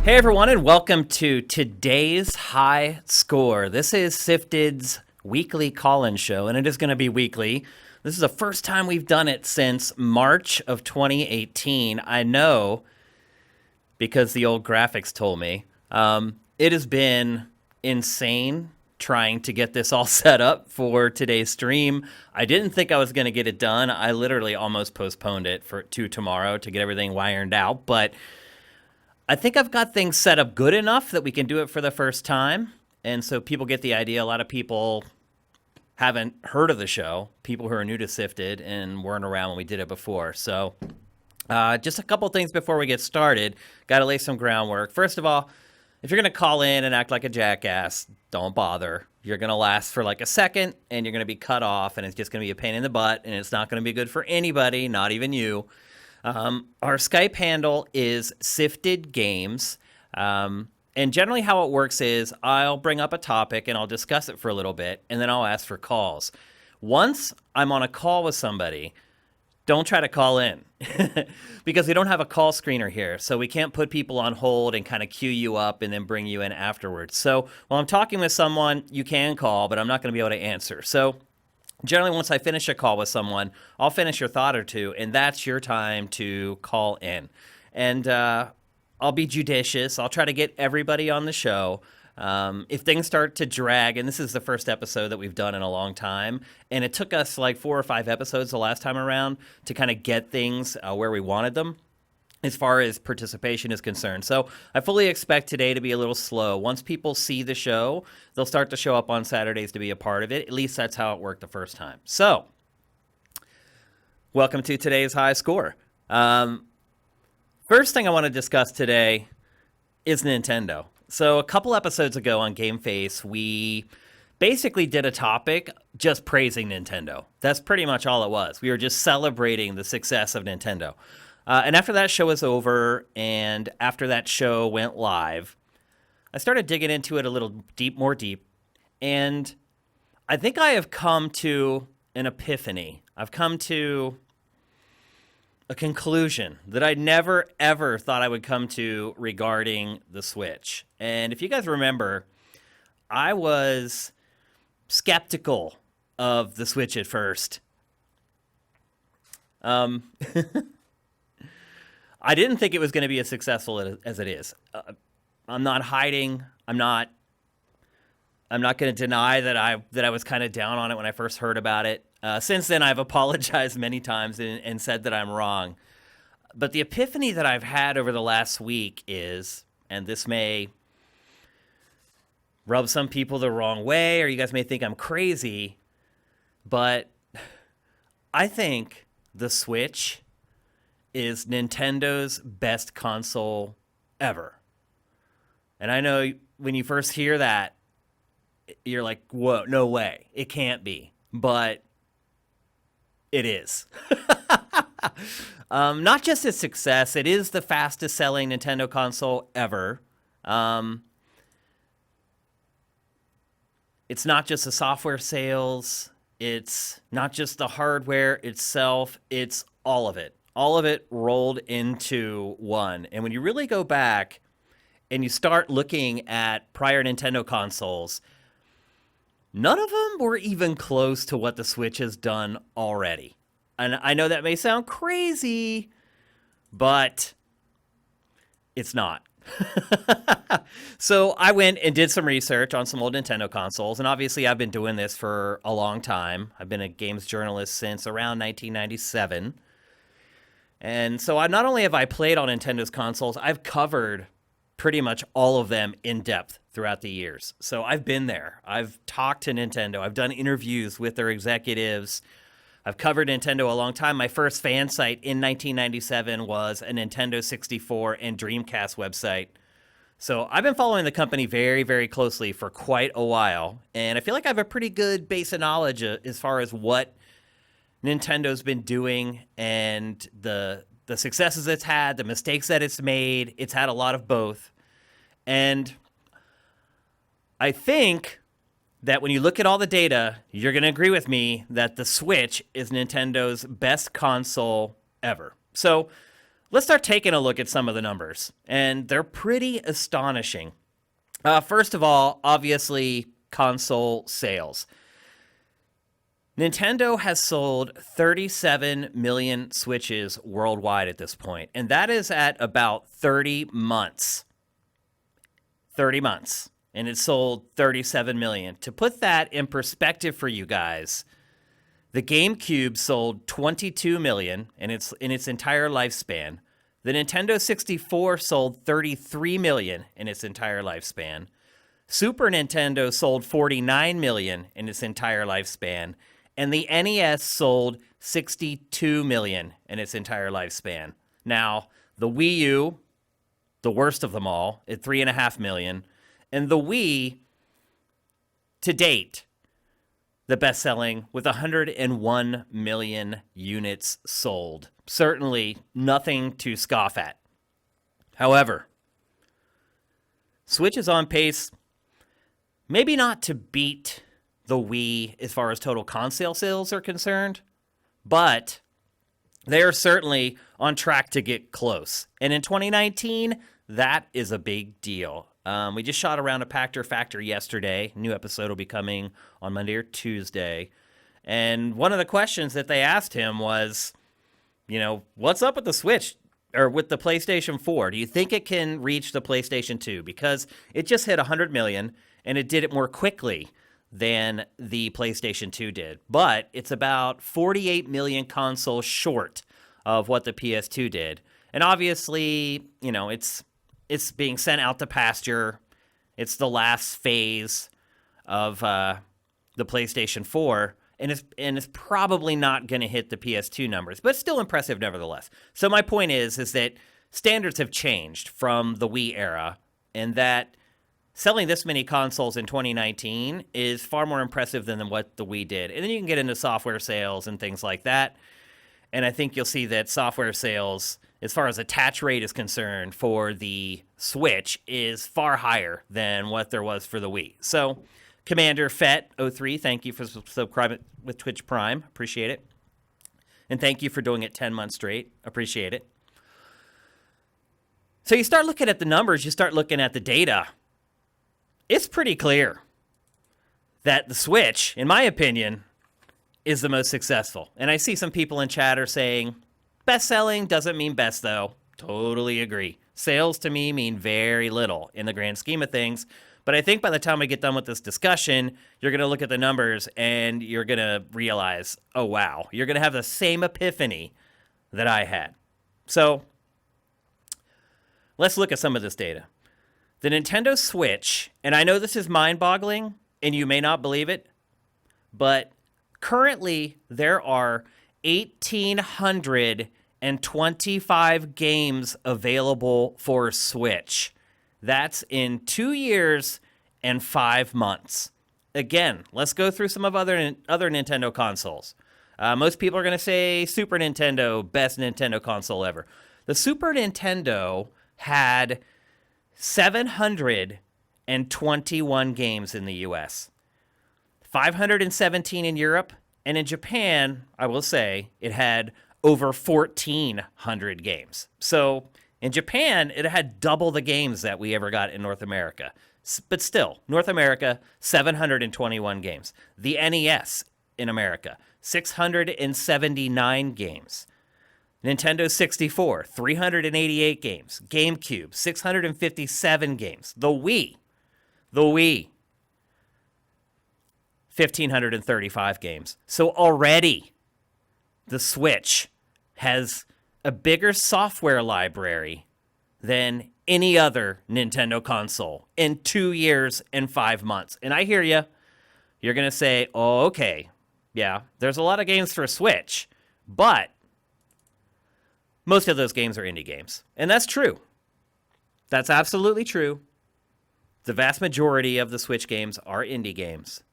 Hey everyone, and welcome to today's high score. This is Sifted's weekly call-in show, and it is going to be weekly. This is the first time we've done it since March of 2018. I know because the old graphics told me. It has been insane trying to get this all set up for today's stream. I didn't think I was going to get it done. I literally almost postponed it to tomorrow to get everything wired out, but I think I've got things set up good enough that we can do it for the first time. And so people get the idea. A lot of people haven't heard of the show, people who are new to Sifted and weren't around when we did it before. So just a couple things before we get started. Got to lay some groundwork. First of all, if you're going to call in and act like a jackass, don't bother. You're going to last for like a second and you're going to be cut off and it's just going to be a pain in the butt and it's not going to be good for anybody, not even you. Our Skype handle is Sifted Games. And generally how it works is I'll bring up a topic and I'll discuss it for a little bit and then I'll ask for calls. Once I'm on a call with somebody, don't try to call in because we don't have a call screener here. So we can't put people on hold and kind of queue you up and then bring you in afterwards. So while I'm talking with someone, you can call, but I'm not going to be able to answer. So generally, once I finish a call with someone, I'll finish your thought or two, and that's your time to call in. And I'll be judicious. I'll try to get everybody on the show. If things start to drag, and this is the first episode that we've done in a long time, and it took us like 4 or 5 episodes the last time around to kind of get things where we wanted them as far as participation is concerned. So I fully expect today to be a little slow. Once people see the show, they'll start to show up on Saturdays to be a part of it. At least that's how it worked the first time. So welcome to today's high score. First thing I want to discuss today is Nintendo. So a couple episodes ago on Game Face, we basically did a topic just praising Nintendo. That's pretty much all it was. We were just celebrating the success of Nintendo. And after that show was over, and after that show went live, I started digging into it a little more deep, and I think I have come to an epiphany. I've come to a conclusion that I never, ever thought I would come to regarding the Switch. And if you guys remember, I was skeptical of the Switch at first. I didn't think it was going to be as successful as it is. I'm not hiding. I'm not going to deny that I was kind of down on it when I first heard about it. Since then, I've apologized many times and said that I'm wrong. But the epiphany that I've had over the last week is, and this may rub some people the wrong way, or you guys may think I'm crazy, but I think the Switch is Nintendo's best console ever. And I know when you first hear that, you're like, whoa, no way. It can't be. But it is. Not just its success, it is the fastest selling Nintendo console ever. It's not just the software sales. It's not just the hardware itself. It's all of it. All of it rolled into one. And when you really go back and you start looking at prior Nintendo consoles, none of them were even close to what the Switch has done already. And I know that may sound crazy, but it's not. So I went and did some research on some old Nintendo consoles. And obviously I've been doing this for a long time. I've been a games journalist since around 1997. And so not only have I played on Nintendo's consoles, I've covered pretty much all of them in depth throughout the years. So I've been there. I've talked to Nintendo. I've done interviews with their executives. I've covered Nintendo a long time. My first fan site in 1997 was a Nintendo 64 and Dreamcast website. So I've been following the company very, very closely for quite a while. And I feel like I have a pretty good base of knowledge as far as what Nintendo's been doing and the successes it's had, the mistakes that it's made. It's had a lot of both. And I think that when you look at all the data, you're going to agree with me that the Switch is Nintendo's best console ever. So Let's start taking a look at some of the numbers, and they're pretty astonishing. First of all, obviously, console sales. Nintendo has sold 37 million Switches worldwide at this point, and that is at about 30 months. 30 months. And it sold 37 million. To put that in perspective for you guys, the GameCube sold 22 million in its entire lifespan. The Nintendo 64 sold 33 million in its entire lifespan. Super Nintendo sold 49 million in its entire lifespan. And the NES sold 62 million in its entire lifespan. Now, the Wii U, the worst of them all, at 3.5 million. And the Wii, to date, the best-selling with 101 million units sold. Certainly nothing to scoff at. However, Switch is on pace, maybe not to beat the Wii as far as total console sales are concerned, but they are certainly on track to get close. And in 2019, that is a big deal. We just shot around a Pachter Factor yesterday. New episode will be coming on Monday or Tuesday. And one of the questions that they asked him was, what's up with the Switch or with the PlayStation 4? Do you think it can reach the PlayStation 2? Because it just hit 100 million and it did it more quickly than the PlayStation 2 did. But it's about 48 million consoles short of what the PS2 did. And obviously, it's being sent out to pasture. It's the last phase of the PlayStation 4, and it's probably not going to hit the PS2 numbers, but still impressive nevertheless. So my point is that standards have changed from the Wii era, and that selling this many consoles in 2019 is far more impressive than what the Wii did. And then you can get into software sales and things like that. And I think you'll see that software sales, as far as attach rate is concerned for the Switch, is far higher than what there was for the Wii. So, Commander Fett03, thank you for subscribing with Twitch Prime. Appreciate it. And thank you for doing it 10 months straight. Appreciate it. So you start looking at the numbers, you start looking at the data. It's pretty clear that the Switch, in my opinion, is the most successful. And I see some people in chat are saying, best-selling doesn't mean best, though. Totally agree. Sales, to me, mean very little in the grand scheme of things. But I think by the time we get done with this discussion, you're going to look at the numbers and you're going to realize, oh, wow. You're going to have the same epiphany that I had. So let's look at some of this data. The Nintendo Switch, and I know this is mind-boggling, and you may not believe it, but currently there are 1,825 games available for Switch. That's in 2 years and 5 months. Again, let's go through some of other Nintendo consoles. Most people are going to say Super Nintendo, best Nintendo console ever. The Super Nintendo had 721 games in the US, 517 in Europe, and in Japan, I will say, it had over 1,400 games. So in Japan, it had double the games that we ever got in North America. But still, North America, 721 games. The NES in America, 679 games. Nintendo 64, 388 games. GameCube, 657 games. The Wii, 1,535 games. So already, the Switch has a bigger software library than any other Nintendo console in 2 years and 5 months. And I hear you. You're going to say, oh, okay, yeah, there's a lot of games for a Switch, but most of those games are indie games. And that's true. That's absolutely true. The vast majority of the Switch games are indie games.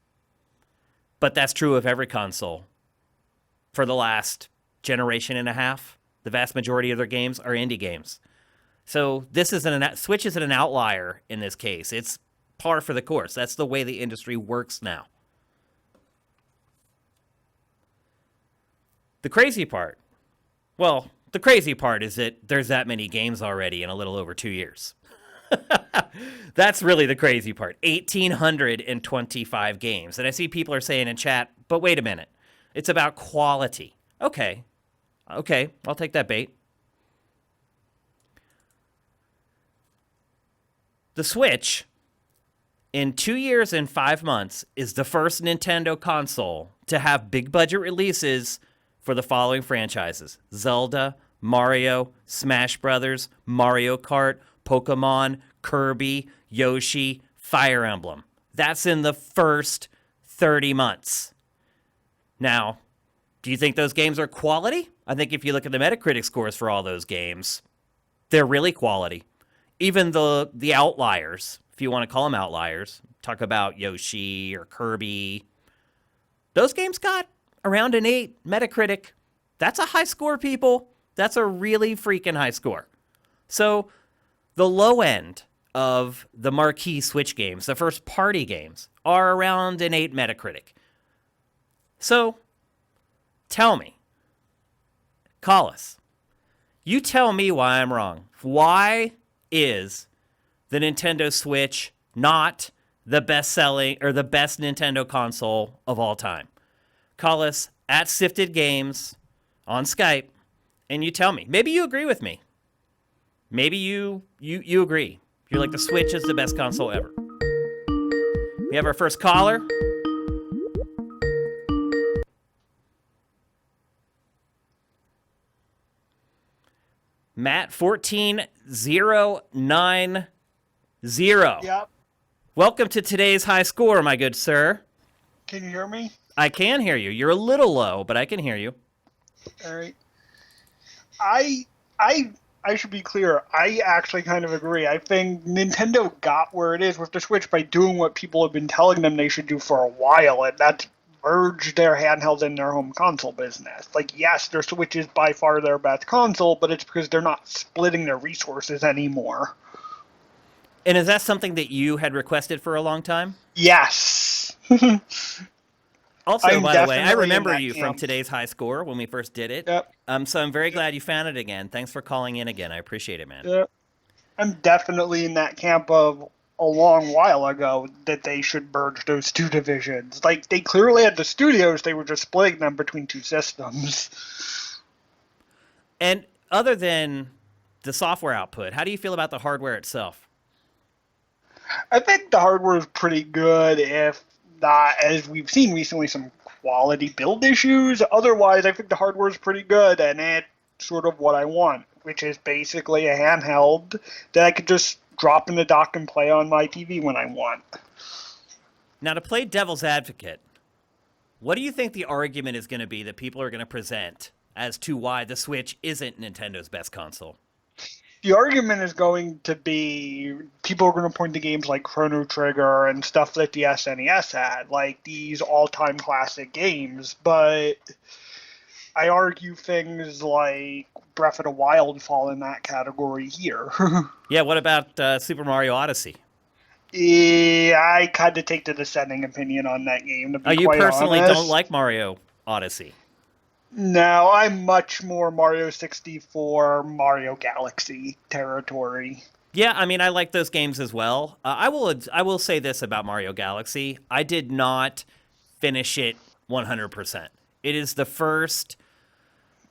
But that's true of every console. For the last generation and a half, the vast majority of their games are indie games. So Switch isn't an outlier in this case. It's par for the course. That's the way the industry works now. The crazy part, well, The crazy part is that there's that many games already in a little over 2 years. That's really the crazy part. 1,825 games. And I see people are saying in chat, but wait a minute. It's about quality. Okay, I'll take that bait. The Switch, in 2 years and 5 months, is the first Nintendo console to have big budget releases for the following franchises: Zelda, Mario, Smash Brothers, Mario Kart, Pokemon, Kirby, Yoshi, Fire Emblem. That's in the first 30 months. Now, do you think those games are quality? I think if you look at the Metacritic scores for all those games, they're really quality. Even the outliers, if you want to call them outliers, talk about Yoshi or Kirby, those games got around an 8 Metacritic. That's a high score, people. That's a really freaking high score. So the low end of the marquee Switch games, the first party games, are around an 8 Metacritic. So tell me, Collis, you tell me why I'm wrong. Why is the Nintendo Switch not the best-selling or the best Nintendo console of all time? Call us at Sifted Games on Skype, and you tell me. Maybe you agree with me. Maybe you agree. You're like, the Switch is the best console ever. We have our first caller. Matt 14090. Yep. Welcome to today's high score, my good sir. Can you hear me? I can hear you. You're a little low, but I can hear you. All right. I should be clear. I actually kind of agree. I think Nintendo got where it is with the Switch by doing what people have been telling them they should do for a while, and that's merge their handhelds in their home console business. Like, yes, their Switch is by far their best console, but it's because they're not splitting their resources anymore. And is that something that you had requested for a long time? Yes. Also, by the way, I remember you camp. from today's high score when we first did it. Yep. So I'm very glad you found it again. Thanks for calling in again. I appreciate it, man. Yep. I'm definitely in that camp of a long while ago that they should merge those two divisions. Like, they clearly had the studios, they were just splitting them between two systems. And other than the software output, how do you feel about the hardware itself? I think the hardware is pretty good, if not, as we've seen recently, some quality build issues. Otherwise, I think the hardware is pretty good, and it's sort of what I want, which is basically a handheld that I could just drop in the dock and play on my TV when I want. Now, to play devil's advocate, what do you think the argument is going to be that people are going to present as to why the Switch isn't Nintendo's best console? The argument is going to be, people are going to point to games like Chrono Trigger and stuff that the SNES had, like these all-time classic games, but I argue things like Breath of the Wild fall in that category here. Yeah, what about Super Mario Odyssey? Yeah, I kind of take the dissenting opinion on that game, to be You quite personally honest. don't like Mario Odyssey? No, I'm much more Mario 64, Mario Galaxy territory. Yeah, I mean, I like those games as well. I will say this about Mario Galaxy. I did not finish it 100%. It is the first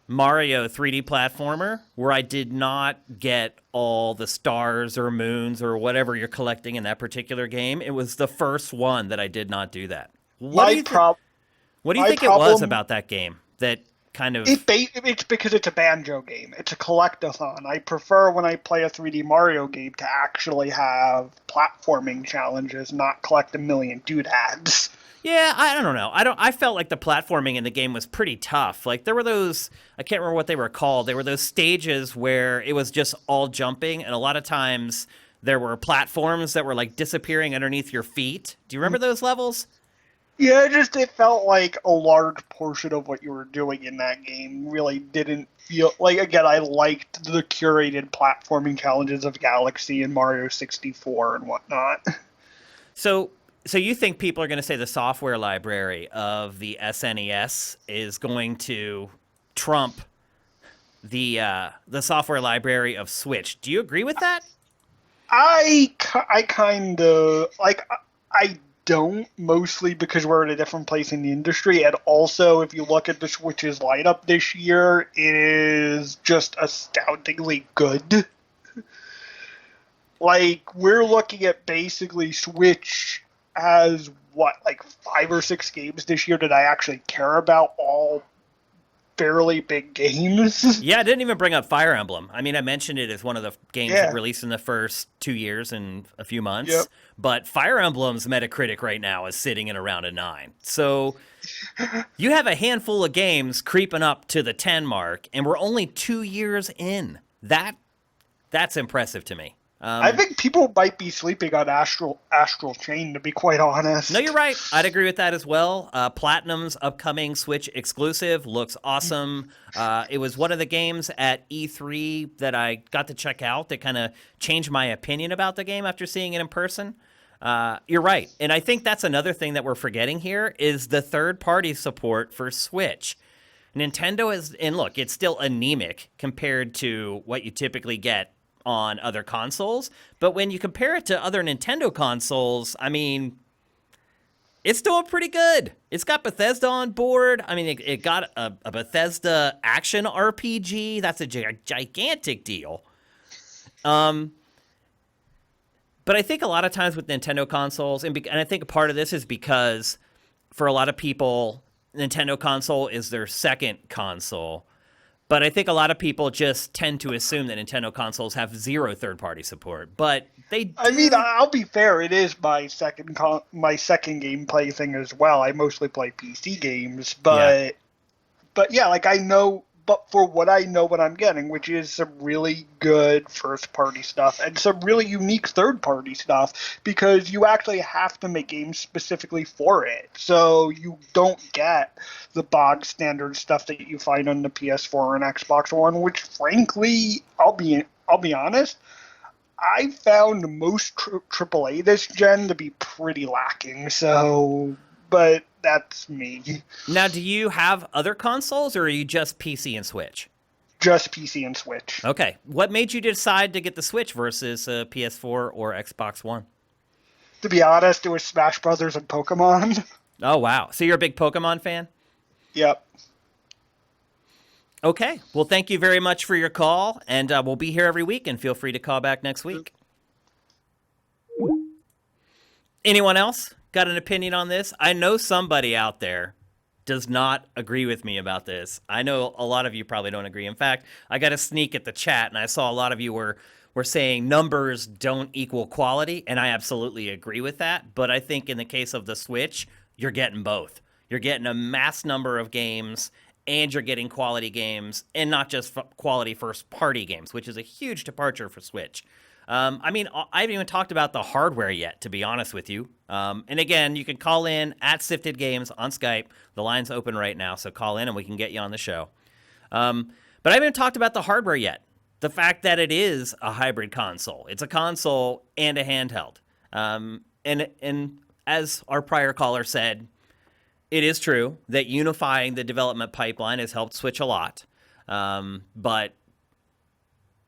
Mario 3D platformer where I did not get all the stars or moons or whatever you're collecting in that particular game. It was the first one that I did not do that. What do you think it was about that game that kind of... It's because it's a banjo game. It's a collectathon. I prefer when I play a 3D Mario game to actually have platforming challenges, not collect a million doodads. Yeah, I don't know. I felt like the platforming in the game was pretty tough. Like, there were those, I can't remember what they were called. There were those stages where it was just all jumping, and a lot of times there were platforms that were like disappearing underneath your feet. Do you remember those levels? Yeah, it felt like a large portion of what you were doing in that game really didn't feel like, again, I liked the curated platforming challenges of Galaxy and Mario 64 and whatnot. So you think people are going to say the software library of the SNES is going to trump the software library of Switch. Do you agree with that? I kind of like. I don't, mostly because we're at a different place in the industry, and also if you look at the Switch's lineup this year, it is just astoundingly good. Like, we're looking at basically Switch has what, like 5 or 6 games this year that I actually care about, all fairly big games. Yeah, I didn't even bring up Fire Emblem. I mean, I mentioned it as one of the games that Yeah. released in the first 2 years and a few months. Yep. But Fire Emblem's Metacritic right now is sitting at around a 9. So you have a handful of games creeping up to the 10 mark, and we're only 2 years in. That's impressive to me. I think people might be sleeping on Astral Chain, to be quite honest. No, you're right. I'd agree with that as well. Platinum's upcoming Switch exclusive looks awesome. It was one of the games at E3 that I got to check out that kind of changed my opinion about the game after seeing it in person. You're right. And I think that's another thing that we're forgetting here is the third-party support for Switch. Nintendo is, and look, it's still anemic compared to what you typically get on other consoles. But when you compare it to other Nintendo consoles, I mean, it's doing pretty good. It's got Bethesda on board. I mean, it got a Bethesda action RPG. That's a gigantic deal. But I think a lot of times with Nintendo consoles, and I think a part of this is because for a lot of people, Nintendo console is their second console. But I think a lot of people just tend to assume that Nintendo consoles have zero third-party support. But they do. I mean, I'll be fair. It is my second gameplay thing as well. I mostly play PC games, but yeah, like I know. But for what I know, what I'm getting, which is some really good first-party stuff and some really unique third-party stuff, because you actually have to make games specifically for it. So you don't get the bog standard stuff that you find on the PS4 and Xbox One, which, frankly, I'll be honest, I found most AAA this gen to be pretty lacking. So, but that's me. Now, do you have other consoles, or are you just PC and Switch? Just PC and Switch. Okay. What made you decide to get the Switch versus PS4 or Xbox One? To be honest, it was Smash Brothers and Pokemon. Oh, wow. So you're a big Pokemon fan? Yep. Okay. Well, thank you very much for your call, and we'll be here every week, and feel free to call back next week. Anyone else got an opinion on this? I know somebody out there does not agree with me about this. I know a lot of you probably don't agree. In fact, I got a sneak at the chat, and I saw a lot of you were saying numbers don't equal quality, and I absolutely agree with that. But I think in the case of the Switch, you're getting both. You're getting a mass number of games, and you're getting quality games, and not just quality first-party games, which is a huge departure for Switch. I mean, I haven't even talked about the hardware yet, to be honest with you. And again, you can call in at Sifted Games on Skype. The line's open right now, so call in and we can get you on the show. But I haven't even talked about the hardware yet. The fact that it is a hybrid console. It's a console and a handheld. And as our prior caller said, it is true that unifying the development pipeline has helped Switch a lot. But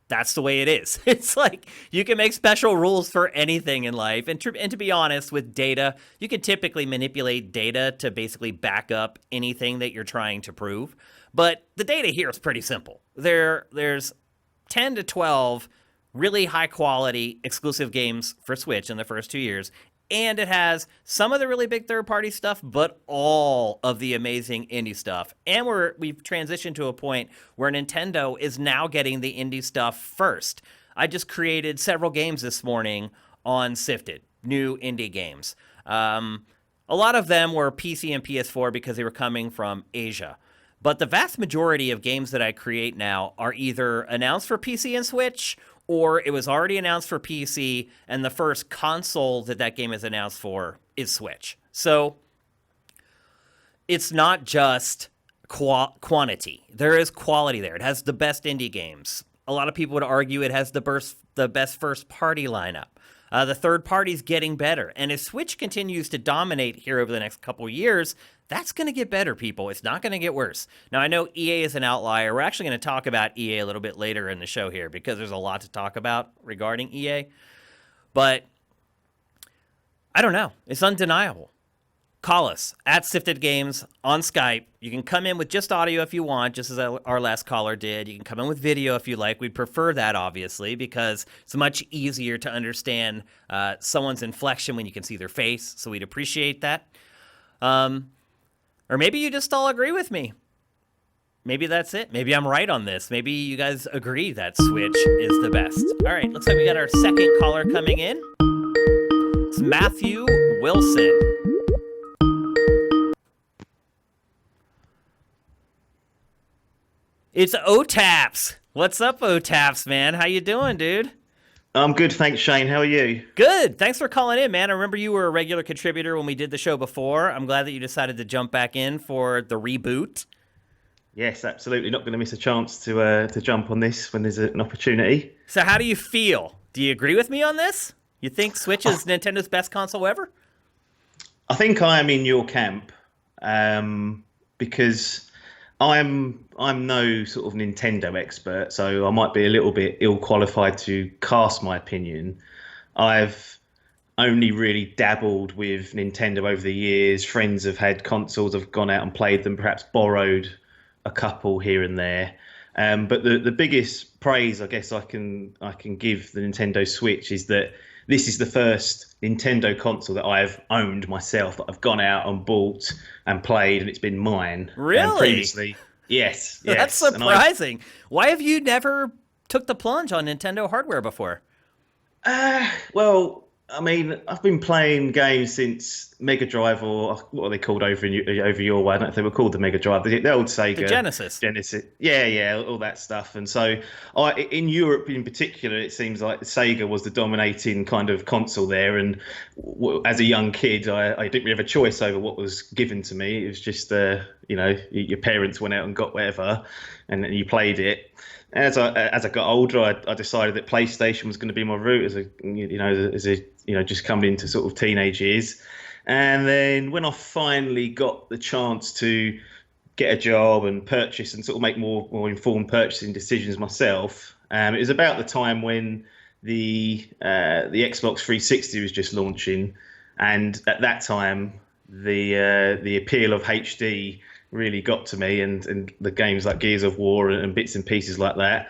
that's the way it is. It's like you can make special rules for anything in life. And to be honest, with data, you can typically manipulate data to basically back up anything that you're trying to prove. But the data here is pretty simple. There's 10 to 12 really high quality exclusive games for Switch in the first 2 years. And it has some of the really big third-party stuff, but all of the amazing indie stuff. And we've transitioned to a point where Nintendo is now getting the indie stuff first. I just created several games this morning on Sifted, new indie games. A lot of them were PC and PS4 because they were coming from Asia. But the vast majority of games that I create now are either announced for PC and Switch, or it was already announced for PC, and the first console that game is announced for is Switch. So it's not just quantity. There is quality there. It has the best indie games. A lot of people would argue it has the best first-party lineup. The third party's getting better. And if Switch continues to dominate here over the next couple years, that's going to get better, people. It's not going to get worse. Now, I know EA is an outlier. We're actually going to talk about EA a little bit later in the show here because there's a lot to talk about regarding EA. But I don't know. It's undeniable. Call us at Sifted Games on Skype. You can come in with just audio if you want, just as our last caller did. You can come in with video if you like. We'd prefer that, obviously, because it's much easier to understand someone's inflection when you can see their face, so we'd appreciate that. Or maybe you just all agree with me. Maybe that's it. Maybe I'm right on this. Maybe you guys agree that Switch is the best. All right, looks like we got our second caller coming in. It's Matthew Wilson. It's OTAPS. What's up, OTAPS, man? How you doing, dude? I'm good, thanks, Shane. How are you? Good. Thanks for calling in, man. I remember you were a regular contributor when we did the show before. I'm glad that you decided to jump back in for the reboot. Yes, absolutely. Not going to miss a chance to jump on this when there's an opportunity. So how do you feel? Do you agree with me on this? You think Switch is Nintendo's best console ever? I think I am in your camp because I'm no sort of Nintendo expert, so I might be a little bit ill-qualified to cast my opinion. I've only really dabbled with Nintendo over the years. Friends have had consoles, I've gone out and played them, perhaps borrowed a couple here and there. But the biggest praise I guess I can give the Nintendo Switch is that this is the first Nintendo console that I've owned myself, that I've gone out and bought and played, and it's been mine. Really? Previously, yes. That's surprising. Why have you never took the plunge on Nintendo hardware before? Well, I mean, I've been playing games since Mega Drive, or what are they called over your way? I don't know if they were called the Mega Drive. The old Sega. The Genesis. Yeah, all that stuff. And so, in Europe in particular, it seems like Sega was the dominating kind of console there. And as a young kid, I didn't really have a choice over what was given to me. It was just, your parents went out and got whatever, and you played it. As I got older, I decided that PlayStation was going to be my route as a just coming into sort of teenage years. And then when I finally got the chance to get a job and purchase and sort of make more informed purchasing decisions myself, it was about the time when the Xbox 360 was just launching, and at that time the appeal of HD really got to me, and the games like Gears of War and bits and pieces like that.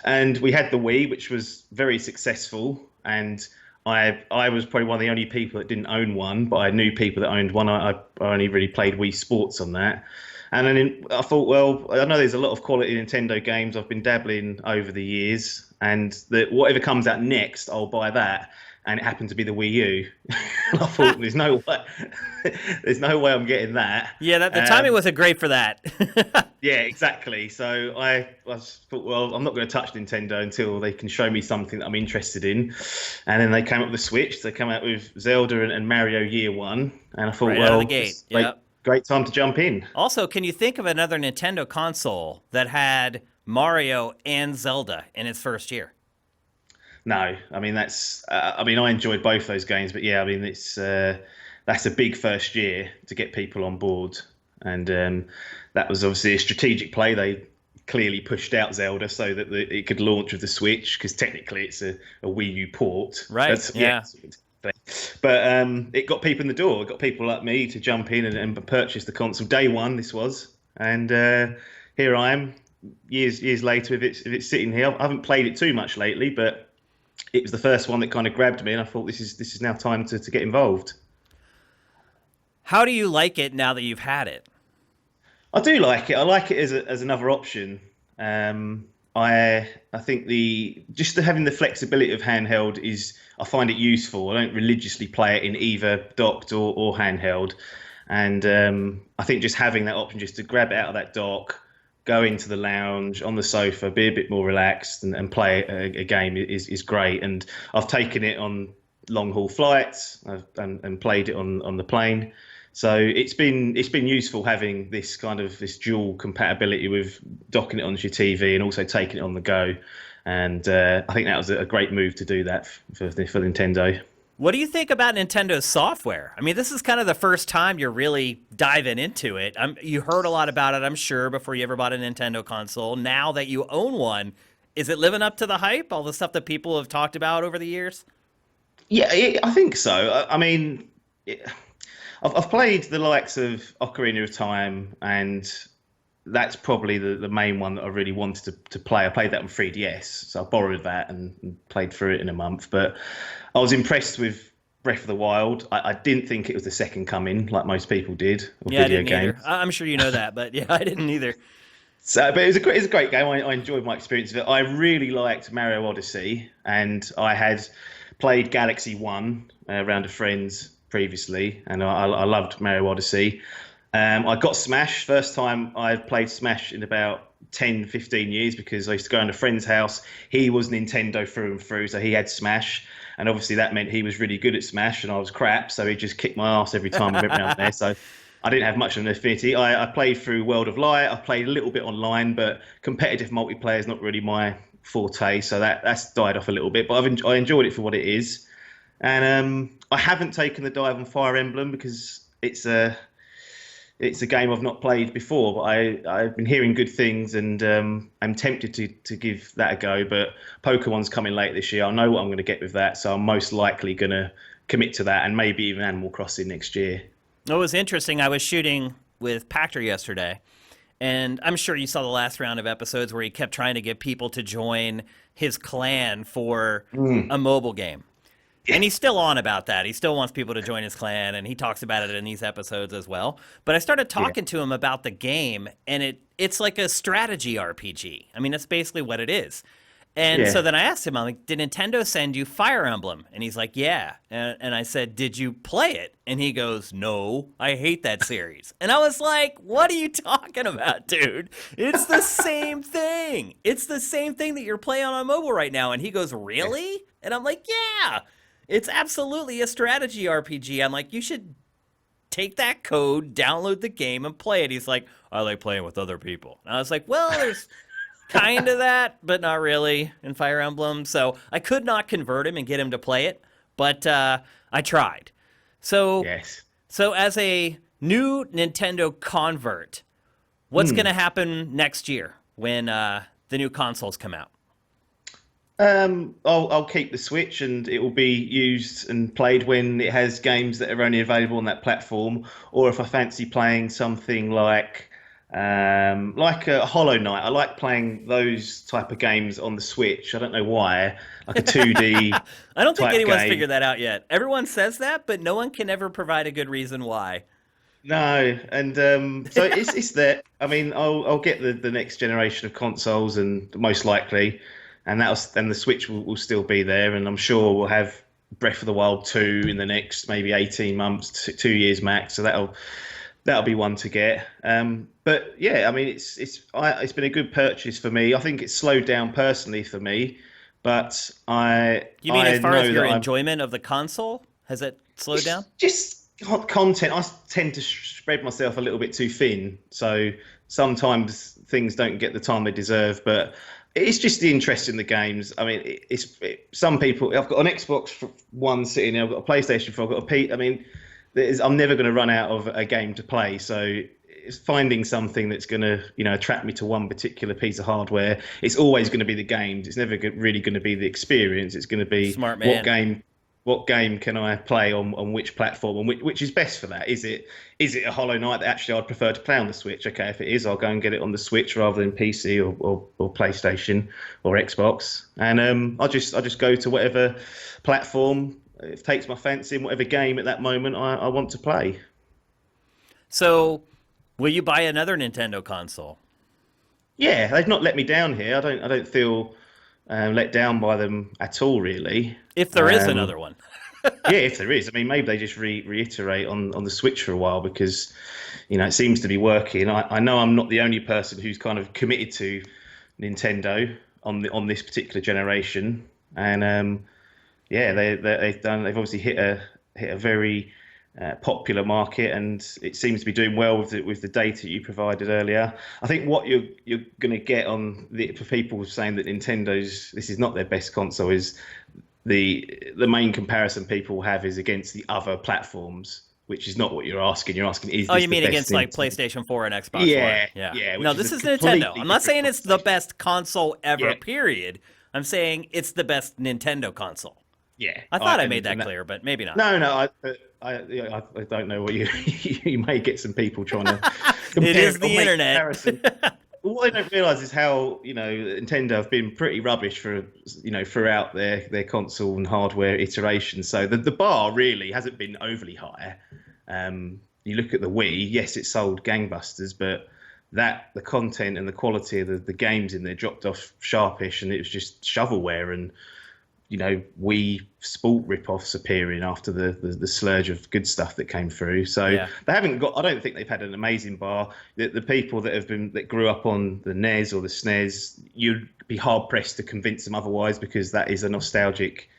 And we had the Wii, which was very successful, and I was probably one of the only people that didn't own one, but I knew people that owned one. I only really played Wii Sports on that. And then I thought, well, I know there's a lot of quality Nintendo games I've been dabbling over the years, and that whatever comes out next, I'll buy that. And it happened to be the Wii U. And I thought, there's no way I'm getting that. Yeah, the timing wasn't great for that. Yeah, exactly. So I thought, well, I'm not going to touch Nintendo until they can show me something that I'm interested in. And then they came up with the Switch. They came out with Zelda and Mario Year One. And I thought, right well, out of the gate. Yep. Great time to jump in. Also, can you think of another Nintendo console that had Mario and Zelda in its first year? No, I mean I enjoyed both those games, but yeah, I mean that's a big first year to get people on board, and that was obviously a strategic play. They clearly pushed out Zelda so that it could launch with the Switch, because technically it's a Wii U port. Right. Yeah. But it got people in the door. It got people like me to jump in and purchase the console day one. This was, and here I am, years later. If it's sitting here, I haven't played it too much lately, but it was the first one that kind of grabbed me, and I thought this is now time to get involved. How do you like it now that you've had it? I do like it. I like it as another option. I think having the flexibility of handheld I find it useful. I don't religiously play it in either docked or handheld, and I think just having that option, just to grab it out of that dock, go into the lounge on the sofa, be a bit more relaxed, and play a game is great. And I've taken it on long haul flights and played it on the plane. So it's been useful having this dual compatibility with docking it onto your TV and also taking it on the go. And I think that was a great move to do that for Nintendo. What do you think about Nintendo's software? I mean, this is kind of the first time you're really diving into it. You heard a lot about it, I'm sure, before you ever bought a Nintendo console. Now that you own one, is it living up to the hype? All the stuff that people have talked about over the years? Yeah, I think so. I mean, I've played the likes of Ocarina of Time, and that's probably the main one that I really wanted to play. I played that on 3DS, so I borrowed that and played through it in a month. But I was impressed with Breath of the Wild. I didn't think it was the second coming, like most people did, of Yeah, I video didn't games. either. I'm sure you know that, but yeah, I didn't either. So, but it was a great game. I enjoyed my experience of it. I really liked Mario Odyssey, and I had played Galaxy One around a friend's previously, and I loved Mario Odyssey. I got Smash first time I've played Smash in about 10, 15 years because I used to go to a friend's house. He was Nintendo through and through, so he had Smash. And obviously that meant he was really good at Smash and I was crap, so he just kicked my ass every time I went round there. So I didn't have much of an affinity. I played through World of Light. I played a little bit online, but competitive multiplayer is not really my forte, so that's died off a little bit. But I enjoyed it for what it is. And I haven't taken the dive on Fire Emblem because it's a game I've not played before, but I've been hearing good things, and I'm tempted to give that a go. But Pokemon's coming late this year. I know what I'm going to get with that, so I'm most likely going to commit to that, and maybe even Animal Crossing next year. It was interesting. I was shooting with Pactor yesterday, and I'm sure you saw the last round of episodes where he kept trying to get people to join his clan for a mobile game. And he's still on about that. He still wants people to join his clan, and he talks about it in these episodes as well. But I started talking to him about the game, and it's like a strategy RPG. I mean, that's basically what it is. And so then I asked him, I'm like, did Nintendo send you Fire Emblem? And he's like, yeah. And I said, did you play it? And he goes, no, I hate that series. And I was like, what are you talking about, dude? It's the same thing. It's the same thing that you're playing on mobile right now. And he goes, really? And I'm like, yeah. It's absolutely a strategy RPG. I'm like, you should take that code, download the game, and play it. He's like, I like playing with other people. And I was like, well, there's kind of that, but not really in Fire Emblem. So I could not convert him and get him to play it, but I tried. So, Yes. so as a new Nintendo convert, what's going to happen next year when the new consoles come out? I'll keep the Switch, and it will be used and played when it has games that are only available on that platform, or if I fancy playing something like a Hollow Knight. I like playing those type of games on the Switch. I don't know why, like a 2D. I don't think type anyone's game. figured that out yet. Everyone says that, but no one can ever provide a good reason why. No, and so it's there. I mean, I'll get the next generation of consoles, and most likely. And then the Switch will still be there, and I'm sure we'll have Breath of the Wild 2 in the next maybe 18 months, 2 years max. So that'll be one to get. But yeah, I mean it's been a good purchase for me. I think it's slowed down personally for me, but You mean I as far know as your that enjoyment of the console? Has it slowed down? just content. I tend to spread myself a little bit too thin, so sometimes things don't get the time they deserve, but. It's just the interest in the games. I mean, some people. I've got an Xbox One sitting there. I've got a PlayStation 4. I've got a P. I mean, I'm never going to run out of a game to play. So it's finding something that's going to, attract me to one particular piece of hardware. It's always going to be the games. It's never really going to be the experience. It's going to be Smart man. what game can I play on which platform, and which is best for that? Is it a Hollow Knight that actually I'd prefer to play on the Switch? Okay, if it is, I'll go and get it on the Switch rather than PC or PlayStation or Xbox, and I'll just go to whatever platform it takes my fancy and whatever game at that moment I want to play. So, will you buy another Nintendo console? Yeah, they've not let me down here. I don't feel let down by them at all, really. If there is another one. Yeah, if there is. I mean, maybe they just reiterate on the Switch for a while because, it seems to be working. I know I'm not the only person who's kind of committed to Nintendo on this particular generation, and yeah, they've obviously hit a very popular market, and it seems to be doing well with the data you provided earlier. I think what you're going to get for people saying that Nintendo's this is not their best console is the main comparison people have is against the other platforms, which is not what you're asking. You're asking, is Oh, this you the mean best against like Nintendo? PlayStation 4 and Xbox Yeah, One? Yeah. yeah. No, Which this is is a Nintendo. completely I'm not saying different it's the conversation. best console ever, Yeah, period. I'm saying it's the best Nintendo console. yeah. I thought I made And that clear, but maybe not. no, no. I don't know what you you may get some people trying to It compare is or the make internet. comparison. What I don't realise is how Nintendo have been pretty rubbish for throughout their console and hardware iterations. So the bar really hasn't been overly high. You look at the Wii, yes, it sold gangbusters, but the content and the quality of the games in there dropped off sharpish, and it was just shovelware and Wii Sport rip-offs appearing after the slurge of good stuff that came through. So Yeah. they haven't got. I don't think they've had an amazing bar. The people that grew up on the NES or the SNES, you'd be hard pressed to convince them otherwise, because that is a nostalgic,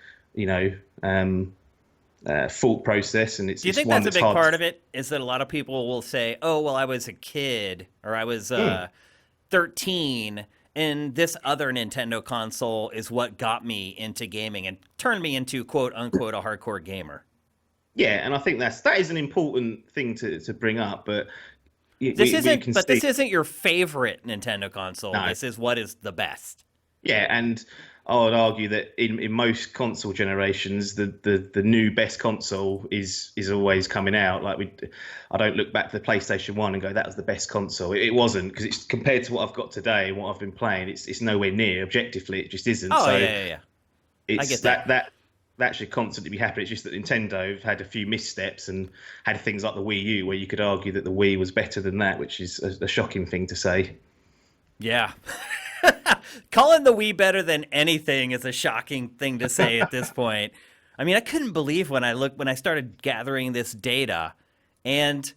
thought process, and Do you it's think one that's a that's big hard. part of it? Is that a lot of people will say, "Oh, well, I was a kid, or I was Mm. 13, and this other Nintendo console is what got me into gaming and turned me into quote unquote a hardcore gamer." Yeah, and I think that is an important thing to bring up, but This we isn't, can but see this isn't your favorite Nintendo console. no. This is what is the best. Yeah, and I would argue that in most console generations, the new best console is always coming out. I don't look back to the PlayStation 1 and go, that was the best console. It wasn't, because it's compared to what I've got today and what I've been playing, it's nowhere near. Objectively, it just isn't. Oh So yeah. I it's get that. that should constantly be happening. It's just that Nintendo have had a few missteps and had things like the Wii U, where you could argue that the Wii was better than that, which is a shocking thing to say. Yeah. Calling the Wii better than anything is a shocking thing to say at this point. I mean, I couldn't believe when I started gathering this data, and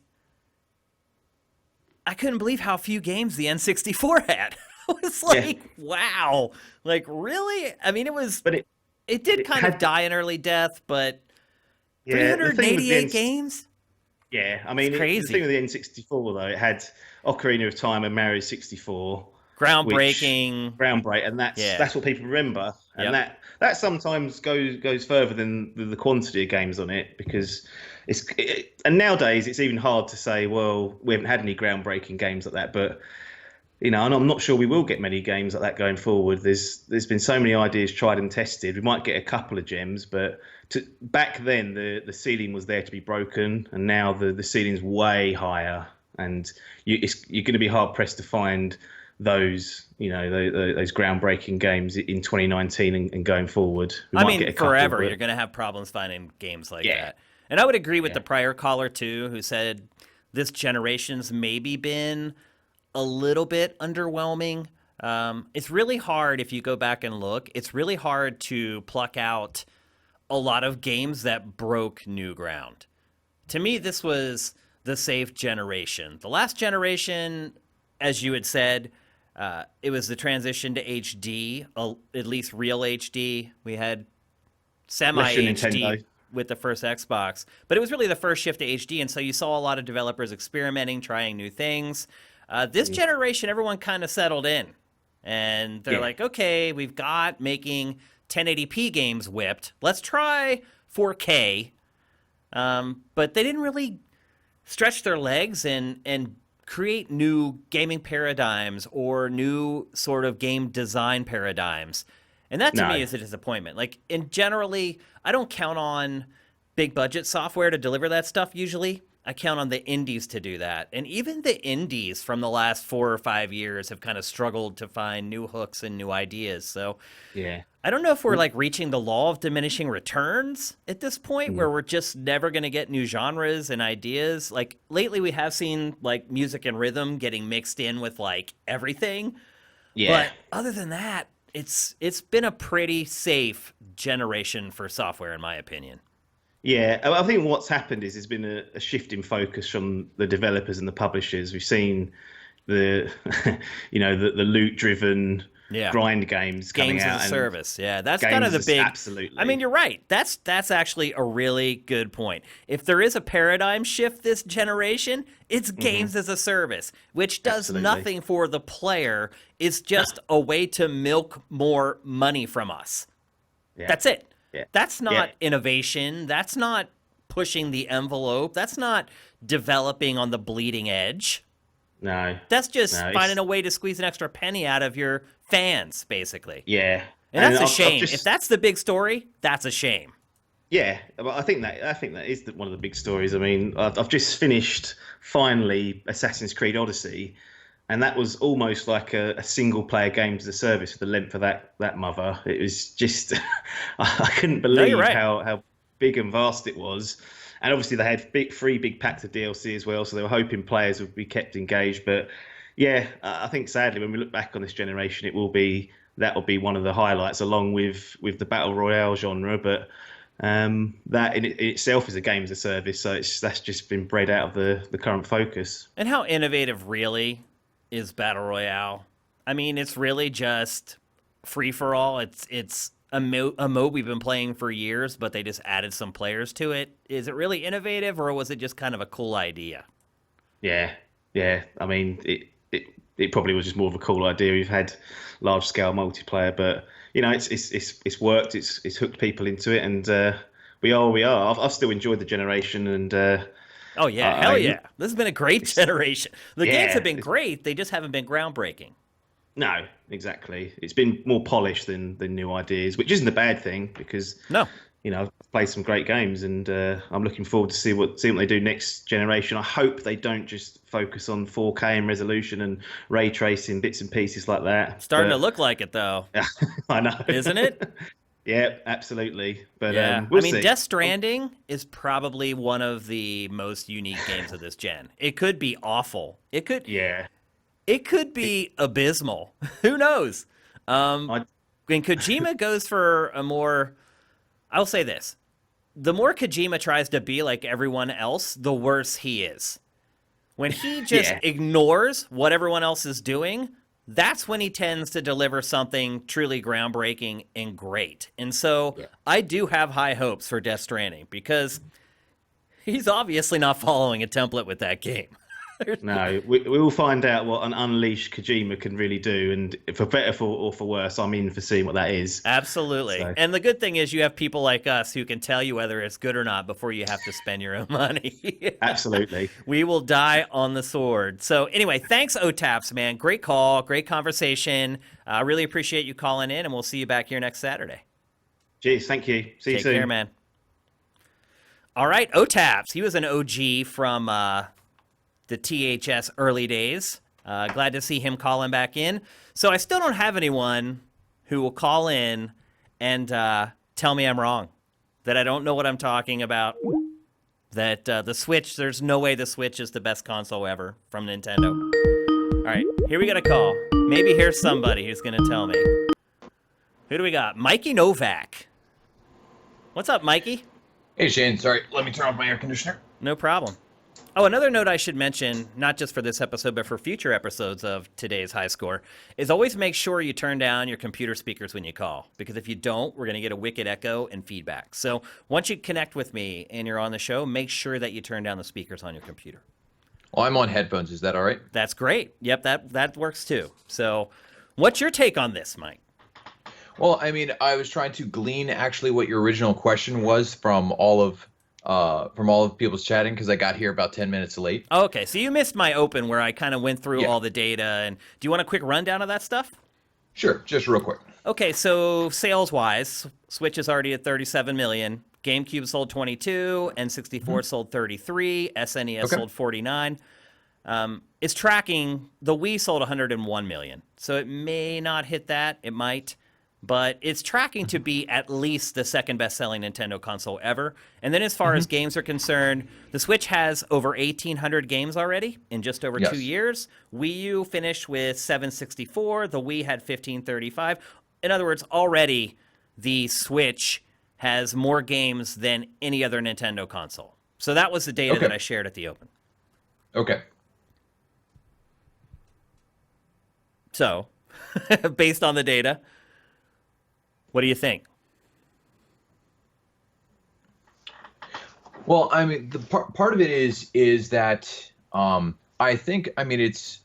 I couldn't believe how few games the N64 had. I was like, Yeah, wow. Like, really? I mean, but it did it kind of had die an early death, but yeah. The thing with the 388 games? Yeah, I It's mean, the thing crazy. with the N64 though, it had Ocarina of Time and Mario 64, which Groundbreaking. groundbreak, and Yeah. that's what people remember, and Yep. that sometimes goes further than the quantity of games on it, because and nowadays it's even hard to say, well, we haven't had any groundbreaking games like that, but and I'm not sure we will get many games like that going forward. There's been so many ideas tried and tested. We might get a couple of gems, but back then the ceiling was there to be broken, and now the ceiling's way higher, and you're going to be hard pressed to find those those groundbreaking games in 2019 and going forward. We I might get mean, a couple, forever, but you're going to have problems finding games like yeah, that. And I would agree with yeah, the prior caller, too, who said this generation's maybe been a little bit underwhelming. It's really hard, if you go back and look, it's really hard to pluck out a lot of games that broke new ground. To me, this was the safe generation. The last generation, as you had said, it was the transition to HD, at least real HD. We had semi unless you're HD Nintendo. with the first Xbox, but it was really the first shift to HD, and so you saw a lot of developers experimenting, trying new things. This Mm, generation, everyone kind of settled in, and they're yeah, like, okay, we've got making 1080p games whipped. Let's try 4K. But they didn't really stretch their legs and create new gaming paradigms or new sort of game design paradigms. And that to me no, is a disappointment. Like, and generally, I don't count on big budget software to deliver that stuff usually. I count on the indies to do that. And even the indies from the last 4 or 5 years have kind of struggled to find new hooks and new ideas. So yeah. I don't know if we're like reaching the law of diminishing returns at this point Mm, where we're just never going to get new genres and ideas. Like lately we have seen like music and rhythm getting mixed in with like everything. yeah. But other than that, it's been a pretty safe generation for software in my opinion. Yeah, I think what's happened is there's been a shift in focus from the developers and the publishers. We've seen the, the loot-driven grind games coming games out. as a and service. Yeah, that's games kind of the big. Absolutely. I mean, you're right. That's actually a really good point. If there is a paradigm shift this generation, it's games as a service, which does Absolutely. nothing for the player. It's just a way to milk more money from us. Yeah. That's it. Yeah. That's not Yeah. innovation. That's not pushing the envelope. That's not developing on the bleeding edge. No. That's just No, finding a way to squeeze an extra penny out of your fans, basically. Yeah. And that's a I've shame. just- If that's the big story, that's a shame. Yeah, but I think that is one of the big stories. I mean, I've just finished finally Assassin's Creed Odyssey, and that was almost like a single player game as a service for the length of that mother. It was just I couldn't believe you're right. how big and vast it was. And obviously they had three big packs of DLC as well, so they were hoping players would be kept engaged. But yeah, I think sadly when we look back on this generation, that will be one of the highlights, along with the battle royale genre. But that in itself is a game as a service, so that's just been bred out of the current focus. And how innovative really is Battle Royale? I mean, it's really just free for all. It's a mode we've been playing for years, but they just added some players to it. Is it really innovative, or was it just kind of a cool idea? Yeah. I mean, it probably was just more of a cool idea. We've had large scale multiplayer, but it's worked. It's hooked people into it, and we are where we are. I've still enjoyed the generation, and Oh yeah, hell yeah! This has been a great generation. The games Yeah, have been great. They just haven't been groundbreaking. no, exactly. It's been more polished than new ideas, which isn't a bad thing because No, I've played some great games, and I'm looking forward to see what they do next generation. I hope they don't just focus on 4K and resolution and ray tracing bits and pieces like that. starting to look like it though, I know, isn't it? Yeah, absolutely. But Yeah, we'll I mean, see. Death Stranding is probably one of the most unique games of this gen. It could be awful. Yeah, It could be abysmal. Who knows? When Kojima goes for a more, I'll say this: the more Kojima tries to be like everyone else, the worse he is. When he just Yeah. ignores what everyone else is doing, that's when he tends to deliver something truly groundbreaking and great. And so I do have high hopes for Death Stranding because he's obviously not following a template with that game. No, we will find out what an unleashed Kojima can really do, and for better or for worse, I'm in for seeing what that is. Absolutely. So. And the good thing is you have people like us who can tell you whether it's good or not before you have to spend your own money. Absolutely. We will die on the sword. So anyway, thanks, OTAPS, man. Great call, great conversation. I really appreciate you calling in, and we'll see you back here next Saturday. Jeez, thank you. See you soon. Take care, man. All right, OTAPS. He was an OG from the THS early days. Glad to see him calling back in. So I still don't have anyone who will call in and tell me I'm wrong, that I don't know what I'm talking about, that the Switch, there's no way the Switch is the best console ever from Nintendo. All right, here we got a call. Maybe here's somebody who's going to tell me. Who do we got? Mikey Novak. What's up, Mikey? Hey, Shane. Sorry, let me turn off my air conditioner. No problem. Oh, another note I should mention, not just for this episode, but for future episodes of today's High Score, is always make sure you turn down your computer speakers when you call. Because if you don't, we're going to get a wicked echo and feedback. So once you connect with me and you're on the show, make sure that you turn down the speakers on your computer. Well, I'm on headphones. Is that all right? That's great. Yep, that works too. So what's your take on this, Mike? Well, I mean, I was trying to glean actually what your original question was from all of people's chatting because I got here about 10 minutes late. Okay, so you missed my open where I kind of went through Yeah. all the data. And do you want a quick rundown of that stuff? Sure, just real quick. Okay, so sales-wise, Switch is already at 37 million. GameCube sold 22, N64 sold 33, SNES Okay. sold 49. It's tracking, the Wii sold 101 million. So it may not hit that, it might, but it's tracking to be at least the second best-selling Nintendo console ever. And then as far as games are concerned, the Switch has over 1,800 games already in just over 2 years. Wii U finished with 764. The Wii had 1,535. In other words, already the Switch has more games than any other Nintendo console. So that was the data that I shared at the Open. Okay. So based on the data. What do you think? Well, I mean, the part of it is that I think, I mean, it's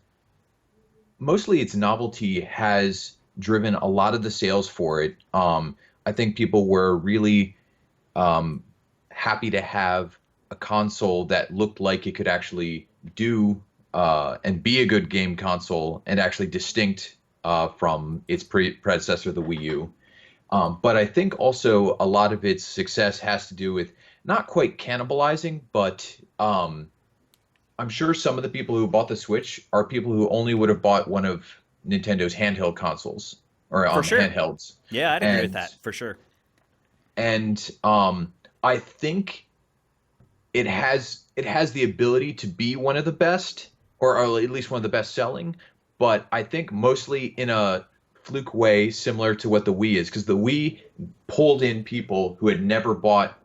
mostly its novelty has driven a lot of the sales for it. I think people were really um, happy to have a console that looked like it could actually do and be a good game console and actually distinct from its predecessor, the Wii U. But I think also a lot of its success has to do with not quite cannibalizing, but I'm sure some of the people who bought the Switch are people who only would have bought one of Nintendo's handheld consoles or For sure. handhelds. Yeah, I'd agree with And that for sure. I think it has the ability to be one of the best, or at least one of the best selling. But I think mostly in a fluke way, similar to what the Wii is, because the Wii pulled in people who had never bought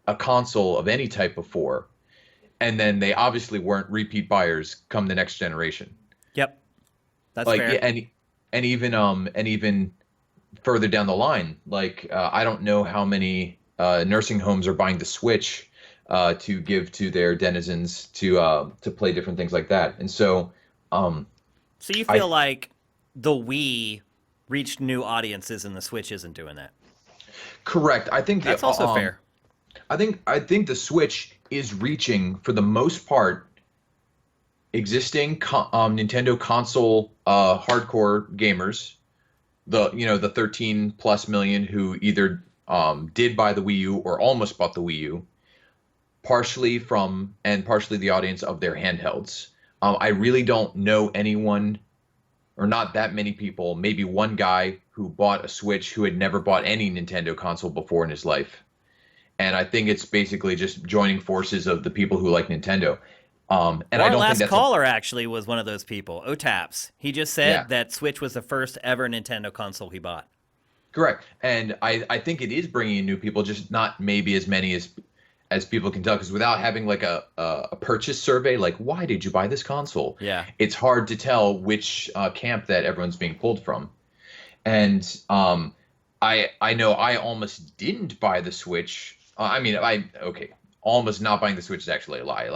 a console of any type before, and then they obviously weren't repeat buyers come the next generation. Yep, that's Like yeah, fair. and even further down the line, like I don't know how many nursing homes are buying the Switch to give to their denizens to play different things like that. And so um, So you I feel like the Wii reached new audiences and the Switch isn't doing that? correct. That's also fair. I think the Switch is reaching for the most part existing Nintendo console hardcore gamers, the 13 plus million who either did buy the Wii U or almost bought the Wii U, partially the audience of their handhelds. I really don't know anyone, or not that many people, maybe one guy who bought a Switch who had never bought any Nintendo console before in his life. And I think it's basically just joining forces of the people who like Nintendo. And Well, I our don't think last that's a caller actually was one of those people, Otaps. He just yeah. said that Switch was the first ever Nintendo console he bought. Correct. And I think it is bringing in new people, just not maybe as many as people can tell, because without having like a purchase survey, like why did you buy this console? Yeah. It's hard to tell which camp that everyone's being pulled from. And I know I almost didn't buy the Switch. I mean, almost not buying the Switch is actually a lie.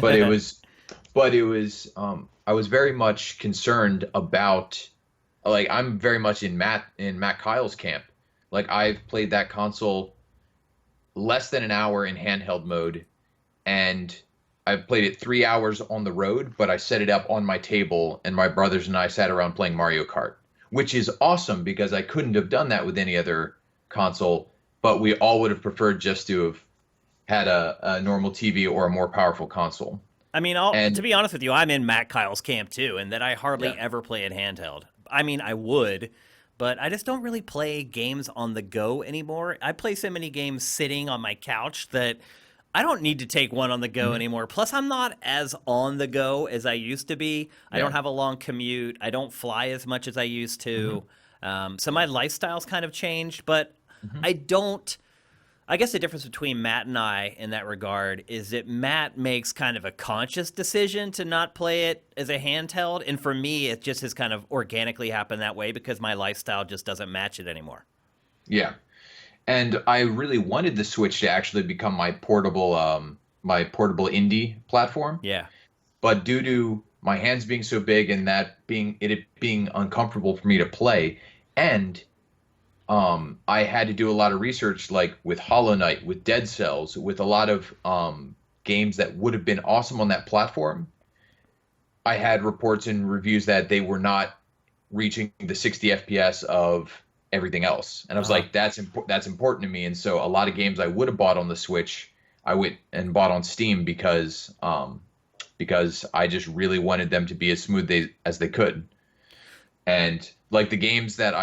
But it was, I was very much concerned about, like, I'm very much in Matt Kyle's camp. Like, I've played that console less than an hour in handheld mode, and I've played it 3 hours on the road, but I set it up on my table, and my brothers and I sat around playing Mario Kart, which is awesome because I couldn't have done that with any other console, but we all would have preferred just to have had a normal TV or a more powerful console. I mean, to And be honest with you, I'm in Matt Kyle's camp too, and that I hardly yeah, ever play it handheld. I mean, I would, but I just don't really play games on the go anymore. I play so many games sitting on my couch that I don't need to take one on the go mhm, anymore. Plus, I'm not as on the go as I used to be. I don't yeah, have a long commute. I don't fly as much as I used mhm, to. So my lifestyle's kind of changed, but mhm, I don't. I guess the difference between Matt and I in that regard is that Matt makes kind of a conscious decision to not play it as a handheld. And for me, it just has kind of organically happened that way because my lifestyle just doesn't match it anymore. yeah. And I really wanted the Switch to actually become my portable indie platform, Yeah. but due to my hands being so big and it being uncomfortable for me to play, and I had to do a lot of research, like with Hollow Knight, with Dead Cells, with a lot of games that would have been awesome on that platform. I had reports and reviews that they were not reaching the 60 FPS of everything else, and I was Uh, like, that's important to me. And so a lot of games I would have bought on the Switch, I went and bought on Steam because I just really wanted them to be as smooth as they could. And like the games that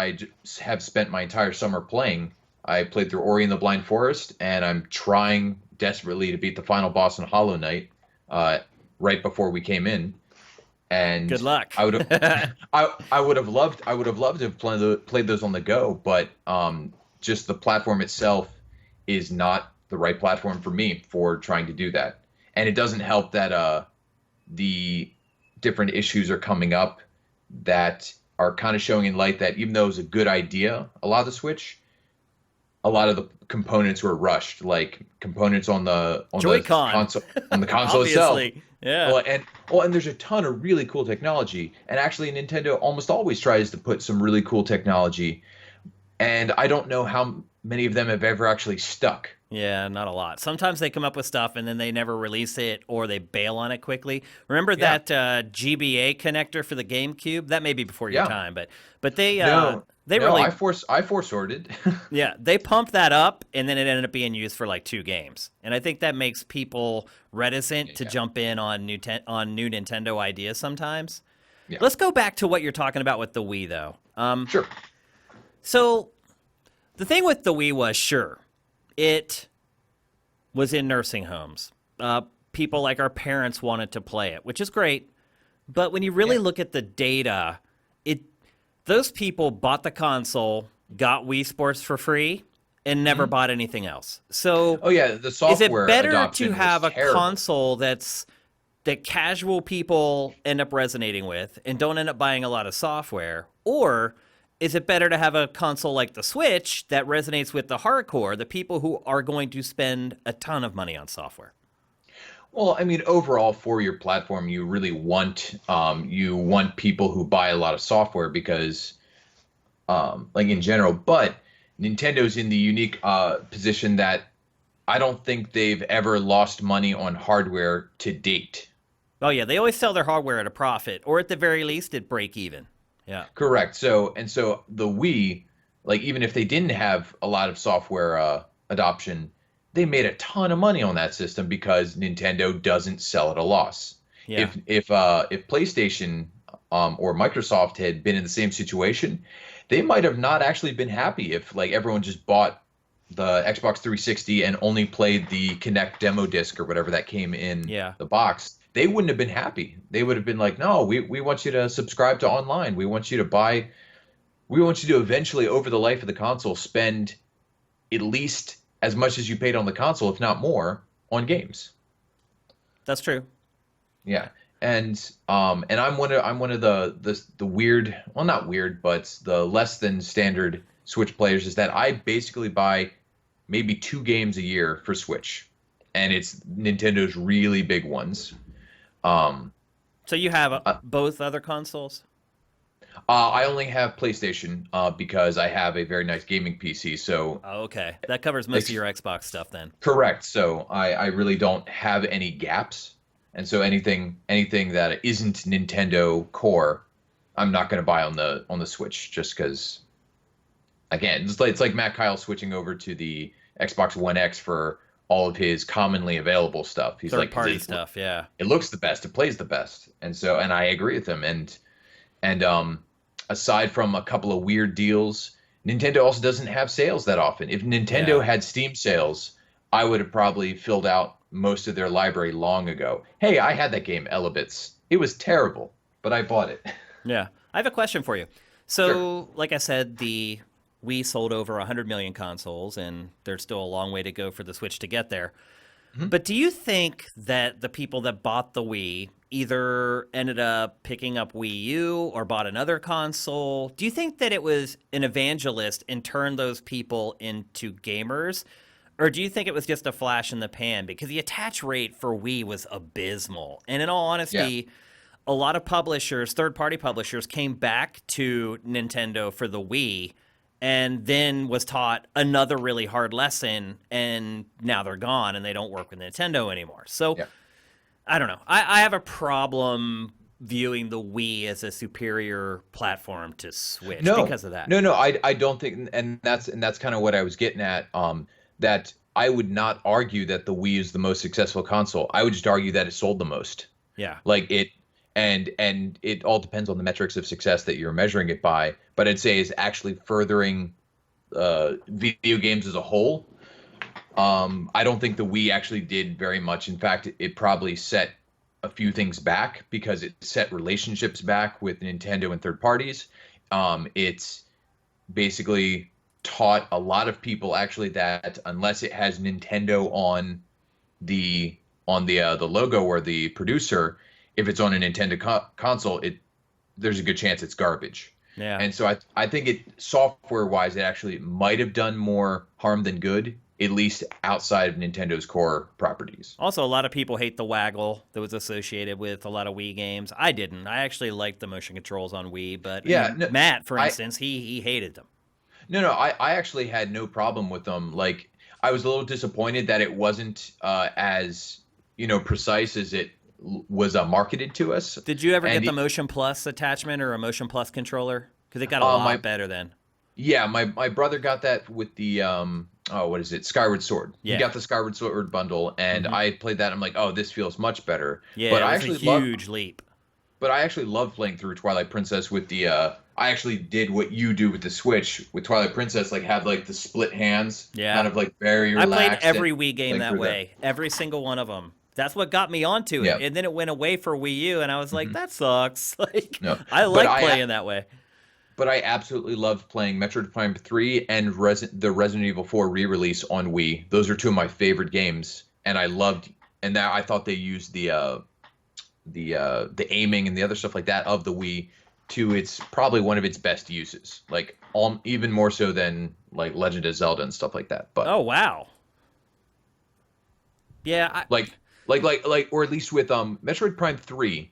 have spent my entire summer playing, I played through Ori and the Blind Forest, and I'm trying desperately to beat the final boss in Hollow Knight uh, right before we came in. good And luck. I would have, I would have loved to have played those on the go, but just the platform itself is not the right platform for me for trying to do that. And it doesn't help that the different issues are coming up that are kind of showing in light that even though it was a good idea, a lot of the Switch, a lot of the components were rushed, like components on the Joy-Con, console itself. obviously. Yeah. And there's a ton of really cool technology. And actually, Nintendo almost always tries to put some really cool technology. And I don't know how many of them have ever actually stuck. Yeah, not a lot. Sometimes they come up with stuff and then they never release it or they bail on it quickly. Remember Yeah, that GBA connector for the GameCube? That may be before your yeah. time, but they No, they no, really I force sorted. yeah, they pumped that up and then it ended up being used for like 2 games. And I think that makes people reticent to Yeah, jump in on new Nintendo ideas sometimes. yeah, Let's go back to what you're talking about with the Wii though. sure. So the thing with the Wii was sure, it was in nursing homes. People like our parents wanted to play it, which is great. But when you really Yeah. look at the data, it those people bought the console, got Wii Sports for free, and never Mhm. bought anything else. So Oh yeah, the is it software better adoption to was have a terrible. console that casual people end up resonating with and don't end up buying a lot of software? Or is it better to have a console like the Switch that resonates with the hardcore, the people who are going to spend a ton of money on software? Well, I mean, overall for your platform, you want people who buy a lot of software because like in general, but Nintendo's in the unique position that I don't think they've ever lost money on hardware to date. Oh yeah, they always sell their hardware at a profit, or at the very least at break even. Yeah. Correct. So the Wii, like even if they didn't have a lot of software adoption, they made a ton of money on that system because Nintendo doesn't sell at a loss. Yeah. If PlayStation or Microsoft had been in the same situation, they might have not actually been happy if like everyone just bought the Xbox 360 and only played the Kinect demo disc or whatever that came in Yeah. the box. They wouldn't have been happy. They would have been like, no, we want you to subscribe to online. We want you to eventually, over the life of the console, spend at least as much as you paid on the console, if not more, on games. That's true. Yeah. And I'm one of the weird, well, not weird, but the less than standard Switch players is that I basically buy maybe 2 games a year for Switch, and it's Nintendo's really big ones. Um, So you have uh, both other consoles? I only have PlayStation because I have a very nice gaming PC. So Oh, okay. That covers most of ex- your Xbox stuff then. correct. So I really don't have any gaps, and so anything that isn't Nintendo core, I'm not going to buy on the Switch just because. Again, it's like Matt Kyle switching over to the Xbox One X for all of his commonly available stuff. He's Third like, party stuff, yeah. it looks the best, it plays the best, and I agree with him. And aside from a couple of weird deals, Nintendo also doesn't have sales that often. If Yeah. Nintendo had Steam sales, I would have probably filled out most of their library long ago. Hey, I had that game, Elebits. It was terrible, but I bought it. Yeah. I have a question for you. Sure. So, like I said, the Wii sold over 100 million consoles, and there's still a long way to go for the Switch to get there. Mhm. But do you think that the people that bought the Wii either ended up picking up Wii U or bought another console? Do you think that it was an evangelist and turned those people into gamers? Or do you think it was just a flash in the pan? Because the attach rate for Wii was abysmal. And in all Yeah. honesty, a lot of publishers, third party publishers, came back to Nintendo for the Wii and then was taught another really hard lesson, and now they're gone and they don't work with Nintendo anymore. So Yeah. I don't know. I have a problem viewing the Wii as a superior platform to Switch No, because of that. no. I don't think, and that's kind of what I was getting at. That I would not argue that the Wii is the most successful console. I would just argue that it sold the most. Yeah. Like it, and it all depends on the metrics of success that you're measuring it by. But I'd say is actually furthering video games as a whole. I don't think the Wii actually did very much. In fact, it probably set a few things back because it set relationships back with Nintendo and third parties. It's basically taught a lot of people actually that unless it has Nintendo on the logo or the producer, if it's on a Nintendo console, there's a good chance it's garbage. Yeah. And so I think it software wise, it actually might have done more harm than good, at least outside of Nintendo's core properties. Also, a lot of people hate the waggle that was associated with a lot of Wii games. I didn't. I actually liked the motion controls on Wii, but Yeah, no, Matt, for I instance, he hated them. no, I actually had no problem with them. Like I was a little disappointed that it wasn't as precise as it was marketed to us. Did you ever get And the Motion Plus attachment or a Motion Plus controller? Because it got a my lot better then. yeah, my brother got that with the what is it? Skyward Sword. He Yeah. got the Skyward Sword bundle, and I played that. I'm like, oh, this feels much better. Yeah, But it I was actually a huge leap. But I actually love playing through Twilight Princess with the. I actually did what you do with the Switch with Twilight Princess, like had like the split hands, Yeah. kind of like very I relaxed. played every and Wii game playing that through way. Every single one of them. That's what got me onto it. Yeah. And then it went away for Wii U, and I was like, that sucks. Like, No. I But like playing that way. But I absolutely loved playing Metroid Prime 3 and the Resident Evil 4 re-release on Wii. Those are two of my favorite games, and I loved. And that I thought they used the aiming and the other stuff like that of the Wii to its probably one of its best uses, like even more so than like Legend of Zelda and stuff like that. But Oh, wow. Yeah. like or at least with Metroid Prime 3,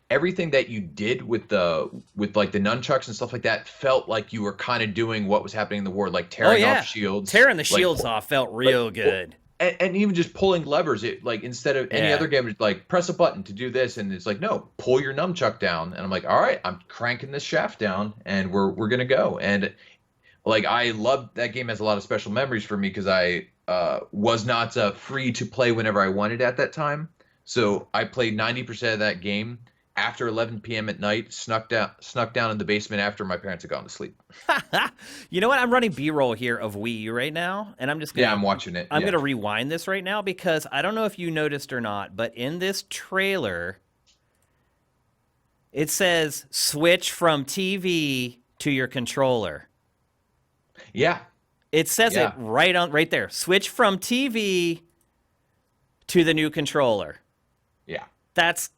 everything that you did with like the nunchucks and stuff like that felt like you were kind of doing what was happening in the war, like tearing off shields. Tearing the like, shields off felt real good. and even just pulling levers, it like instead of any other game, it's like press a button to do this, and it's like no, pull your nunchuck down, and I'm like, all right, I'm cranking this shaft down, and we're gonna go. And like I love that game, has a lot of special memories for me because I was not free to play whenever I wanted at that time, so I played 90% of that game after 11 p.m. at night, snuck down in the basement after my parents had gone to sleep. You know what? I'm running B-roll here of Wii U right now, and I'm just gonna, I'm watching it. I'm yeah. gonna rewind this right now because I don't know if you noticed or not, but in this trailer, it says switch from TV to your controller. Yeah. It says it right there. Switch from TV to the new controller. Yeah. That's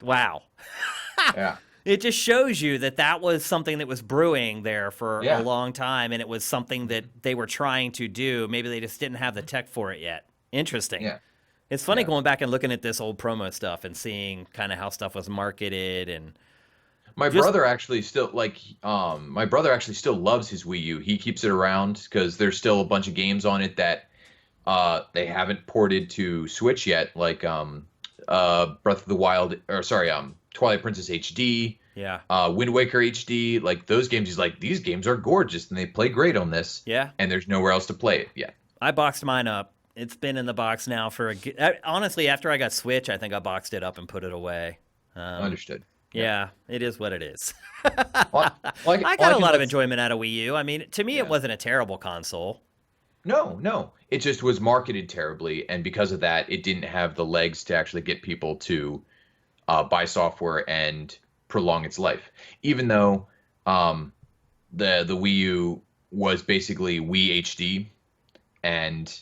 wow. Yeah. It just shows you that was something that was brewing there for a long time, and it was something that they were trying to do. Maybe they just didn't have the tech for it yet. Interesting. Yeah. It's funny going back and looking at this old promo stuff and seeing kind of how stuff was marketed. And my brother actually still loves his Wii U. He keeps it around because there's still a bunch of games on it that they haven't ported to Switch yet, like Breath of the Wild, or sorry, Twilight Princess HD, Wind Waker HD, like those games. He's like, these games are gorgeous and they play great on this. Yeah. And there's nowhere else to play it yet. I boxed mine up. It's been in the box now for honestly, after I got Switch, I think I boxed it up and put it away. Understood. Yeah, it is what it is. Well, I got a lot of enjoyment out of Wii U. I mean, to me, it wasn't a terrible console. No. It just was marketed terribly, and because of that, it didn't have the legs to actually get people to buy software and prolong its life. Even though the Wii U was basically Wii HD, and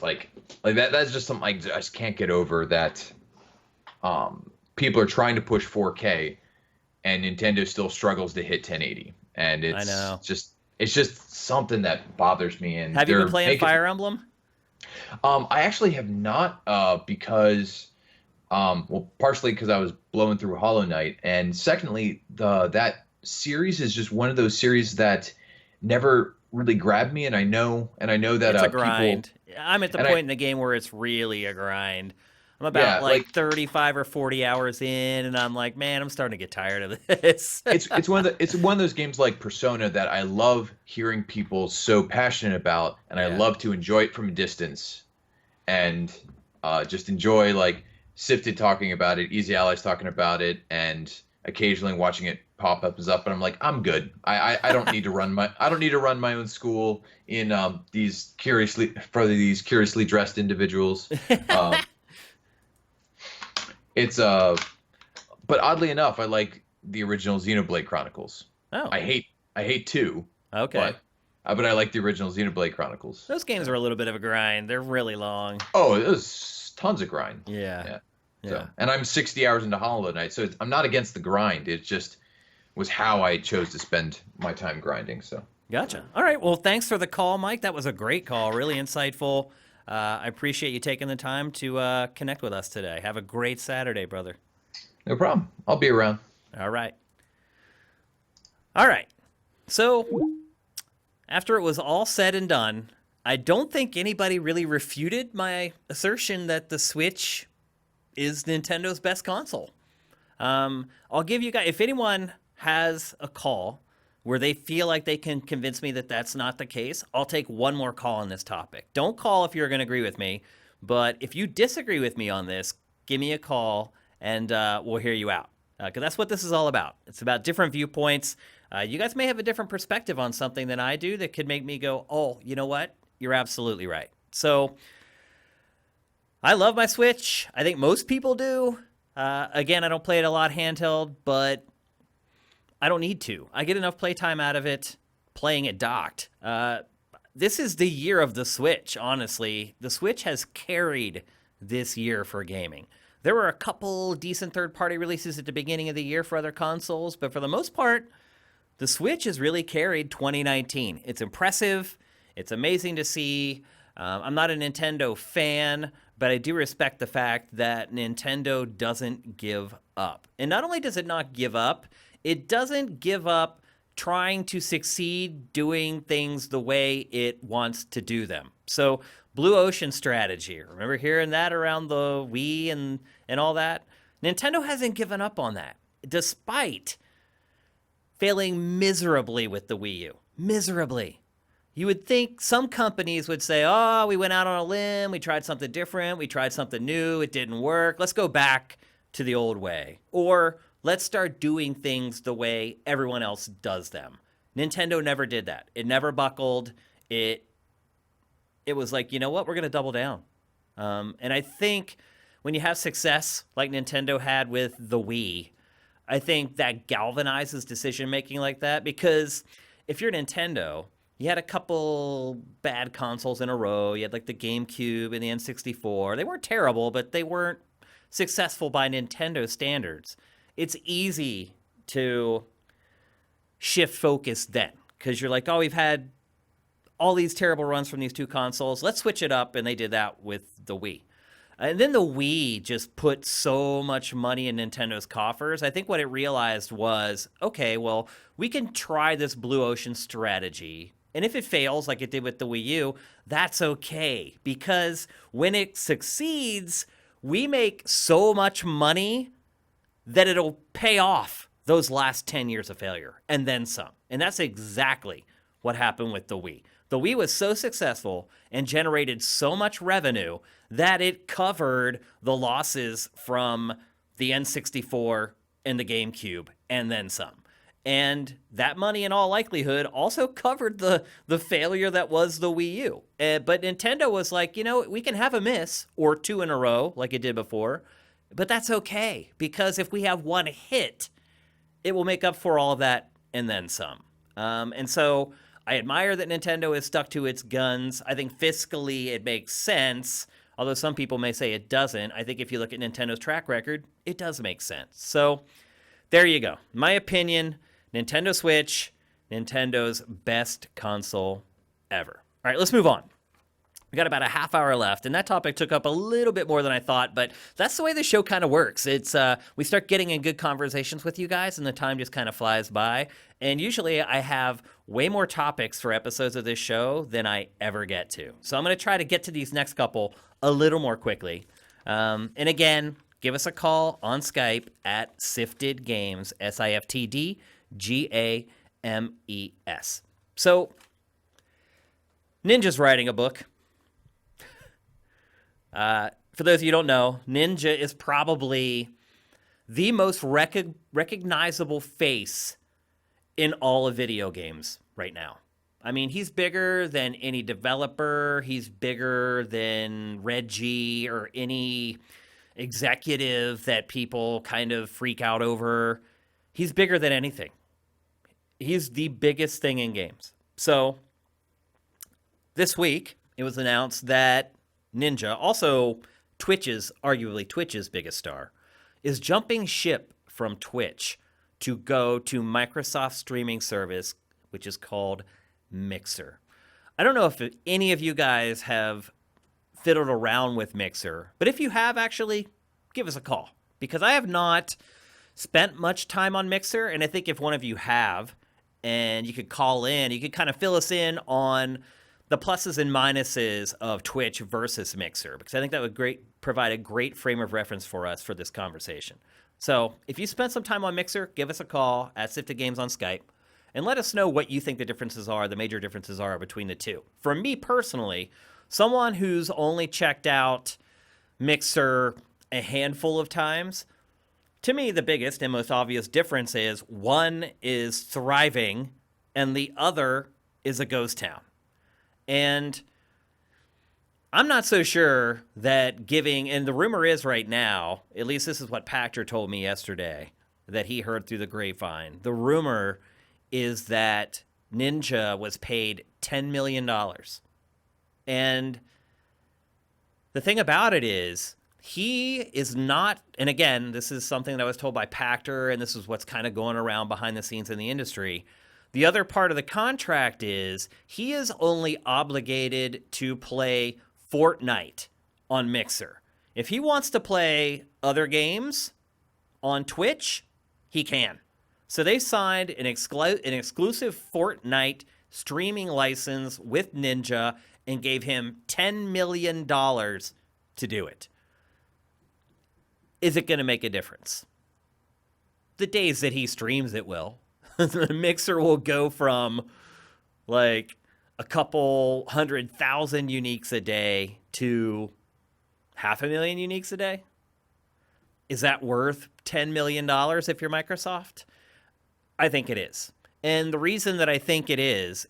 like that's just something I just can't get over, that people are trying to push 4K, and Nintendo still struggles to hit 1080, and it's just something that bothers me. And have you been playing Fire Emblem? I actually have not, because partially because I was blowing through Hollow Knight, and secondly, that series is just one of those series that never really grabbed me, and I know that it's a grind. I'm at the point in the game where it's really a grind. I'm about like 35 or 40 hours in, and I'm like, man, I'm starting to get tired of this. it's one of those games like Persona that I love hearing people so passionate about, and I love to enjoy it from a distance, and just enjoy like Sifted talking about it, Easy Allies talking about it, and occasionally watching it pop up and I'm like, I'm good. I don't need to run my own school in these curiously dressed individuals. It's but oddly enough, I like the original Xenoblade Chronicles. Oh. I hate 2. Okay. But I like the original Xenoblade Chronicles. Those games are a little bit of a grind. They're really long. Oh, it was tons of grind. Yeah. So, and I'm 60 hours into Hollow Knight, so I'm not against the grind. It's just was how I chose to spend my time grinding. So Gotcha. All right. Well, thanks for the call, Mike. That was a great call. Really insightful. I appreciate you taking the time to connect with us today. Have a great Saturday, brother. no problem. I'll be around. All right. All right. So, after it was all said and done, I don't think anybody really refuted my assertion that the Switch is Nintendo's best console. I'll give you guys, if anyone has a call where they feel like they can convince me that that's not the case, I'll take one more call on this topic. Don't call if you're going to agree with me, but if you disagree with me on this, give me a call and we'll hear you out. Because that's what this is all about. It's about different viewpoints. You guys may have a different perspective on something than I do that could make me go, oh, you know what? You're absolutely right. So I love my Switch. I think most people do. Again, I don't play it a lot handheld, but I don't need to. I get enough playtime out of it playing it docked. This is the year of the Switch, honestly. The Switch has carried this year for gaming. There were a couple decent third-party releases at the beginning of the year for other consoles, but for the most part, the Switch has really carried 2019. It's impressive. It's amazing to see. I'm not a Nintendo fan, but I do respect the fact that Nintendo doesn't give up. And not only does it not give up, it doesn't give up trying to succeed doing things the way it wants to do them. So Blue Ocean strategy, remember hearing that around the Wii and all that? Nintendo hasn't given up on that, despite failing miserably with the Wii U. Miserably. You would think some companies would say, oh, we went out on a limb, we tried something different, we tried something new, it didn't work, let's go back to the old way. Or let's start doing things the way everyone else does them. Nintendo never did that. It never buckled. It was like, you know what, we're going to double down. And I think when you have success like Nintendo had with the Wii, I think that galvanizes decision-making like that, because if you're Nintendo, you had a couple bad consoles in a row. You had like the GameCube and the N64. They weren't terrible, but they weren't successful by Nintendo standards. It's easy to shift focus then, because you're like, oh, we've had all these terrible runs from these two consoles. Let's switch it up, and they did that with the Wii. And then the Wii just put so much money in Nintendo's coffers. I think what it realized was, okay, well, we can try this Blue Ocean strategy. And if it fails, like it did with the Wii U, that's okay. Because when it succeeds, we make so much money that it'll pay off those last 10 years of failure, and then some. And that's exactly what happened with the Wii. The Wii was so successful and generated so much revenue that it covered the losses from the N64 and the GameCube, and then some. And that money, in all likelihood, also covered the failure that was the Wii U. But Nintendo was like, you know, we can have a miss or two in a row like it did before, but that's okay, because if we have one hit, it will make up for all of that and then some. And so I admire that Nintendo has stuck to its guns. I think fiscally it makes sense, although some people may say it doesn't. I think if you look at Nintendo's track record, it does make sense. So there you go. My opinion, Nintendo Switch, Nintendo's best console ever. All right, let's move on. We got about a half hour left, and that topic took up a little bit more than I thought, but that's the way the show kind of works. It's we start getting in good conversations with you guys, and the time just kind of flies by. And usually I have way more topics for episodes of this show than I ever get to. So I'm going to try to get to these next couple a little more quickly. And again, give us a call on Skype at Sifted Games, SIFTD GAMES. So, Ninja's writing a book. For those of you who don't know, Ninja is probably the most recognizable face in all of video games right now. I mean, he's bigger than any developer. He's bigger than Reggie or any executive that people kind of freak out over. He's bigger than anything. He's the biggest thing in games. So this week, it was announced that Ninja, also arguably Twitch's biggest star, is jumping ship from Twitch to go to Microsoft's streaming service, which is called Mixer. I don't know if any of you guys have fiddled around with Mixer, but if you have, actually, give us a call, because I have not spent much time on Mixer, and I think if one of you have, and you could call in, you could kind of fill us in on the pluses and minuses of Twitch versus Mixer, because I think that would provide a great frame of reference for us for this conversation. So if you spent some time on Mixer, give us a call at Sifted Games on Skype, and let us know what you think the differences are, the major differences are between the two. For me personally, someone who's only checked out Mixer a handful of times, to me, the biggest and most obvious difference is one is thriving and the other is a ghost town. And I'm not so sure that giving, and the rumor is right now, at least this is what Pachter told me yesterday, that he heard through the grapevine. The rumor is that Ninja was paid $10 million. And the thing about it is, he is not, and again, this is something that was told by Pachter, and this is what's kind of going around behind the scenes in the industry. The other part of the contract is he is only obligated to play Fortnite on Mixer. If he wants to play other games on Twitch, he can. So they signed an exclusive Fortnite streaming license with Ninja and gave him $10 million to do it. Is it going to make a difference? The days that he streams, it will. The Mixer will go from like a couple 100,000 uniques a day to 500,000 uniques a day. Is that worth $10 million if you're Microsoft? I think it is. And the reason that I think it is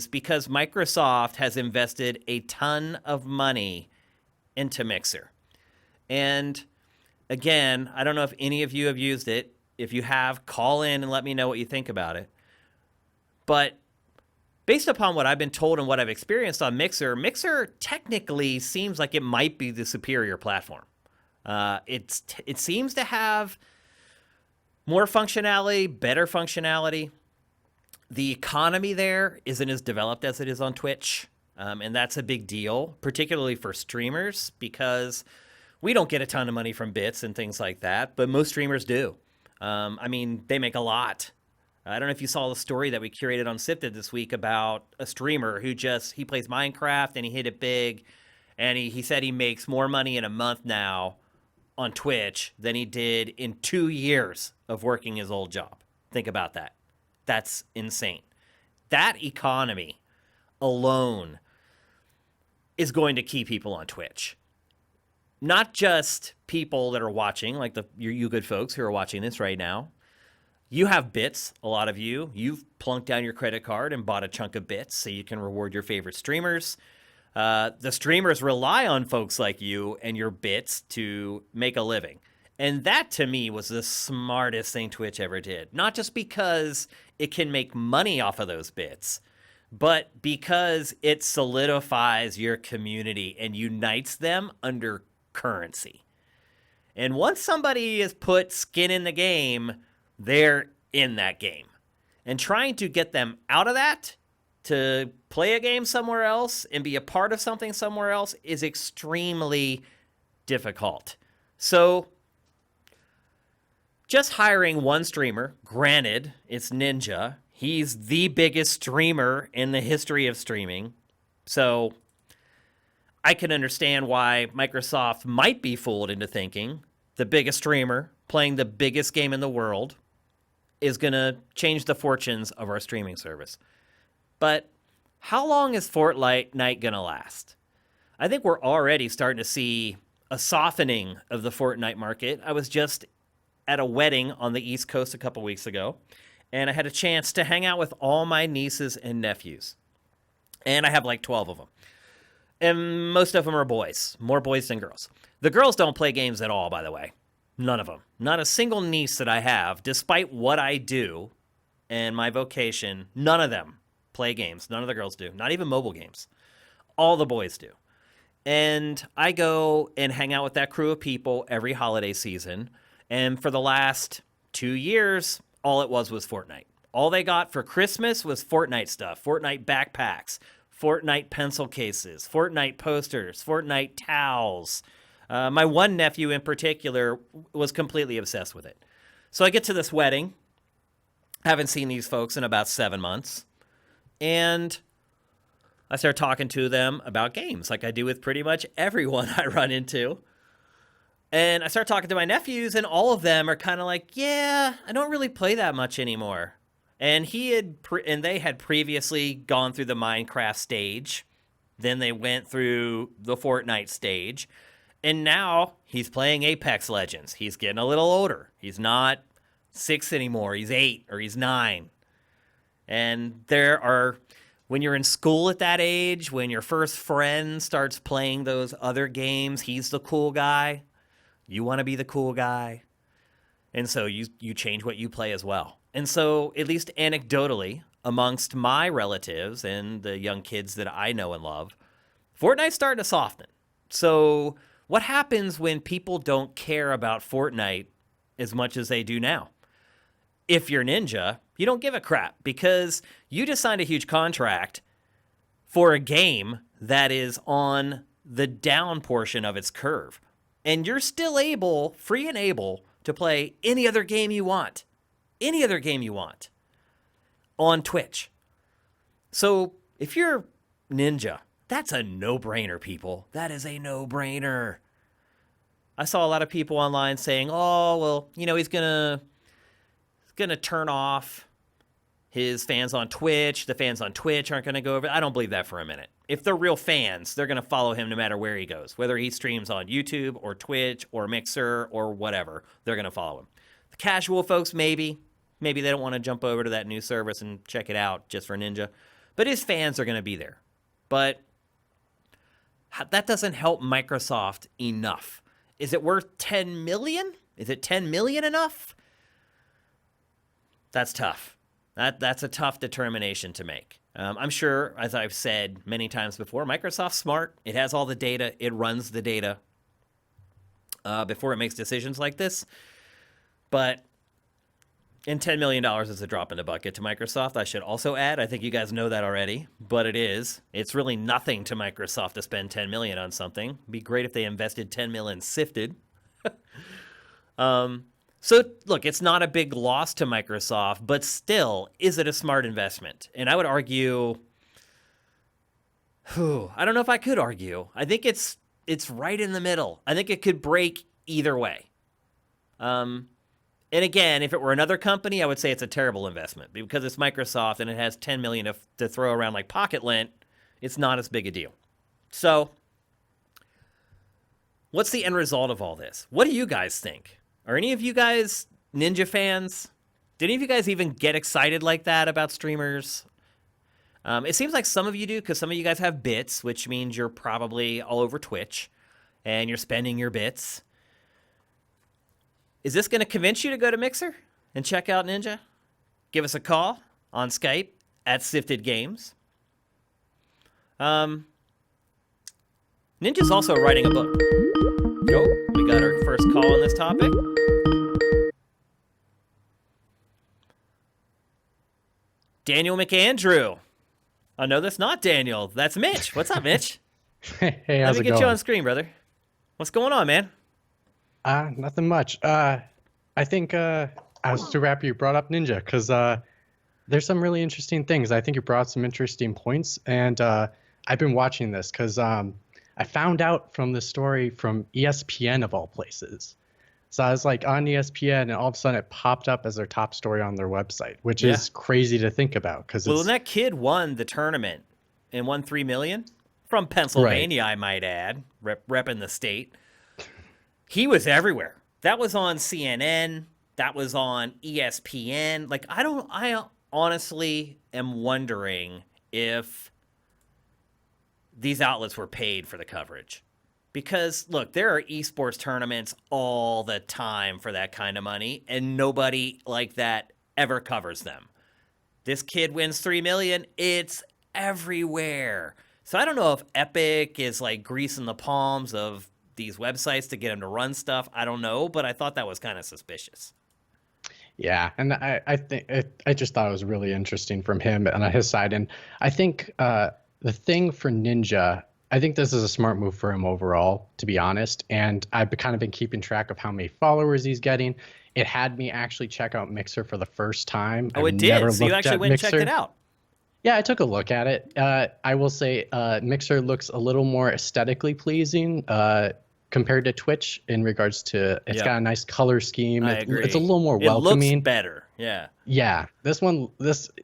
because Microsoft has invested a ton of money into Mixer. And again, I don't know if any of you have used it. If you have, call in and let me know what you think about it. But based upon what I've been told and what I've experienced on Mixer, Mixer technically seems like it might be the superior platform. It seems to have more functionality, better functionality. The economy there isn't as developed as it is on Twitch. And that's a big deal, particularly for streamers, because we don't get a ton of money from bits and things like that, but most streamers do. I mean, they make a lot. I don't know if you saw the story that we curated on Sifted this week about a streamer who he plays Minecraft and he hit it big, and he said he makes more money in a month now on Twitch than he did in 2 years of working his old job. Think about that. That's insane. That economy alone is going to keep people on Twitch. Not just people that are watching, like you good folks who are watching this right now. You have bits, a lot of you. You've plunked down your credit card and bought a chunk of bits so you can reward your favorite streamers. The streamers rely on folks like you and your bits to make a living. And that, to me, was the smartest thing Twitch ever did. Not just because it can make money off of those bits, but because it solidifies your community and unites them under currency. And once somebody has put skin in the game, they're in that game. And trying to get them out of that to play a game somewhere else and be a part of something somewhere else is extremely difficult. So just hiring one streamer, granted, it's Ninja. He's the biggest streamer in the history of streaming. So I can understand why Microsoft might be fooled into thinking the biggest streamer playing the biggest game in the world is going to change the fortunes of our streaming service. But how long is Fortnite going to last? I think we're already starting to see a softening of the Fortnite market. I was just at a wedding on the East Coast a couple weeks ago, and I had a chance to hang out with all my nieces and nephews. And I have like 12 of them. And most of them are boys, more boys than girls. The girls don't play games at all, by the way. None of them. Not a single niece that I have, despite what I do and my vocation, none of them play games. None of the girls do. Not even mobile games. All the boys do. And I go and hang out with that crew of people every holiday season. And for the last 2 years, all it was Fortnite. All they got for Christmas was Fortnite stuff, Fortnite backpacks, Fortnite pencil cases, Fortnite posters, Fortnite towels. My one nephew in particular was completely obsessed with it. So I get to this wedding, haven't seen these folks in about 7 months, and I start talking to them about games like I do with pretty much everyone I run into. And I start talking to my nephews, and all of them are kind of like, yeah, I don't really play that much anymore. And they had previously gone through the Minecraft stage. Then they went through the Fortnite stage. And now he's playing Apex Legends. He's getting a little older. He's not 6 anymore. He's 8 or he's 9. And when you're in school at that age, when your first friend starts playing those other games, he's the cool guy. You want to be the cool guy. And so you change what you play as well. And so, at least anecdotally, amongst my relatives and the young kids that I know and love, Fortnite's starting to soften. So, what happens when people don't care about Fortnite as much as they do now? If you're Ninja, you don't give a crap because you just signed a huge contract for a game that is on the down portion of its curve. And you're still free and able, to play any other game you want. Any other game you want on Twitch. So if you're Ninja, that's a no-brainer, people. That is a no-brainer. I saw a lot of people online saying, oh, well, he's gonna turn off his fans on Twitch. The fans on Twitch aren't going to go over. I don't believe that for a minute. If they're real fans, they're going to follow him no matter where he goes. Whether he streams on YouTube or Twitch or Mixer or whatever, they're going to follow him. The casual folks, maybe they don't want to jump over to that new service and check it out just for Ninja. But his fans are going to be there. But that doesn't help Microsoft enough. Is it worth 10 million? Is it 10 million enough? That's tough. That's a tough determination to make. I'm sure, as I've said many times before, Microsoft's smart. It has all the data. It runs the data before it makes decisions like this. But $10 million is a drop in the bucket to Microsoft. I should also add, I think you guys know that already, but it is. It's really nothing to Microsoft to spend $10 million on something. It'd be great if they invested $10 million Sifted. So, look, it's not a big loss to Microsoft, but still, is it a smart investment? And I would argue, I don't know if I could argue. I think it's right in the middle. I think it could break either way. And again, if it were another company, I would say it's a terrible investment. Because it's Microsoft and it has $10 million to throw around like pocket lint, it's not as big a deal. So, what's the end result of all this? What do you guys think? Are any of you guys Ninja fans? Did any of you guys even get excited like that about streamers? It seems like some of you do, because some of you guys have bits, which means you're probably all over Twitch, and you're spending your bits. Is this going to convince you to go to Mixer and check out Ninja? Give us a call on Skype at Sifted Games. Ninja's also writing a book. Oh, we got our first call on this topic. Daniel McAndrew. Oh, no, that's not Daniel. That's Mitch. What's up, Mitch? Hey, how's it going? Let me get you on screen, brother. What's going on, man? Nothing much. I think I was super happy you brought up Ninja because there's some really interesting things. I think you brought some interesting points, and I've been watching this because I found out from the story from ESPN of all places. So I was like on ESPN, and all of a sudden it popped up as their top story on their website, which is crazy to think about. Well, that kid won the tournament and won $3 million from Pennsylvania, right. I might add, repping the state. He was everywhere. That was on CNN. That was on ESPN. Like, I honestly am wondering if these outlets were paid for the coverage. Because, look, there are esports tournaments all the time for that kind of money, and nobody like that ever covers them. This kid wins $3 million. It's everywhere. So I don't know if Epic is like greasing the palms of these websites to get them to run stuff. I don't know, but I thought that was kind of suspicious. Yeah, and I think I just thought it was really interesting from him and on his side, and I think the thing for Ninja, I think this is a smart move for him overall, to be honest. And kind of been keeping track of how many followers he's getting. It had me actually check out Mixer for the first time. Oh, I've it never did. So you looked actually at went and checked it Mixer. out. Yeah, I took a look at it. I will say Mixer looks a little more aesthetically pleasing compared to Twitch in regards to it's Yep. got a nice color scheme. I It's agree. a little more It looks welcoming. better. Yeah. Yeah, this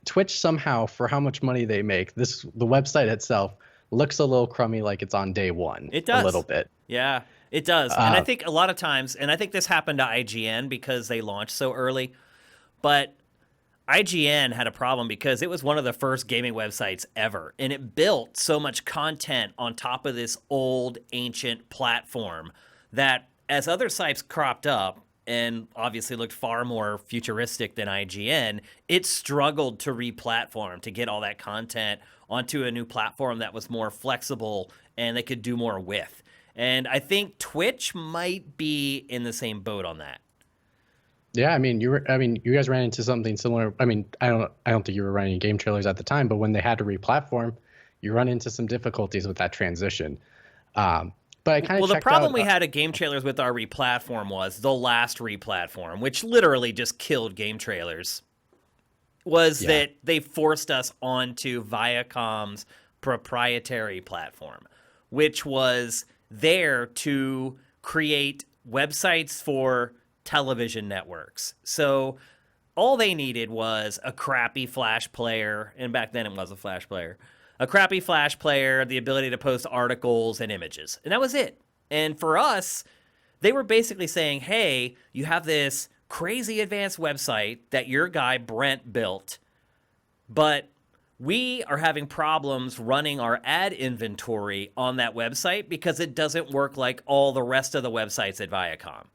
Twitch somehow, for how much money they make, the website itself looks a little crummy, like it's on day one, It a little does. bit. Yeah, it does. And I Uh, think a lot of times, and I think this happened to IGN because they launched so early, but IGN had a problem because it was one of the first gaming websites ever, and it built so much content on top of this old, ancient platform that as other sites cropped up and obviously looked far more futuristic than IGN, it struggled to re-platform to get all that content onto a new platform that was more flexible and they could do more with. And I think Twitch might be in the same boat on that. yeah, I mean, you guys ran into something similar. I mean, I don't think you were running game trailers at the time, but when they had to re-platform, you run into some difficulties with that transition. But I kind Well, of the checked problem out. we had at Game Trailers with our replatform was the last replatform, which literally just killed Game Trailers, was Yeah. that they forced us onto Viacom's proprietary platform, which was there to create websites for television networks. So all they needed was a crappy Flash player, and back then it was a Flash player, a crappy Flash player, the ability to post articles and images, and that was it. And for us, they were basically saying, hey, you have this crazy advanced website that your guy Brent built, but we are having problems running our ad inventory on that website because it doesn't work like all the rest of the websites at Viacom.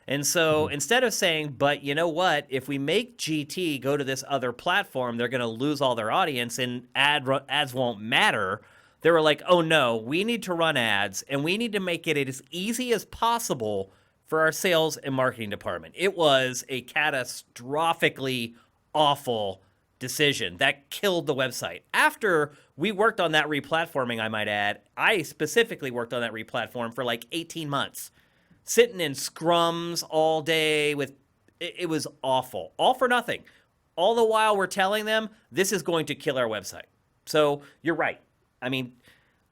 And so Mhm. instead of saying, but you know what, if we make GT go to this other platform, they're going to lose all their audience and ads won't matter. They were like, oh no, we need to run ads and we need to make it as easy as possible for our sales and marketing department. It was a catastrophically awful decision that killed the website. After we worked on that replatforming, I might add, I specifically worked on that replatform for like 18 months, sitting in scrums all day with it was awful. All for nothing. All the while we're telling them this is going to kill our website. So you're right. I mean,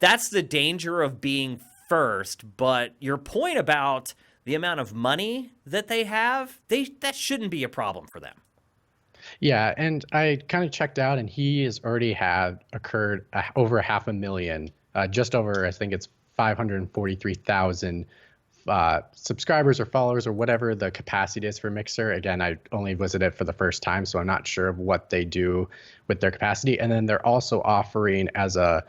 that's the danger of being first, but your point about the amount of money that they have, that shouldn't be a problem for them. Yeah, and I kind of checked out, and he has already had occurred over 500,000, just over, I think it's 543,000 subscribers or followers or whatever the capacity is for Mixer. Again, I only visited it for the first time, so I'm not sure of what they do with their capacity. And then they're also offering as a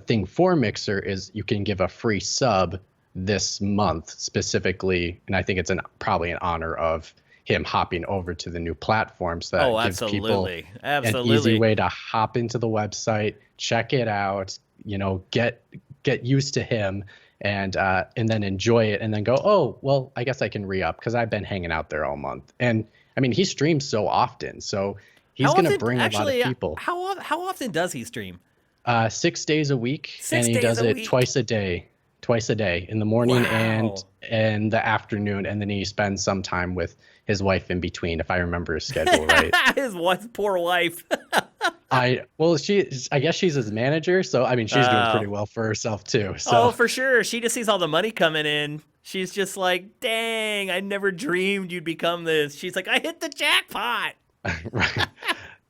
thing for Mixer is you can give a free sub this month specifically, and I think it's probably in honor of him hopping over to the new platform, so that Oh, gives people absolutely. an easy Absolutely. way to hop into the website, check it out, get used to him, and then enjoy it, and then go, oh well, I guess I can re-up because I've been hanging out there all month. And I mean, he streams so often, so he's How gonna often bring a lot of actually people. how often does he stream? 6 days a week, and 6 he days does a it week? twice a day in the morning and Wow. in the afternoon, and then he spends some time with his wife in between, if I remember his schedule right. His poor wife. I guess she's his manager, so I mean she's doing pretty Oh. well for herself too. Oh, So for sure. She just sees all the money coming in. She's just like, dang, I never dreamed you'd become this. She's like, I hit the jackpot. right.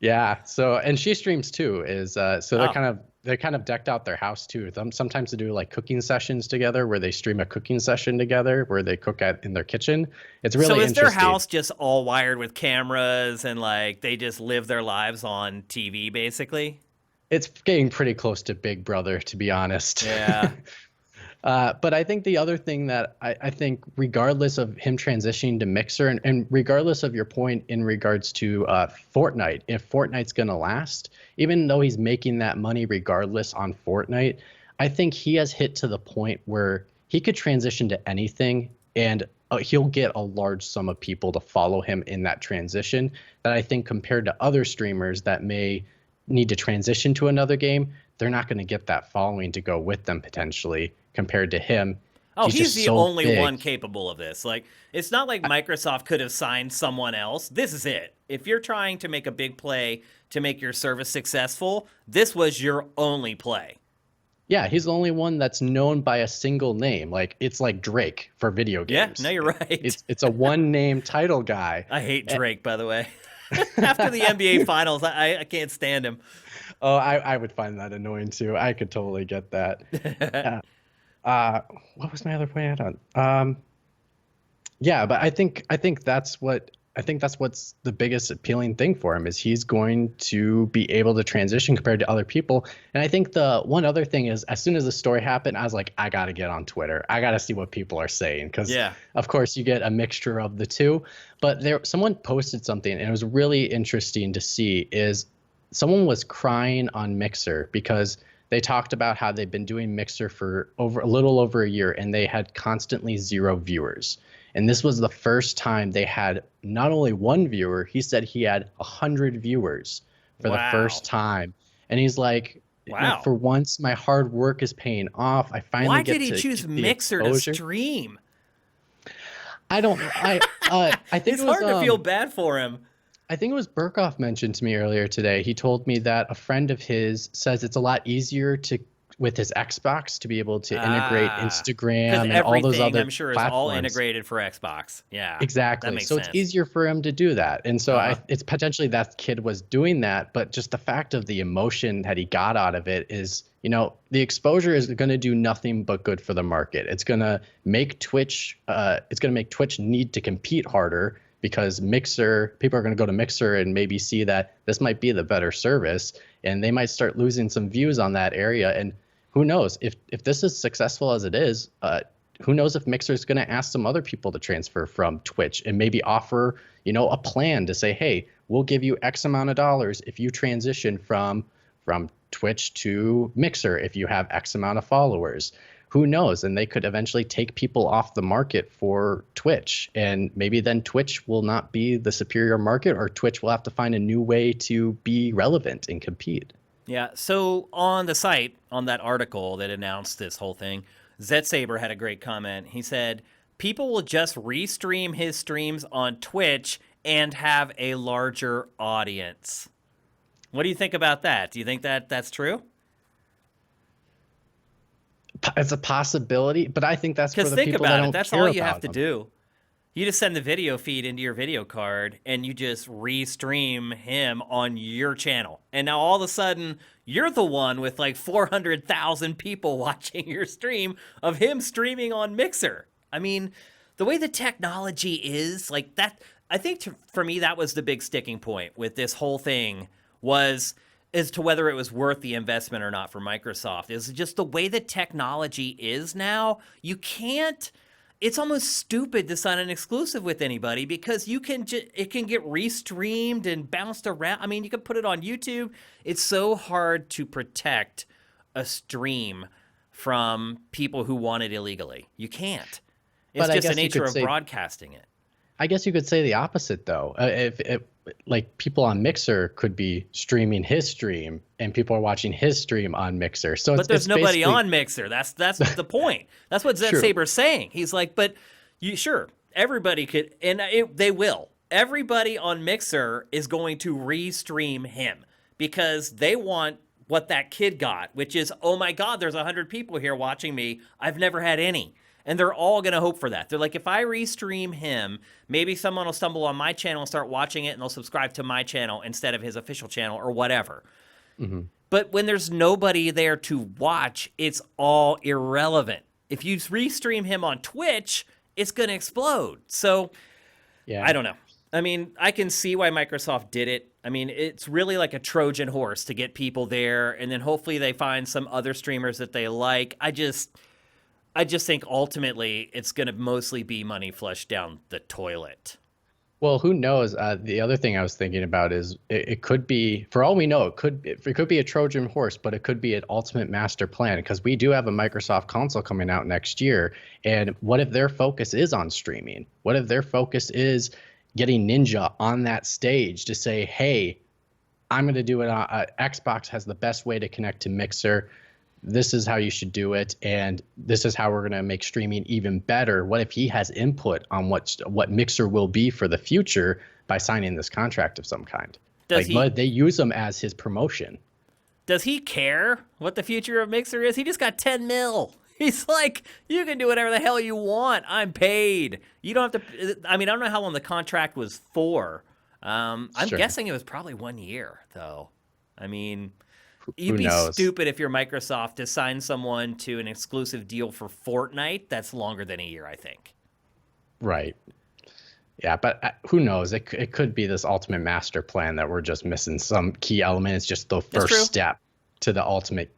Yeah. So and she streams too. So Oh. they're kind of decked out their house too. Sometimes they do like cooking sessions together where they stream a cooking session together where they cook in their kitchen. It's really So is their interesting. house just all wired with cameras and like they just live their lives on TV basically? It's getting pretty close to Big Brother, to be honest. Yeah. But I think the other thing that I think, regardless of him transitioning to Mixer, and regardless of your point in regards to Fortnite, if Fortnite's going to last, even though he's making that money regardless on Fortnite, I think he has hit to the point where he could transition to anything. And he'll get a large sum of people to follow him in that transition that I think compared to other streamers that may need to transition to another game, they're not going to get that following to go with them potentially compared to him. Oh, He's he's just the so only big. one capable of this. Like, it's not like Microsoft could have signed someone else. This is it. If you're trying to make a big play to make your service successful, this was your only play. Yeah, he's the only one that's known by a single name. Like it's like Drake for video Yeah, games. no, you're right. It's a one name title guy. I hate Drake, by the way. After the NBA Finals, I can't stand him. Oh, I would find that annoying too. I could totally get that. What was my other point on? Yeah, but I think that's what's the biggest appealing thing for him is he's going to be able to transition compared to other people. And I think the one other thing is as soon as the story happened, I was like, I got to get on Twitter. I got to see what people are saying because of course you get a mixture of the two. But someone posted something and it was really interesting to see is someone was crying on Mixer because they talked about how they've been doing Mixer for a little over a year and they had constantly 0 viewers. And this was the first time they had not only one viewer, he said he had 100 viewers for the first time. And he's like, wow, for once my hard work is paying off. I finally get to Why did he choose Mixer to stream? I don't know. I think it's hard to feel bad for him. I think it was Burkhoff mentioned to me earlier today. He told me that a friend of his says it's a lot easier with his Xbox to be able to integrate Instagram and all those other I'm sure platforms. Is all integrated for Xbox. Yeah, exactly. That makes so sense. It's easier for him to do that. And so it's potentially that kid was doing that, but just the fact of the emotion that he got out of it is, the exposure is going to do nothing but good for the market. It's going to make Twitch need to compete harder because people are going to go to Mixer and maybe see that this might be the better service and they might start losing some views on that area. And who knows if this is successful as it is, who knows if Mixer is going to ask some other people to transfer from Twitch and maybe offer, a plan to say, hey, we'll give you X amount of dollars if you transition from Twitch to Mixer, if you have X amount of followers. Who knows? And they could eventually take people off the market for Twitch. And maybe then Twitch will not be the superior market or Twitch will have to find a new way to be relevant and compete. Yeah, so on the site, on that article that announced this whole thing, ZetSaber had a great comment. He said, people will just restream his streams on Twitch and have a larger audience. What do you think about that? Do you think that that's true? It's a possibility, but I think that's for the think people about that it. don't That's care all you about have to them. do. You just send the video feed into your video card and you just restream him on your channel. And now all of a sudden, you're the one with like 400,000 people watching your stream of him streaming on Mixer. I mean, the way the technology is like that, I think for me, that was the big sticking point with this whole thing was as to whether it was worth the investment or not for Microsoft. Is just the way the technology is now. You can't. It's almost stupid to sign an exclusive with anybody because it can get restreamed and bounced around. I mean, you can put it on YouTube. It's so hard to protect a stream from people who want it illegally. You can't. It's just the nature of broadcasting it. I guess you could say the opposite, though. If like people on Mixer could be streaming his stream, and people are watching his stream on Mixer. So, but there's nobody on Mixer. That's the point. That's what ZetSaber's saying. He's like, but everybody could, and they will. Everybody on Mixer is going to restream him because they want what that kid got, which is, oh my God, there's 100 people here watching me. I've never had any. And they're all going to hope for that. They're like, if I restream him, maybe someone will stumble on my channel and start watching it and they'll subscribe to my channel instead of his official channel or whatever. Mm-hmm. But when there's nobody there to watch, it's all irrelevant. If you restream him on Twitch, it's going to explode. So, I don't know. I mean, I can see why Microsoft did it. I mean, it's really like a Trojan horse to get people there, and then hopefully they find some other streamers that they like. I just think ultimately it's going to mostly be money flushed down the toilet. Well, who knows? The other thing I was thinking about is it could be, for all we know, it could be a Trojan horse, but it could be an ultimate master plan because we do have a Microsoft console coming out next year. And what if their focus is on streaming? What if their focus is getting Ninja on that stage to say, hey, I'm going to do it. Xbox has the best way to connect to Mixer. This is how you should do it, and this is how we're going to make streaming even better. What if he has input on what Mixer will be for the future by signing this contract of some kind? But they use him as his promotion. Does he care what the future of Mixer is? He just got 10 mil. He's like, you can do whatever the hell you want. I'm paid. You don't have to. I mean, I don't know how long the contract was for. I'm guessing it was probably 1 year, though. I mean, you'd be stupid if you're Microsoft to sign someone to an exclusive deal for Fortnite. That's longer than a year, I think. Right. Yeah, but who knows? It could be this ultimate master plan that we're just missing some key element. It's just the first step to the ultimate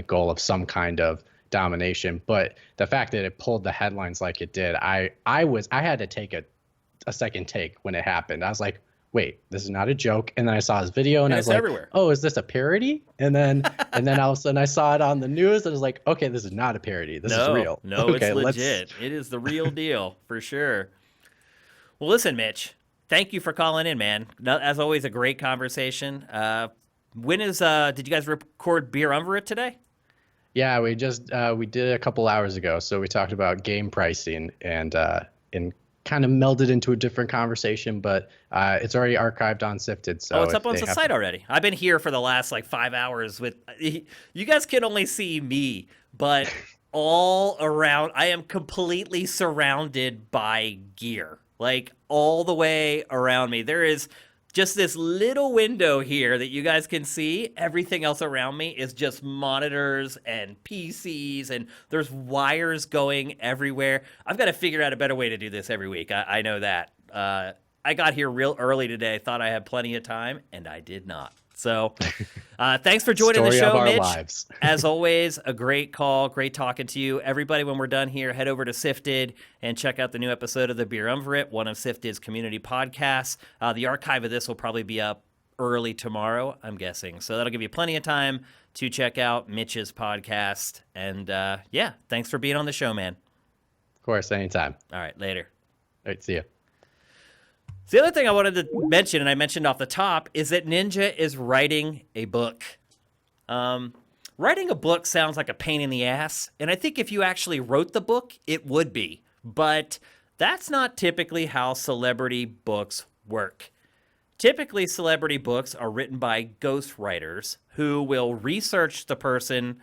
goal of some kind of domination. But the fact that it pulled the headlines like it did, I had to take a second take when it happened. I was like, wait, this is not a joke. And then I saw his video and I was like, everywhere. Oh, is this a parody? And then all of a sudden I saw it on the news and I was like, okay, this is not a parody. This is real. No, okay, it's legit. It is the real deal for sure. Well, listen, Mitch, thank you for calling in, man. As always, a great conversation. Did you guys record Beer Umverit today? Yeah, we did it a couple hours ago. So we talked about game pricing and kind of melded into a different conversation, but it's already archived on Sifted. So it's up on the site already. I've been here for the last 5 hours with you guys can only see me, but all around I am completely surrounded by gear, all the way around me. There is just this little window here that you guys can see. Everything else around me is just monitors and PCs, and there's wires going everywhere. I've got to figure out a better way to do this every week. I know that. I got here real early today, thought I had plenty of time, and I did not. So thanks for joining the show, Mitch. Lives. As always, a great call. Great talking to you. Everybody, when we're done here, head over to Sifted and check out the new episode of the Beer Umverit, one of Sifted's community podcasts. The archive of this will probably be up early tomorrow, I'm guessing. So that'll give you plenty of time to check out Mitch's podcast. And thanks for being on the show, man. Of course, anytime. All right, later. All right, see ya. The other thing I wanted to mention, and I mentioned off the top, is that Ninja is writing a book. Writing a book sounds like a pain in the ass, and I think if you actually wrote the book, it would be. But that's not typically how celebrity books work. Typically, celebrity books are written by ghostwriters who will research the person,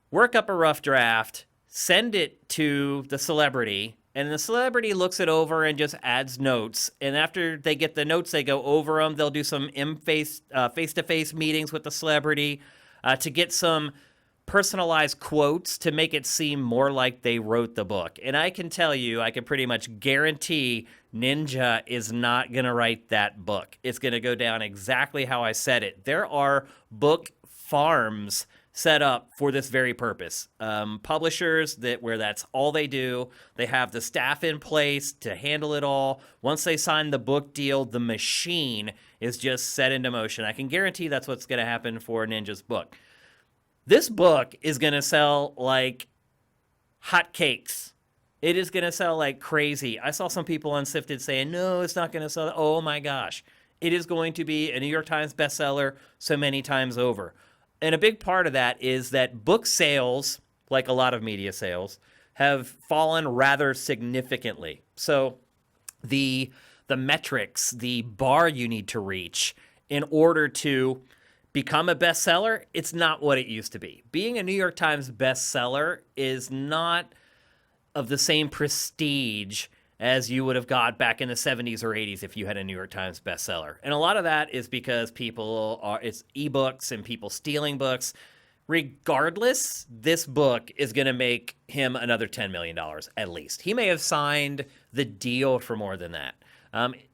work up a rough draft, send it to the celebrity, and the celebrity looks it over and just adds notes. And after they get the notes, they go over them. They'll do some face-to-face meetings with the celebrity to get some personalized quotes to make it seem more like they wrote the book. And I can tell you, I can pretty much guarantee Ninja is not going to write that book. It's going to go down exactly how I said it. There are book farms set up for this very purpose. Publishers where that's all they do. They have the staff in place to handle it all. Once they sign the book deal, the machine is just set into motion. I can guarantee that's what's going to happen for Ninja's book. This book is going to sell like hotcakes. It is going to sell like crazy. I saw some people on Sifted saying, no, it's not going to sell. Oh my gosh. It is going to be a New York Times bestseller so many times over. And a big part of that is that book sales, like a lot of media sales, have fallen rather significantly. So the metrics, the bar you need to reach in order to become a bestseller, it's not what it used to be. Being a New York Times bestseller is not of the same prestige as you would have got back in the 70s or 80s if you had a New York Times bestseller. And a lot of that is because it's ebooks and people stealing books. Regardless, this book is going to make him another $10 million at least. He may have signed the deal for more than that.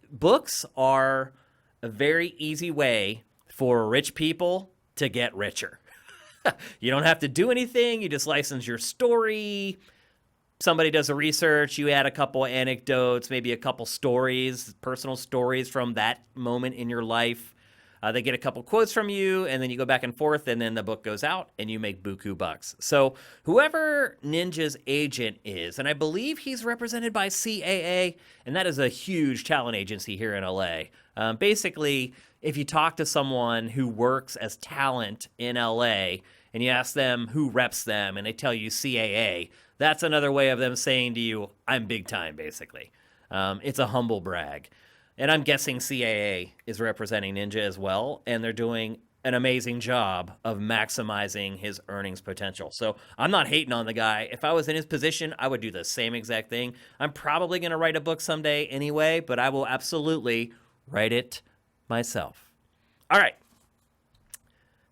Books are a very easy way for rich people to get richer. You don't have to do anything. You just license your story. somebody does a research, you add a couple anecdotes, maybe a couple stories, personal stories from that moment in your life. They get a couple quotes from you, and then you go back and forth, and then the book goes out, and you make buku bucks. So whoever Ninja's agent is, and I believe he's represented by CAA, and that is a huge talent agency here in LA. Basically, if you talk to someone who works as talent in LA, and you ask them who reps them, and they tell you CAA, that's another way of them saying to you, I'm big time, basically. It's a humble brag. And I'm guessing CAA is representing Ninja as well, and they're doing an amazing job of maximizing his earnings potential. So I'm not hating on the guy. If I was in his position, I would do the same exact thing. I'm probably going to write a book someday anyway, but I will absolutely write it myself. All right.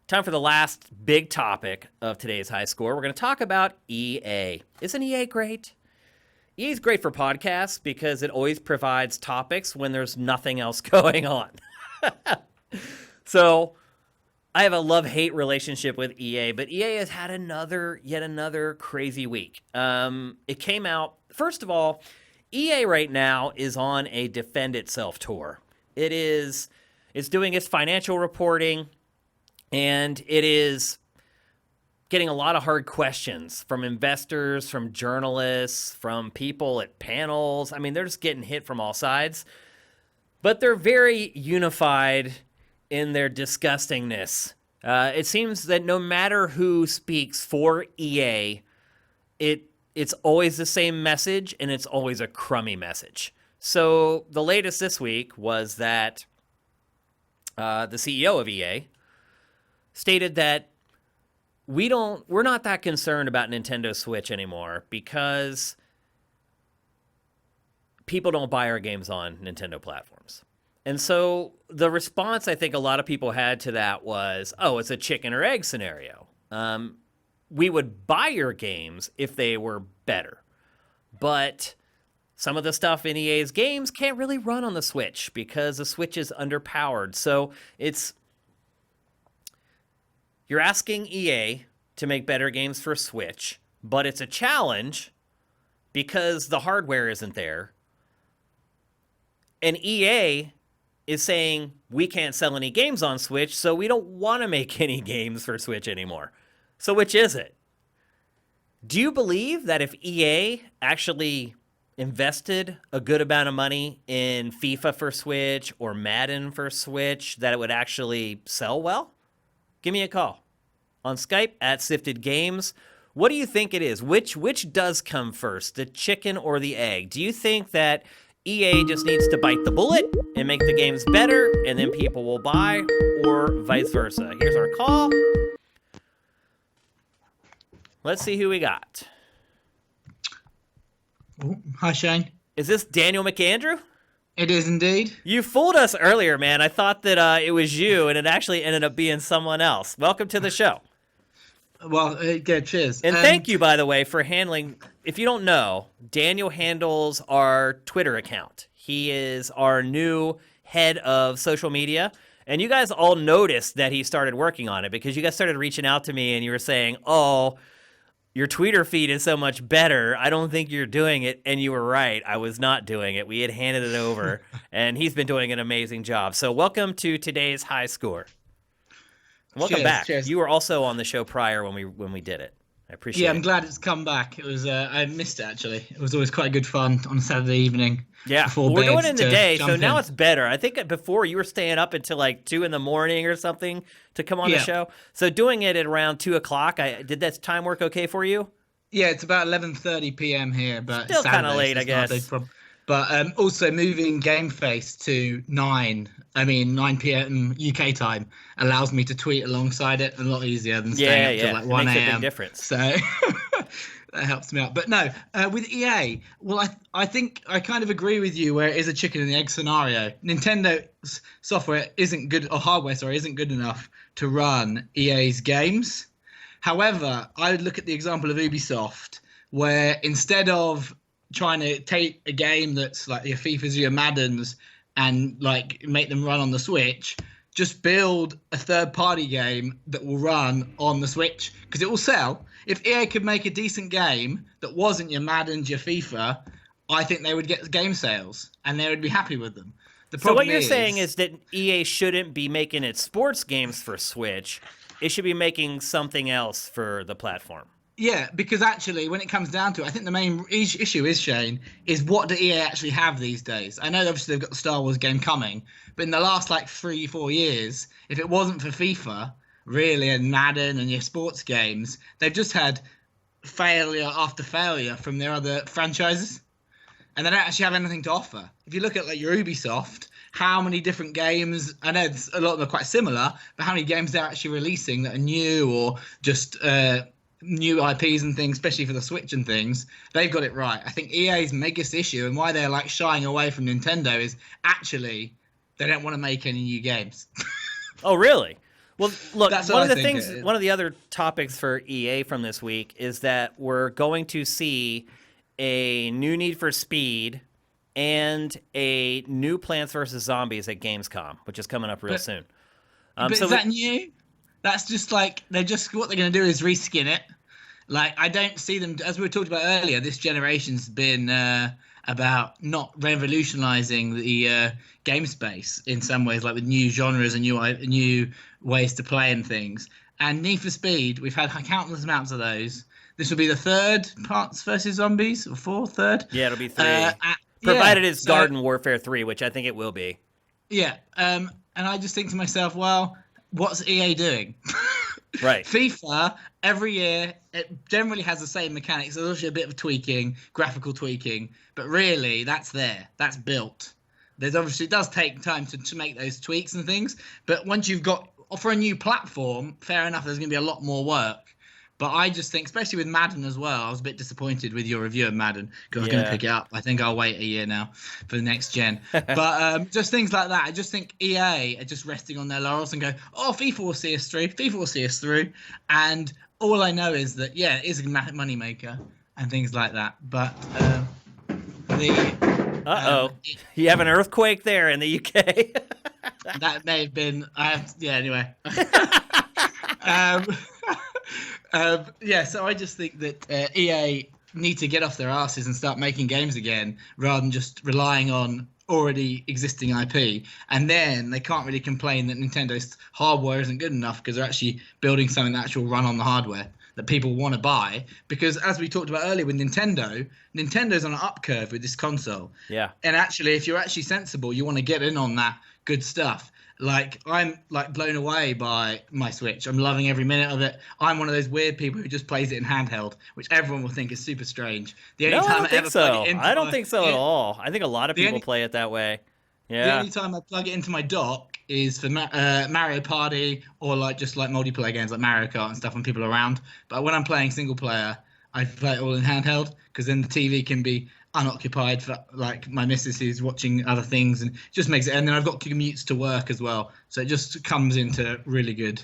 Time for the last big topic of today's high score. We're going to talk about EA. Isn't EA great? EA is great for podcasts because it always provides topics when there's nothing else going on. So I have a love-hate relationship with EA, but EA has had yet another crazy week. It came out, first of all, EA right now is on a defend itself tour. It's doing its financial reporting, and it is getting a lot of hard questions from investors, from journalists, from people at panels. I mean, they're just getting hit from all sides. But they're very unified in their disgustingness. It seems that no matter who speaks for EA, it's always the same message, and it's always a crummy message. So the latest this week was that the CEO of EA stated that we're not that concerned about Nintendo Switch anymore because people don't buy our games on Nintendo platforms. And so the response I think a lot of people had to that was, oh, it's a chicken or egg scenario. We would buy your games if they were better. But some of the stuff in EA's games can't really run on the Switch because the Switch is underpowered. So you're asking EA to make better games for Switch, but it's a challenge because the hardware isn't there. And EA is saying we can't sell any games on Switch, so we don't want to make any games for Switch anymore. So which is it? Do you believe that if EA actually invested a good amount of money in FIFA for Switch or Madden for Switch, that it would actually sell well? Give me a call on Skype at Sifted Games. What do you think it is? Which does come first, the chicken or the egg? Do you think that EA just needs to bite the bullet and make the games better, and then people will buy, or vice versa? Here's our call. Let's see who we got. Oh, hi, Shane. Is this Daniel McAndrew? It is indeed. You fooled us earlier, man. I thought that it was you, and it actually ended up being someone else. Welcome to the show. Well, good. Cheers. And thank you, by the way, for handling. If you don't know, Daniel handles our Twitter account. He is our new head of social media. And you guys all noticed that he started working on it because you guys started reaching out to me and you were saying, oh, your Twitter feed is so much better. I don't think you're doing it. And you were right. I was not doing it. We had handed it over, and he's been doing an amazing job. So welcome to today's high score. Welcome back. Cheers. You were also on the show prior when we did it. I appreciate it. Yeah, I'm glad it's come back. It was I missed it actually. It was always quite good fun on a Saturday evening. Yeah, before we're bed doing it in the to day, jump so now in. it's better. I think before you were staying up until like 2 a.m. or something to come on the Yeah. show. So doing it at around 2 o'clock, did that time work okay for you? Yeah, it's about 11:30 p.m. here, but Still kinda Saturday, late, so I it's not a big guess. problem. But also moving Game Face to 9 p.m. UK time allows me to tweet alongside it a lot easier than staying up till like It 1 makes a big a.m. difference. So that helps me out. But no, with EA, well, I think I kind of agree with you where it is a chicken and the egg scenario. Nintendo's software isn't good, or hardware, sorry, isn't good enough to run EA's games. However, I would look at the example of Ubisoft, where instead of trying to take a game that's like your FIFAs or your Maddens and like make them run on the Switch, just build a third-party game that will run on the Switch because it will sell. If EA could make a decent game that wasn't your Madden, your FIFA, I think they would get game sales and they would be happy with them. The So problem what you're saying is that EA shouldn't be making its sports games for Switch. It should be making something else for the platform. yeah, because actually, when it comes down to it, I think the main issue is, Shane, is what do EA actually have these days? I know obviously they've got the Star Wars game coming, but in the last like 3-4 years, if it wasn't for FIFA, really, and Madden and your sports games, they've just had failure after failure from their other franchises, and they don't actually have anything to offer. If you look at like your Ubisoft, how many different games? I know a lot of them are quite similar, but how many games they're actually releasing that are new or just new IPs and things, especially for the Switch and things, they've got it right. I think EA's biggest issue and why they're like shying away from Nintendo is actually they don't want to make any new games. Oh, really? Well, look, That's one what of I the think things, one of the other topics for EA from this week is that we're going to see a new Need for Speed and a new Plants vs. Zombies at Gamescom, which is coming up real soon. But so is that new? That's just like what they're going to do is reskin it. Like I don't see them, as we were talking about earlier. This generation's been about not revolutionizing the game space in some ways, like with new genres and new ways to play and things. And Need for Speed, we've had countless amounts of those. This will be the third Plants vs. Zombies, or third. Yeah, it'll be 3. Provided it's so, Garden Warfare 3, which I think it will be. Yeah, and I just think to myself, well, what's EA doing? Right. FIFA, every year, it generally has the same mechanics. There's also a bit of tweaking, graphical tweaking, but really, that's there. That's built. There's obviously, it does take time to make those tweaks and things, but once you've got, for a new platform, fair enough, there's going to be a lot more work. But I just think, especially with Madden as well, I was a bit disappointed with your review of Madden because I was going to pick it up. I think I'll wait a year now for the next gen. But just things like that. I just think EA are just resting on their laurels and go, oh, FIFA will see us through. FIFA will see us through. And all I know is that, yeah, it is a moneymaker and things like that. But You have an earthquake there in the UK. that may have been, anyway. So I just think that EA need to get off their asses and start making games again rather than just relying on already existing IP. And then they can't really complain that Nintendo's hardware isn't good enough because they're actually building something that actually will run on the hardware that people want to buy. Because as we talked about earlier with Nintendo's on an up curve with this console. Yeah. And actually, if you're actually sensible, you want to get in on that good stuff. Like, I'm like blown away by my Switch. I'm loving every minute of it. I'm one of those weird people who just plays it in handheld, which everyone will think is super strange. The only time I don't think so. I don't think so at all. I think a lot of people play it that way. Yeah. The only time I plug it into my dock is for Mario Party or like just like multiplayer games like Mario Kart and stuff when people are around. But when I'm playing single player, I play it all in handheld because then the TV can be unoccupied for like my missus who's watching other things and just makes it. And then I've got commutes to work as well, so it just comes into really good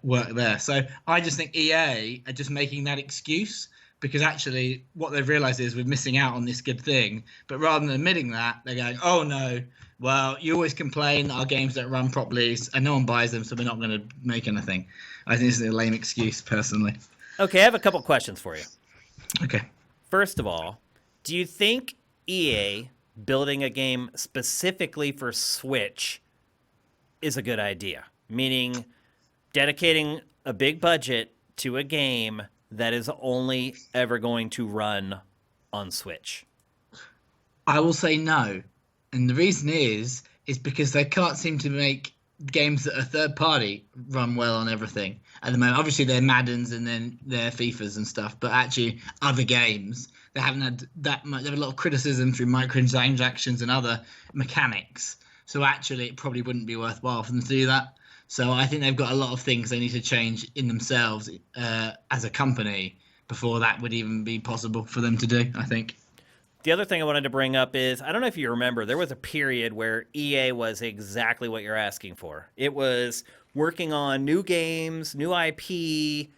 work there. So I just think EA are just making that excuse because actually what they've realized is we're missing out on this good thing. But rather than admitting that, they're going, oh no, well, you always complain that our games don't run properly and no one buys them, so we're not going to make anything. I think this is a lame excuse personally. Okay, I have a couple questions for you. Okay. First of all, do you think EA building a game specifically for Switch is a good idea? Meaning dedicating a big budget to a game that is only ever going to run on Switch? I will say no. And the reason is because they can't seem to make games that are third party run well on everything at the moment. Obviously, they're Maddens and then they're FIFAs and stuff, but actually other games, they haven't had that much. They have a lot of criticism through microtransactions and other mechanics. So actually, it probably wouldn't be worthwhile for them to do that. So I think they've got a lot of things they need to change in themselves as a company before that would even be possible for them to do, I think. The other thing I wanted to bring up is, I don't know if you remember, there was a period where EA was exactly what you're asking for. It was working on new games, new IP,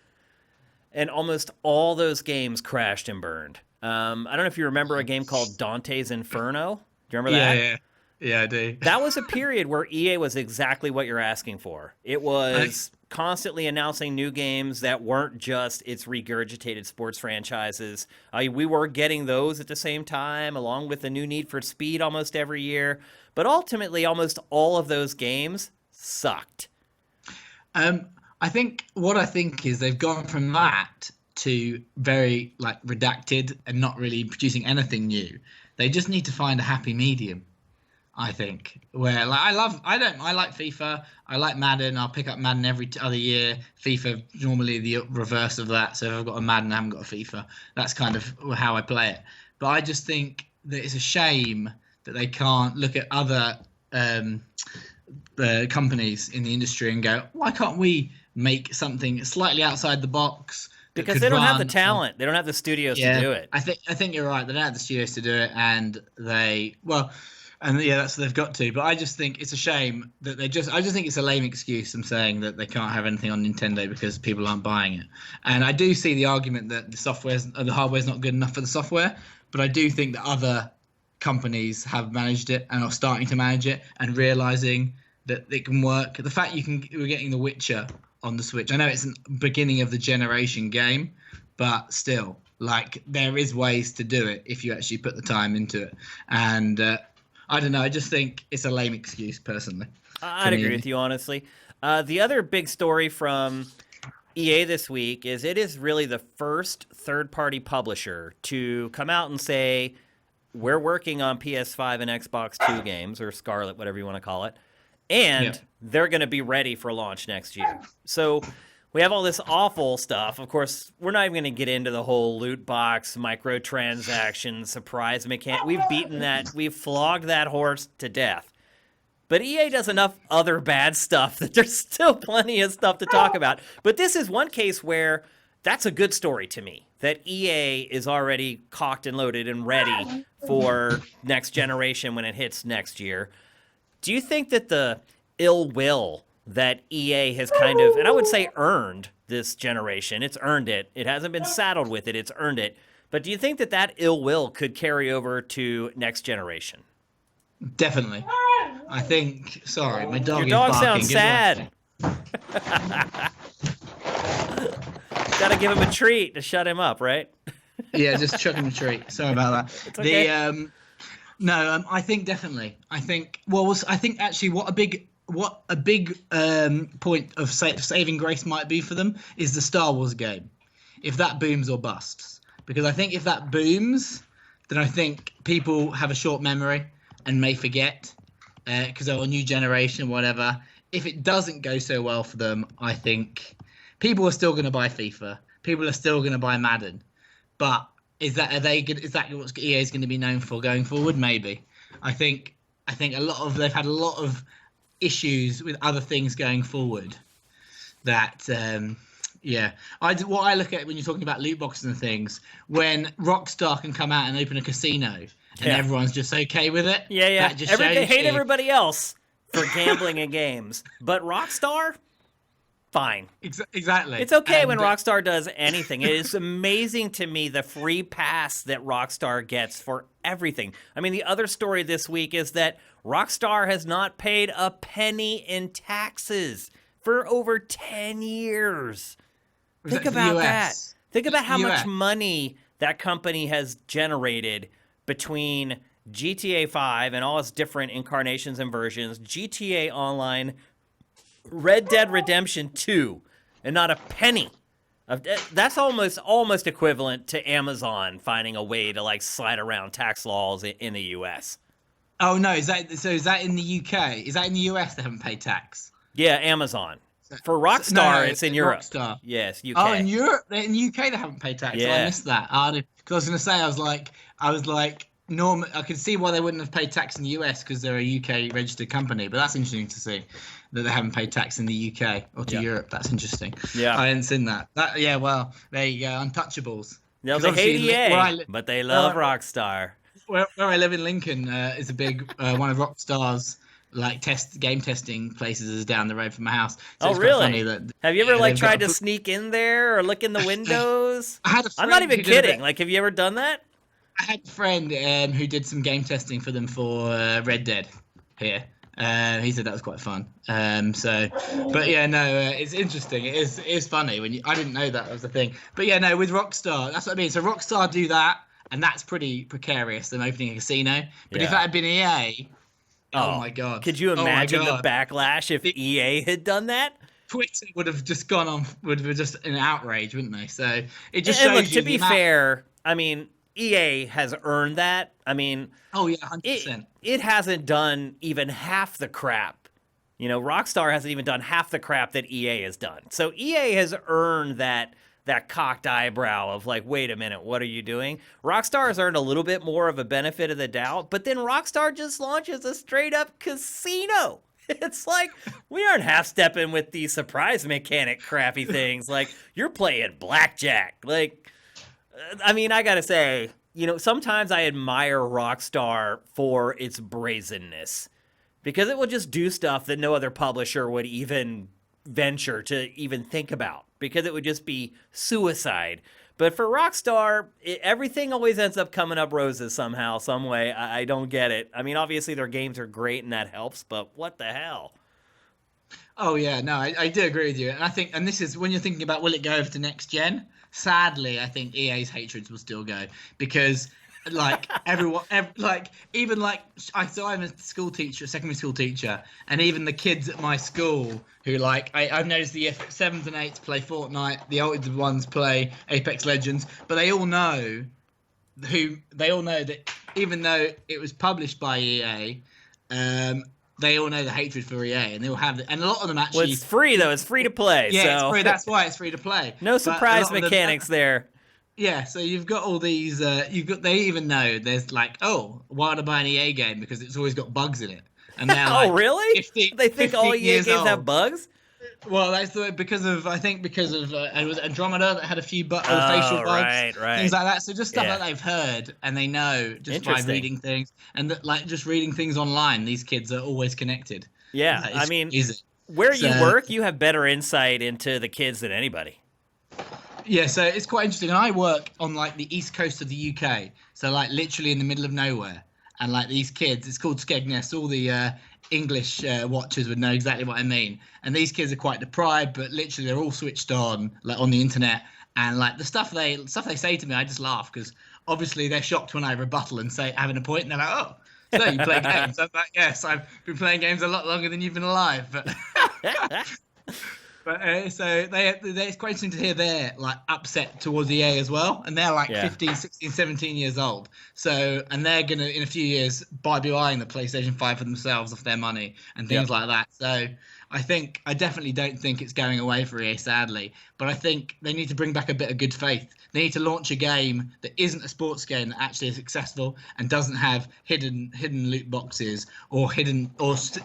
and almost all those games crashed and burned. I don't know if you remember a game called Dante's Inferno. Do you remember that? Yeah. Yeah, I do. That was a period where EA was exactly what you're asking for. It was constantly announcing new games that weren't just its regurgitated sports franchises. We were getting those at the same time, along with the new Need for Speed almost every year. But ultimately, almost all of those games sucked. I think is they've gone from that to very like redacted and not really producing anything new. They just need to find a happy medium. I think where like I like FIFA. I like Madden. I'll pick up Madden every other year. FIFA normally the reverse of that. So if I've got a Madden, I haven't got a FIFA. That's kind of how I play it. But I just think that it's a shame that they can't look at other companies in the industry and go, why can't we make something slightly outside the box? Because they don't have the talent. They don't have the studios to do it. I think you're right. They don't have the studios to do it, and that's what they've got to. But I just think it's a shame that I just think it's a lame excuse. I'm saying that they can't have anything on Nintendo because people aren't buying it. And I do see the argument that the hardware's not good enough for the software. But I do think that other companies have managed it and are starting to manage it and realizing that it can work. The fact we're getting The Witcher on the Switch. I know it's a beginning of the generation game, but still, like there is ways to do it if you actually put the time into it. And I don't know. I just think it's a lame excuse, personally. I'd agree with you, honestly. The other big story from EA this week is it is really the first third-party publisher to come out and say, we're working on PS5 and Xbox 2 games, or Scarlet, whatever you want to call it, and they're going to be ready for launch next year. So we have all this awful stuff. Of course, we're not even going to get into the whole loot box, microtransaction, surprise mechanic. We've flogged that horse to death. But EA does enough other bad stuff that there's still plenty of stuff to talk about. But this is one case where that's a good story to me, that EA is already cocked and loaded and ready for next generation when it hits next year. Do you think that the ill will that EA has kind of, and I would say earned this generation, it's earned it. It hasn't been saddled with it, it's earned it. But do you think that ill will could carry over to next generation? Definitely. I think, sorry, my dog Your dog is barking. sounds sad. Gotta give him a treat to shut him up, right? Yeah, just chuck him a treat. Sorry about that. It's okay. I think definitely. I think actually what a big point of saving grace might be for them is the Star Wars game, if that booms or busts. Because I think if that booms, then I think people have a short memory and may forget because they're a new generation, whatever. If it doesn't go so well for them, I think people are still going to buy FIFA. People are still going to buy Madden. But is that what EA is going to be known for going forward? Maybe. I think they've had a lot of issues with other things going forward. That what I look at when you're talking about loot boxes and things, when Rockstar can come out and open a casino and everyone's just okay with it. Yeah. They hate everybody else for gambling in games, but Rockstar, fine. Exactly. It's okay when Rockstar does anything. It is amazing to me the free pass that Rockstar gets for everything. I mean, the other story this week is that Rockstar has not paid a penny in taxes for over 10 years. Think about that. Think about how much money that company has generated between GTA 5 and all its different incarnations and versions, GTA Online, Red Dead Redemption 2, and not a penny. That's almost equivalent to Amazon finding a way to like slide around tax laws in the US. Oh no, is that in the UK? Is that in the US they haven't paid tax? Yeah, Amazon. For Rockstar, it's in Europe. Rockstar. Yes, UK. Oh, in Europe, in UK they haven't paid tax. Yeah. Oh, I missed that. Because I was going to say, I was like, I could see why they wouldn't have paid tax in the US because they're a UK registered company. But that's interesting to see that they haven't paid tax in the UK or to Europe. That's interesting. Yeah, I hadn't seen that. Well, there you go. Untouchables. No, they hate EA, but they love Rockstar. Where I live in Lincoln is a big one of Rockstar's like game testing places is down the road from my house. So it's really? Funny that, have you ever tried to sneak in there or look in the windows? I'm not even kidding. Like, have you ever done that? I had a friend who did some game testing for them for Red Dead, here. He said that was quite fun. But yeah, no, it's interesting. It is funny when I didn't know that was the thing. But yeah, no, with Rockstar, that's what I mean. So Rockstar do that, and that's pretty precarious. Them opening a casino. But if Yeah. that had been EA, oh my god, Could you Oh my imagine the God. backlash if EA had done that? Twitter would have just gone on, would have just in outrage, wouldn't they? So it just And shows look, you to be fair, I mean, EA has earned that. I mean, Oh yeah, 100%. it hasn't done even half the crap. You know, Rockstar hasn't even done half the crap that EA has done. So EA has earned that cocked eyebrow of like, wait a minute, what are you doing? Rockstar has earned a little bit more of a benefit of the doubt, but then Rockstar just launches a straight up casino. It's like, we aren't half stepping with these surprise mechanic crappy things. Like, you're playing blackjack. Like, I mean, I gotta say, you know, sometimes I admire Rockstar for its brazenness because it will just do stuff that no other publisher would even venture to even think about because it would just be suicide. But for Rockstar, everything always ends up coming up roses somehow, some way. I don't get it. I mean, obviously their games are great and that helps, but what the hell? Oh yeah, no, I do agree with you, and I think, and this is when you're thinking about will it go over to next gen? Sadly, I think EA's hatreds will still go because, like everyone, even like I'm a school teacher, secondary school teacher, and even the kids at my school who I've noticed the 7s and 8s play Fortnite, the older ones play Apex Legends, but they all know that even though it was published by EA, they all know the hatred for EA, and they all have and a lot of them actually. Well, it's free though. It's free to play. Yeah, so. it's free. That's why it's free to play. No But surprise a lot of them- mechanics there. Yeah, so you've got all these. They even know there's like, oh, why would I buy an EA game because it's always got bugs in it, and they're Oh, like, really? 15 They think all 15 EA years games old. have bugs? Well, that's because of it was Andromeda that had a few facial bugs, right. things like that. So just stuff Yeah. that they've heard and they know just by Interesting. reading things and just reading things online. These kids are always connected. Yeah, It's I mean, crazy. where you So- work, you have better insight into the kids than anybody. Yeah, so it's quite interesting. And I work on like the east coast of the UK, so like literally in the middle of nowhere. And like these kids, it's called Skegness. All the English watchers would know exactly what I mean. And these kids are quite deprived, but literally they're all switched on, like on the internet. And like the stuff they say to me, I just laugh because obviously they're shocked when I rebuttal and say having a point, and they're like, "Oh, so you play games?" I'm like, "Yes, I've been playing games a lot longer than you've been alive." But so it's quite interesting to hear they're like upset towards EA as well, and they're like Yeah. 15, 16, 17 years old. So and they're gonna in a few years be buying the PlayStation 5 for themselves off their money and things like that. So I definitely don't think it's going away for EA, sadly. But I think they need to bring back a bit of good faith. They need to launch a game that isn't a sports game that actually is successful and doesn't have hidden loot boxes or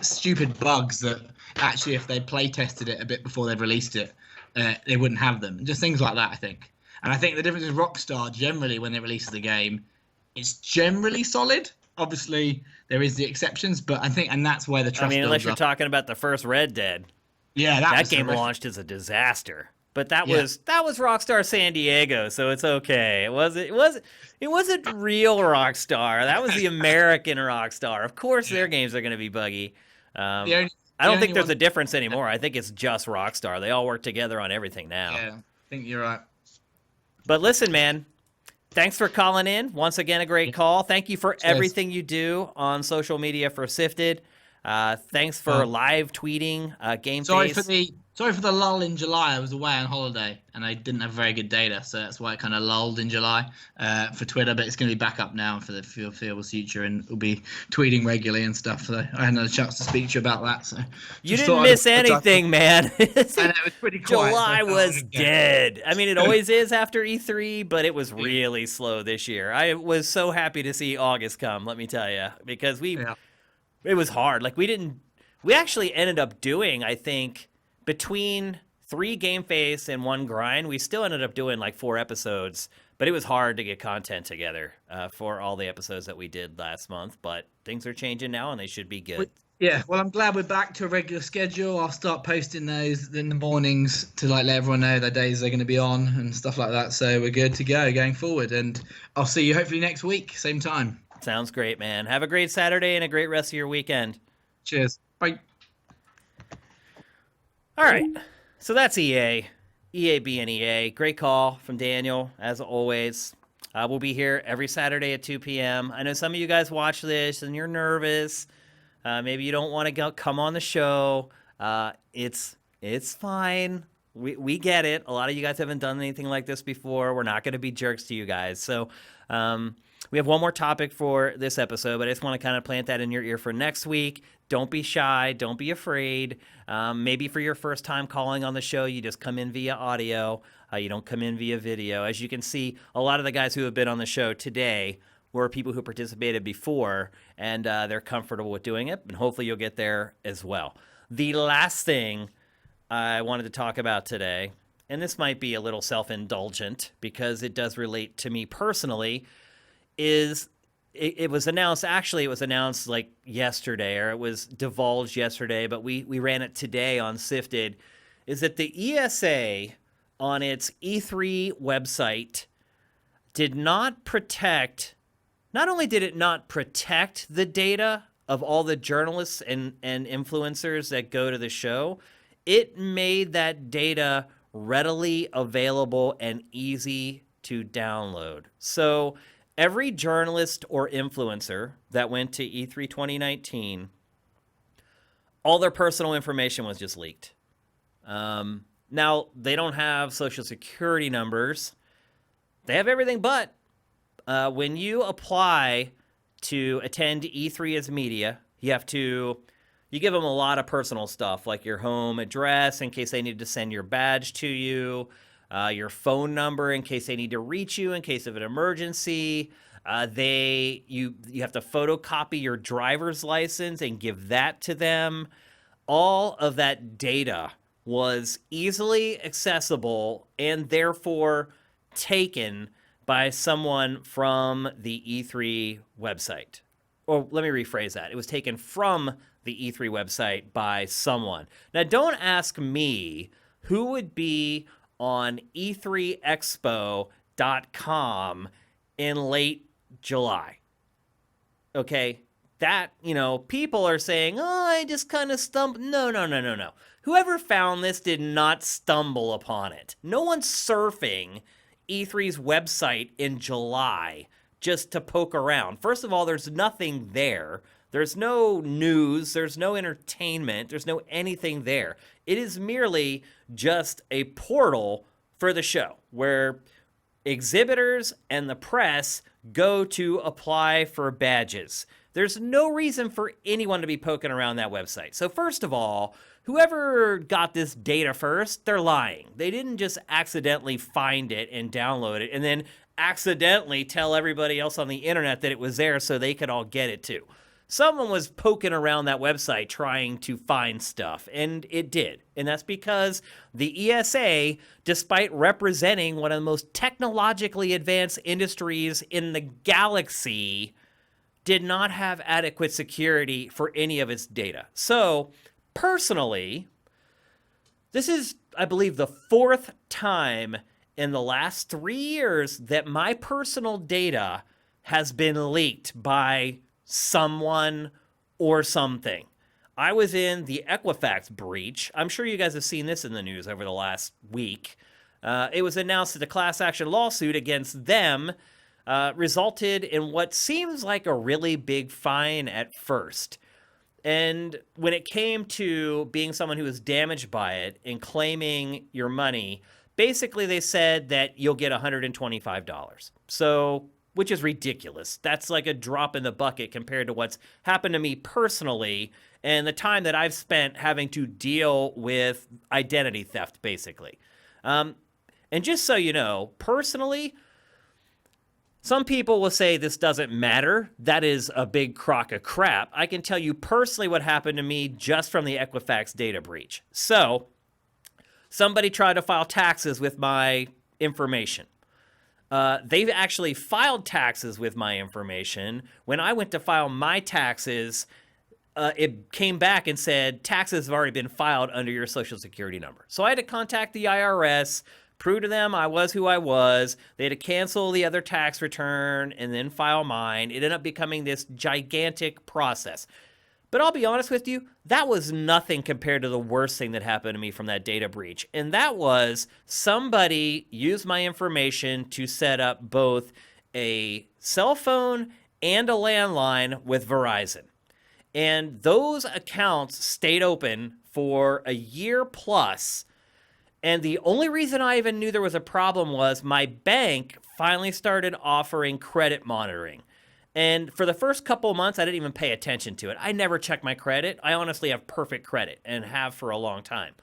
stupid bugs that actually, if they play tested it a bit before they've released it, they wouldn't have them. Just things like that, I think. And I think the difference is Rockstar generally when they release the game, it's generally solid. Obviously, there is the exceptions, but I think, and that's where the trust. I mean, unless builds you're up. talking about the first Red Dead, Yeah, that was game horrific. launched as a disaster. But that Yeah. was Rockstar San Diego, so it's okay. It wasn't real Rockstar. That was the American Rockstar. Of course, their games are going to be buggy. The only- I don't the think only there's one- a difference anymore. I think it's just Rockstar. They all work together on everything now. Yeah, I think you're right. But listen, man, thanks for calling in. Once again, a great call. Thank you for everything you do on social media for Sifted. Thanks for live tweeting Game Face. Sorry for the lull in July. I was away on holiday and I didn't have very good data, so that's why it kind of lulled in July for Twitter. But it's going to be back up now for the foreseeable future, and we'll be tweeting regularly and stuff. So I hadn't had a chance to speak to you about that. So You just didn't thought I'd miss adjust- anything, man. I know, it was pretty quiet. so I July thought was I'd go. dead. I mean, it always is after E3, but it was really slow this year. I was so happy to see August come, let me tell you, because it was hard. Like we actually ended up doing, I think, between 3 Game Face and 1 grind, we still ended up doing like 4 episodes, but it was hard to get content together for all the episodes that we did last month. But things are changing now, and they should be good. Yeah, well, I'm glad we're back to a regular schedule. I'll start posting those in the mornings to like let everyone know the days they're going to be on and stuff like that. So we're good to go going forward, and I'll see you hopefully next week, same time. Sounds great, man. Have a great Saturday and a great rest of your weekend. Cheers. Bye. All right. So that's EA. EA being EA. Great call from Daniel, as always. We'll be here every Saturday at 2 p.m. I know some of you guys watch this and you're nervous. Maybe you don't want to come on the show. It's fine. We get it. A lot of you guys haven't done anything like this before. We're not going to be jerks to you guys. So we have one more topic for this episode, but I just want to kind of plant that in your ear for next week. Don't be shy. Don't be afraid. Maybe for your first time calling on the show, you just come in via audio. You don't come in via video. As you can see, a lot of the guys who have been on the show today were people who participated before, and they're comfortable with doing it, and hopefully you'll get there as well. The last thing I wanted to talk about today, and this might be a little self-indulgent because it does relate to me personally, is it was announced, actually it was announced like yesterday, or it was divulged yesterday, but we ran it today on Sifted, is that the ESA on its E3 website did not protect, not only did it not protect the data of all the journalists and influencers that go to the show, it made that data readily available and easy to download. So every journalist or influencer that went to E3 2019, all their personal information was just leaked. Now, they don't have social security numbers. They have everything but. When you apply to attend E3 as media, you give them a lot of personal stuff, like your home address in case they need to send your badge to you, your phone number in case they need to reach you in case of an emergency. You have to photocopy your driver's license and give that to them. All of that data was easily accessible and therefore taken by someone from the E3 website. Or let me rephrase that. It was taken from the E3 website by someone. Now, don't ask me who would be on E3expo.com in late July. Okay? That, people are saying, oh, I just kind of stumbled. No. Whoever found this did not stumble upon it. No one's surfing E3's website in July just to poke around. First of all, there's nothing there. There's no news. There's no entertainment. There's no anything there. It is merely just a portal for the show where exhibitors and the press go to apply for badges. There's no reason for anyone to be poking around that website. So first of all, whoever got this data first, they're lying. They didn't just accidentally find it and download it and then accidentally tell everybody else on the internet that it was there so they could all get it too. Someone was poking around that website trying to find stuff, and it did. And that's because the ESA, despite representing one of the most technologically advanced industries in the galaxy, did not have adequate security for any of its data. So, personally, this is, I believe, the fourth time in the last 3 years that my personal data has been leaked by someone or something. I was in the Equifax breach. I'm sure you guys have seen this in the news over the last week. It was announced that the class action lawsuit against them resulted in what seems like a really big fine at first. And when it came to being someone who was damaged by it and claiming your money, basically they said that you'll get $125. So, which is ridiculous. That's like a drop in the bucket compared to what's happened to me personally and the time that I've spent having to deal with identity theft, basically. And just so you know, personally, some people will say this doesn't matter. That is a big crock of crap. I can tell you personally what happened to me just from the Equifax data breach. So, somebody tried to file taxes with my information. They've actually filed taxes with my information. When I went to file my taxes, it came back and said, taxes have already been filed under your social security number. So I had to contact the IRS, prove to them I was who I was. They had to cancel the other tax return and then file mine. It ended up becoming this gigantic process. But I'll be honest with you, that was nothing compared to the worst thing that happened to me from that data breach. And that was somebody used my information to set up both a cell phone and a landline with Verizon. And those accounts stayed open for a year plus. And the only reason I even knew there was a problem was my bank finally started offering credit monitoring. And for the first couple of months, I didn't even pay attention to it. I never check my credit. I honestly have perfect credit and have for a long time.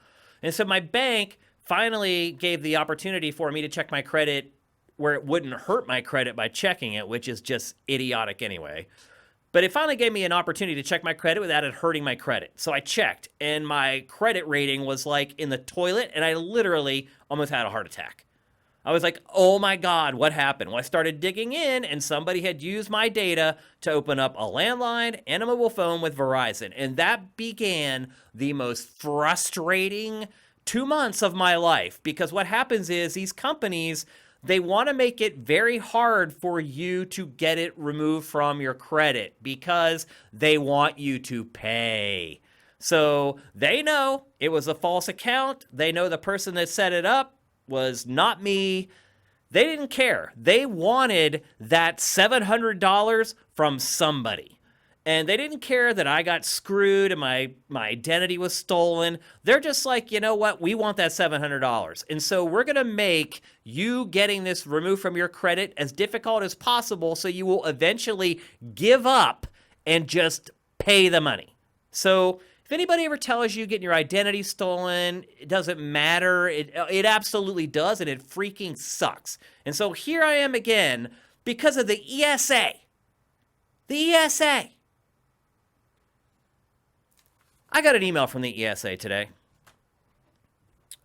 And so my bank finally gave the opportunity for me to check my credit where it wouldn't hurt my credit by checking it, which is just idiotic anyway. But it finally gave me an opportunity to check my credit without it hurting my credit. So I checked, and my credit rating was like in the toilet, and I literally almost had a heart attack. I was like, oh my God, what happened? Well, I started digging in, and somebody had used my data to open up a landline and a mobile phone with Verizon. And that began the most frustrating 2 months of my life, because what happens is these companies, they want to make it very hard for you to get it removed from your credit because they want you to pay. So they know it was a false account. They know the person that set it up was not me. They didn't care. They wanted that $700 from somebody. And they didn't care that I got screwed and my identity was stolen. They're just like, you know what? We want that $700. And so we're going to make you getting this removed from your credit as difficult as possible so you will eventually give up and just pay the money. So if anybody ever tells you getting your identity stolen, it doesn't matter. It absolutely does, and it freaking sucks. And so here I am again because of the ESA. The ESA. I got an email from the ESA today.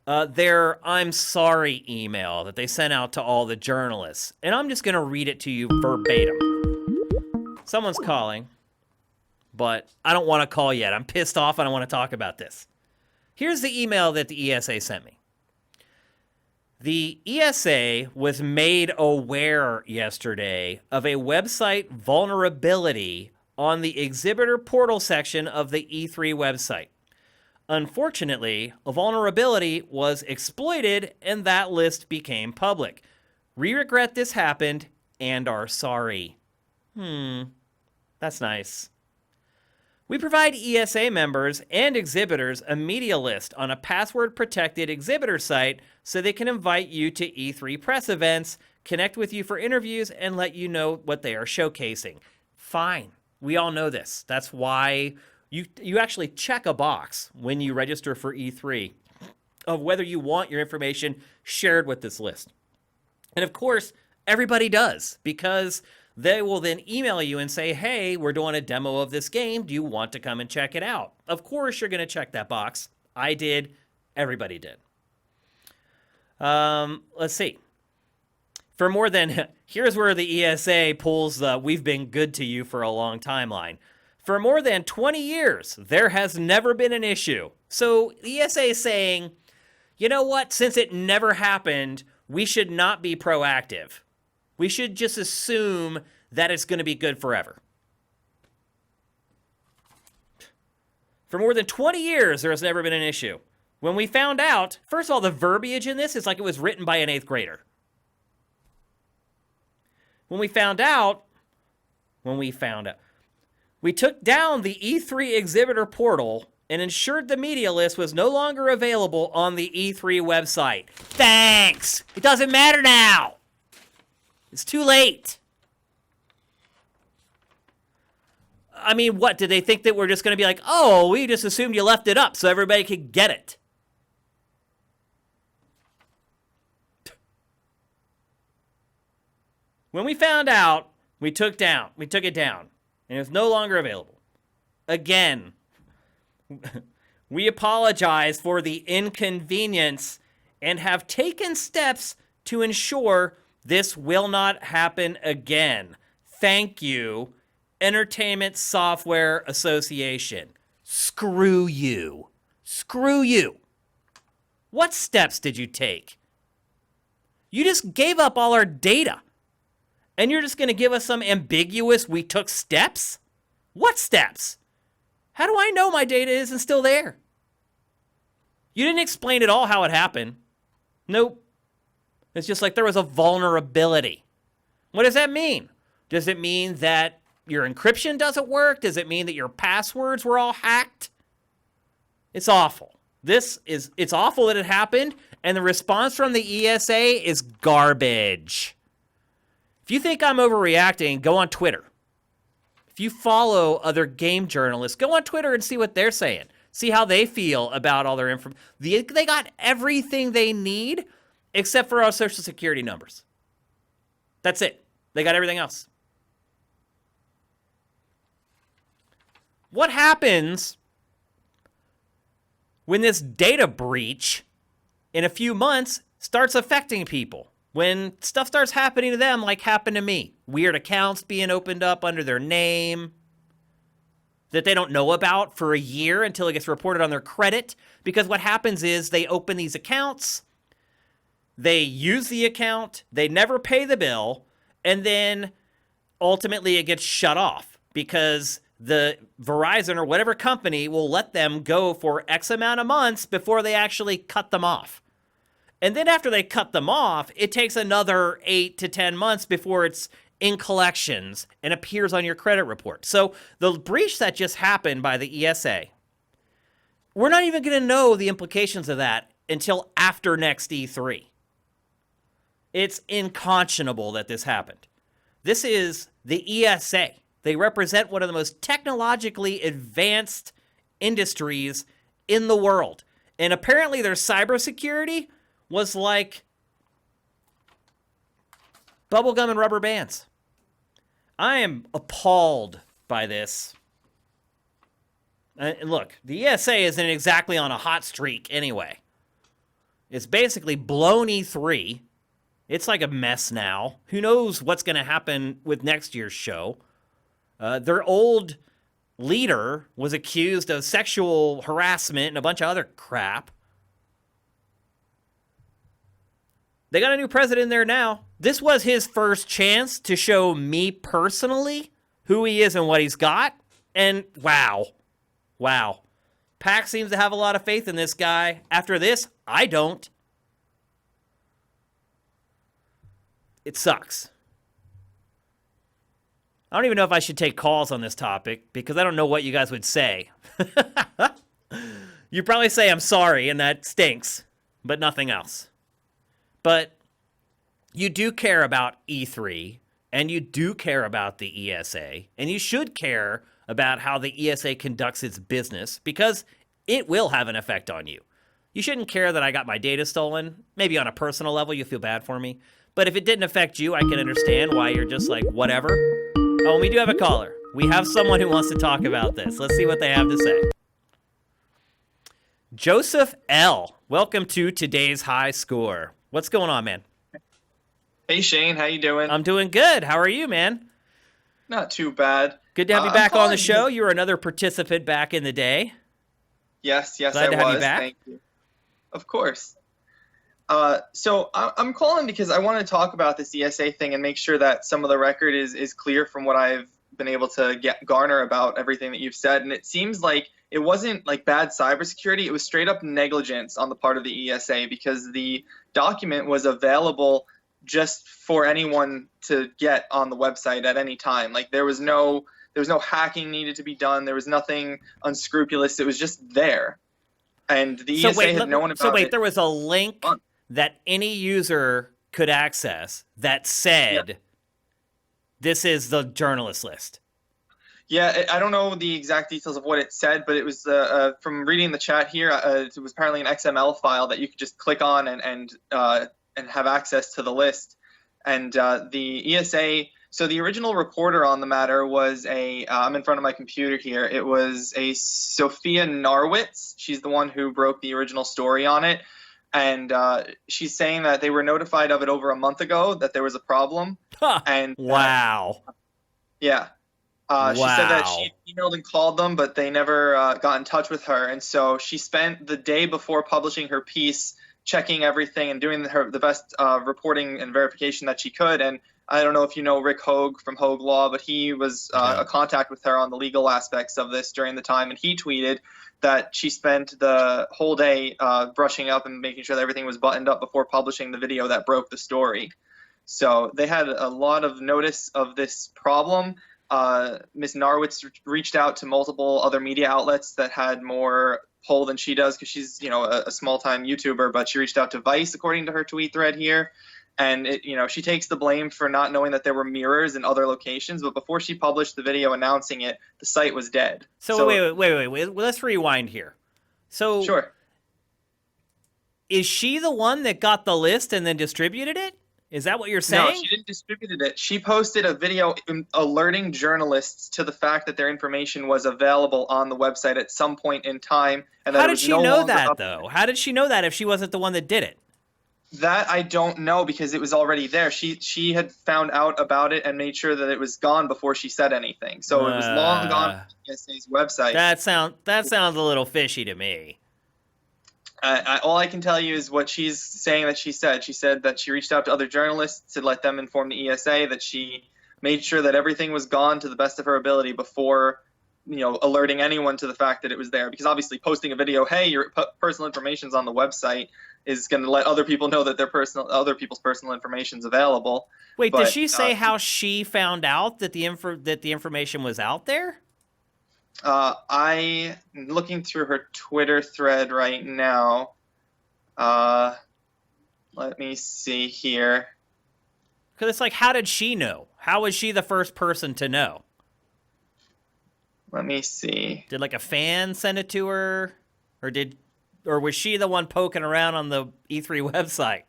Their I'm sorry email that they sent out to all the journalists. And I'm just going to read it to you verbatim. Someone's calling, but I don't want to call yet. I'm pissed off and I want to talk about this. Here's the email that the ESA sent me. The ESA was made aware yesterday of a website vulnerability on the exhibitor portal section of the E3 website. Unfortunately, a vulnerability was exploited and that list became public. We regret this happened and are sorry. That's nice. We provide ESA members and exhibitors a media list on a password-protected exhibitor site so they can invite you to E3 press events, connect with you for interviews, and let you know what they are showcasing. Fine. We all know this. That's why you actually check a box when you register for E3 of whether you want your information shared with this list. And of course, everybody does, because they will then email you and say, hey, we're doing a demo of this game. Do you want to come and check it out? Of course, you're going to check that box. I did. Everybody did. Let's see. For more than, here's where the ESA pulls the we've been good to you for a long timeline. For more than 20 years, there has never been an issue. So the ESA is saying, you know what? Since it never happened, we should not be proactive. We should just assume that it's going to be good forever. For more than 20 years, there has never been an issue. When we found out, first of all, the verbiage in this is like it was written by an 8th grader. When we found out, we took down the E3 exhibitor portal and ensured the media list was no longer available on the E3 website. Thanks! It doesn't matter now! It's too late. I mean, what, did they think that we're just going to be like, oh, we just assumed you left it up so everybody could get it? When we found out, we took it down, and it was no longer available. Again, we apologize for the inconvenience and have taken steps to ensure this will not happen again. Thank you, Entertainment Software Association. Screw you. Screw you. What steps did you take? You just gave up all our data. And you're just going to give us some ambiguous, we took steps? What steps? How do I know my data isn't still there? You didn't explain at all how it happened. Nope. It's just like there was a vulnerability. What does that mean? Does it mean that your encryption doesn't work? Does it mean that your passwords were all hacked? It's awful. It's awful that it happened, and the response from the ESA is garbage. If you think I'm overreacting, go on Twitter. If you follow other game journalists, go on Twitter and see what they're saying. See how they feel about all their information. They got everything they need except for our social security numbers. That's it. They got everything else. What happens when this data breach in a few months starts affecting people? When stuff starts happening to them like happened to me. Weird accounts being opened up under their name that they don't know about for a year until it gets reported on their credit. Because what happens is they open these accounts, they use the account, they never pay the bill, and then ultimately it gets shut off because the Verizon or whatever company will let them go for X amount of months before they actually cut them off. And then after they cut them off, it takes another 8 to 10 months before it's in collections and appears on your credit report. So the breach that just happened by the ESA, we're not even going to know the implications of that until after next E3. It's unconscionable that this happened. This is the ESA. They represent one of the most technologically advanced industries in the world. And apparently their cybersecurity was like bubblegum and rubber bands. I am appalled by this. And look, the ESA isn't exactly on a hot streak anyway. It's basically blown E3. It's like a mess now. Who knows what's going to happen with next year's show? Their old leader was accused of sexual harassment and a bunch of other crap. They got a new president there now. This was his first chance to show me personally who he is and what he's got. And wow. PAC seems to have a lot of faith in this guy. After this, I don't. It sucks. I don't even know if I should take calls on this topic because I don't know what you guys would say. You'd probably say I'm sorry and that stinks, but nothing else. But you do care about E3 and you do care about the ESA and you should care about how the ESA conducts its business because it will have an effect on you. You shouldn't care that I got my data stolen. Maybe on a personal level you feel bad for me. But if it didn't affect you, I can understand why you're just like, whatever. Oh, and we do have a caller. We have someone who wants to talk about this. Let's see what they have to say. Joseph L., welcome to today's high score. What's going on, man? Hey, Shane. How you doing? I'm doing good. How are you, man? Not too bad. Good to have you back on the show. You were another participant back in the day. Yes, Glad I to have was. you back. Thank you. Of course. So I'm calling because I want to talk about this ESA thing and make sure that some of the record is clear from what I've been able to garner about everything that you've said. And it seems like it wasn't like bad cybersecurity. It was straight up negligence on the part of the ESA because the document was available just for anyone to get on the website at any time. Like there was no hacking needed to be done. There was nothing unscrupulous. It was just there. And the ESA had known about it. So wait, there was a link that any user could access that said, this is the journalist list. Yeah, I don't know the exact details of what it said, but it was from reading the chat here. It was apparently an XML file that you could just click on and have access to the list. And the ESA. So the original reporter on the matter was I'm in front of my computer here. It was a Sophia Narwitz. She's the one who broke the original story on it. And she's saying that they were notified of it over a month ago, that there was a problem. Huh. And wow. Yeah. She said that she emailed and called them, but they never got in touch with her. And so she spent the day before publishing her piece checking everything and doing the best reporting and verification that she could. And I don't know if you know Rick Hogue from Hogue Law, but he was a contact with her on the legal aspects of this during the time, and he tweeted that she spent the whole day brushing up and making sure that everything was buttoned up before publishing the video that broke the story. So they had a lot of notice of this problem. Ms. Narwitz reached out to multiple other media outlets that had more pull than she does, because she's, you know, a small-time YouTuber, but she reached out to Vice, according to her tweet thread here. And, you know, she takes the blame for not knowing that there were mirrors in other locations, but before she published the video announcing it, the site was dead. So wait. Let's rewind here. So Sure. Is she the one that got the list and then distributed it? Is that what you're saying? No, she didn't distribute it. She posted a video alerting journalists to the fact that their information was available on the website at some point in time. And how did she know that, though? How did she know that if she wasn't the one that did it? That I don't know, because it was already there. She had found out about it and made sure that it was gone before she said anything. So it was long gone from the ESA's website. That sounds a little fishy to me. All I can tell you is what she's saying that she said. She said that she reached out to other journalists to let them inform the ESA, that she made sure that everything was gone to the best of her ability before, you know, alerting anyone to the fact that it was there. Because obviously posting a video, hey, your personal information's on the website, is going to let other people know that other people's personal information is available. Wait, did she say how she found out that the information was out there? I'm looking through her Twitter thread right now. Let me see here. Because it's like, how did she know? How was she the first person to know? Let me see. Did like a fan send it to her? Or was she the one poking around on the E3 website?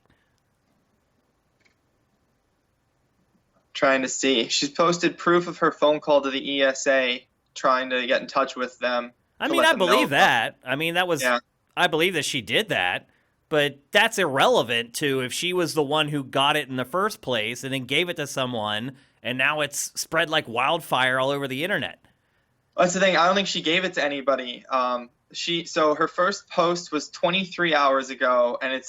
Trying to see. She's posted proof of her phone call to the ESA, trying to get in touch with them. I mean, I believe that. I mean, that was. Yeah. I believe that she did that, but that's irrelevant to if she was the one who got it in the first place and then gave it to someone, and now it's spread like wildfire all over the internet. That's the thing. I don't think she gave it to anybody. So her first post was 23 hours ago, and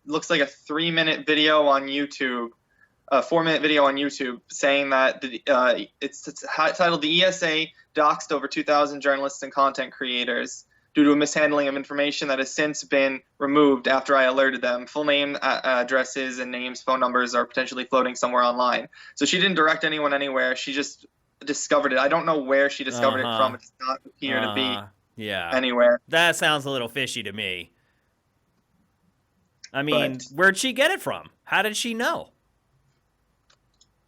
looks like a 3-minute video on YouTube, a 4-minute video on YouTube, saying that it's titled "The ESA Doxed Over 2,000 Journalists and Content Creators Due to a Mishandling of Information that has since been removed after I alerted them. Full name, addresses, and names, phone numbers are potentially floating somewhere online." So she didn't direct anyone anywhere. She just discovered it. I don't know where she discovered it from. It does not appear to be anywhere. That sounds a little fishy to me. I mean, where'd she get it from? How did she know?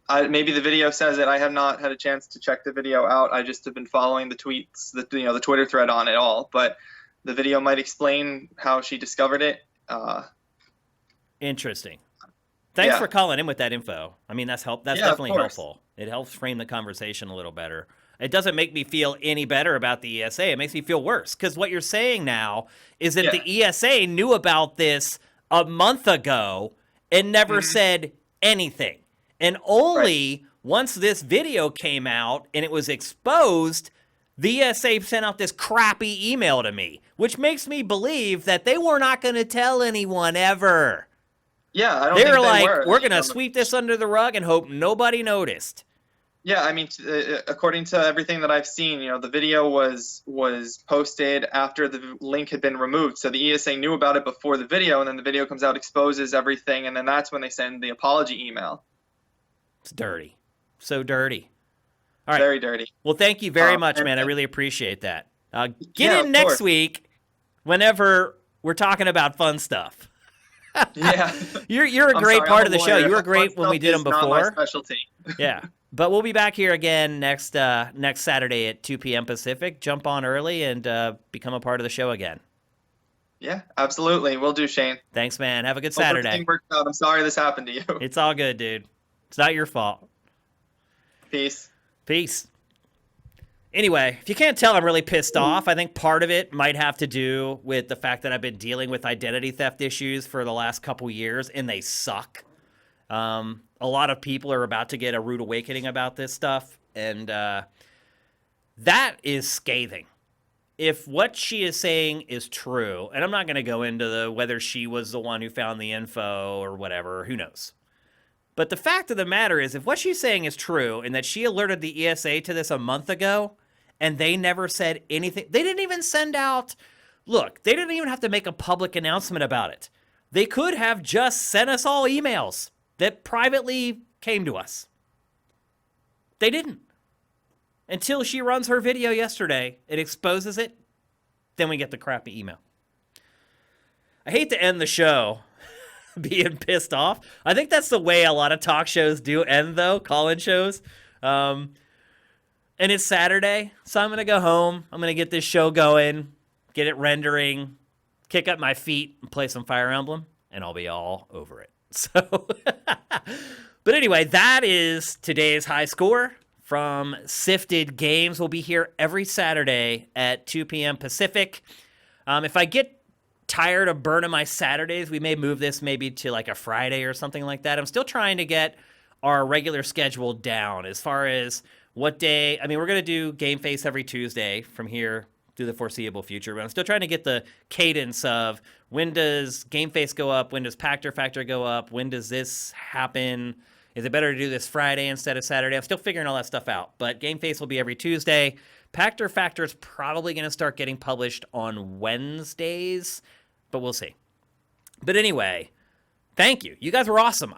Maybe the video says it. I have not had a chance to check the video out. I just have been following the tweets, the Twitter thread on it all. But the video might explain how she discovered it. Interesting. Thanks for calling in with that info. I mean, that's definitely helpful. It helps frame the conversation a little better. It doesn't make me feel any better about the ESA. It makes me feel worse, because what you're saying now is that the ESA knew about this a month ago and never said anything. And only once this video came out and it was exposed, the ESA sent out this crappy email to me, which makes me believe that they were not going to tell anyone ever. Yeah, I don't think they were. We're going to sweep this under the rug and hope nobody noticed. Yeah, I mean, according to everything that I've seen, the video was posted after the link had been removed. So the ESA knew about it before the video, and then the video comes out, exposes everything, and then that's when they send the apology email. It's dirty. So dirty. All right. Very dirty. Well, thank you very much, man. I really appreciate that. Get in next week whenever we're talking about fun stuff. Yeah. You're a great part of the show. You were great when we did them before. Not my specialty. Yeah. But we'll be back here again next Saturday at 2 p.m. Pacific. Jump on early and become a part of the show again. Yeah, absolutely. Will do, Shane. Thanks, man. Have a good Saturday. Everything worked out. I'm sorry this happened to you. It's all good, dude. It's not your fault. Peace. Peace. Anyway, if you can't tell, I'm really pissed off. I think part of it might have to do with the fact that I've been dealing with identity theft issues for the last couple years, and they suck. A lot of people are about to get a rude awakening about this stuff, and that is scathing. if what she is saying is true, and I'm not going to go into the whether she was the one who found the info or whatever, who knows. But the fact of the matter is, if what she's saying is true and that she alerted the ESA to this a month ago and they never said anything, they didn't even send out, look, they didn't even have to make a public announcement about it. They could have just sent us all emails that privately came to us. They didn't. Until she runs her video yesterday, it exposes it, then we get the crappy email. I hate to end the show being pissed off. I think that's the way a lot of talk shows do end, though, call-in shows. And it's Saturday, so I'm going to go home. I'm going to get this show going, get it rendering, kick up my feet, and play some Fire Emblem, and I'll be all over it. So, but anyway, that is today's high score from Sifted Games. We'll be here every Saturday at 2 p.m. Pacific. If I get tired of burning my Saturdays, we may move this maybe to like a Friday or something like that. I'm still trying to get our regular schedule down as far as what day. I mean, we're going to do Game Face every Tuesday from here through the foreseeable future, but I'm still trying to get the cadence of when does Game Face go up, when does Pactor Factor go up, when does this happen, is it better to do this Friday instead of Saturday? I'm still figuring all that stuff out, but Game Face will be every Tuesday. Pactor Factor is probably going to start getting published on Wednesdays, but we'll see. But anyway, thank you. You guys were awesome.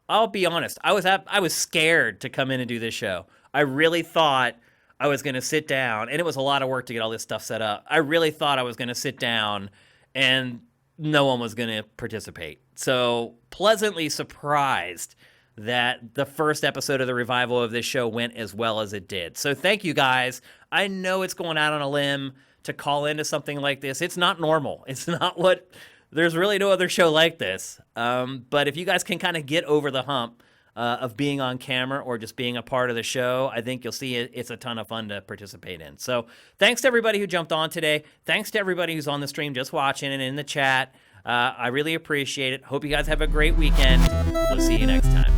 I'll be honest, I was scared to come in and do this show. I really thought I was going to sit down, and it was a lot of work to get all this stuff set up. I really thought I was going to sit down and no one was going to participate. So pleasantly surprised that the first episode of the revival of this show went as well as it did. So thank you guys. I know it's going out on a limb to call into something like this. It's not normal. It's not what, there's really no other show like this. But if you guys can kind of get over the hump of being on camera or just being a part of the show, I think you'll see it's a ton of fun to participate in. So thanks to everybody who jumped on today. Thanks to everybody who's on the stream just watching and in the chat. I really appreciate it. Hope you guys have a great weekend. We'll see you next time.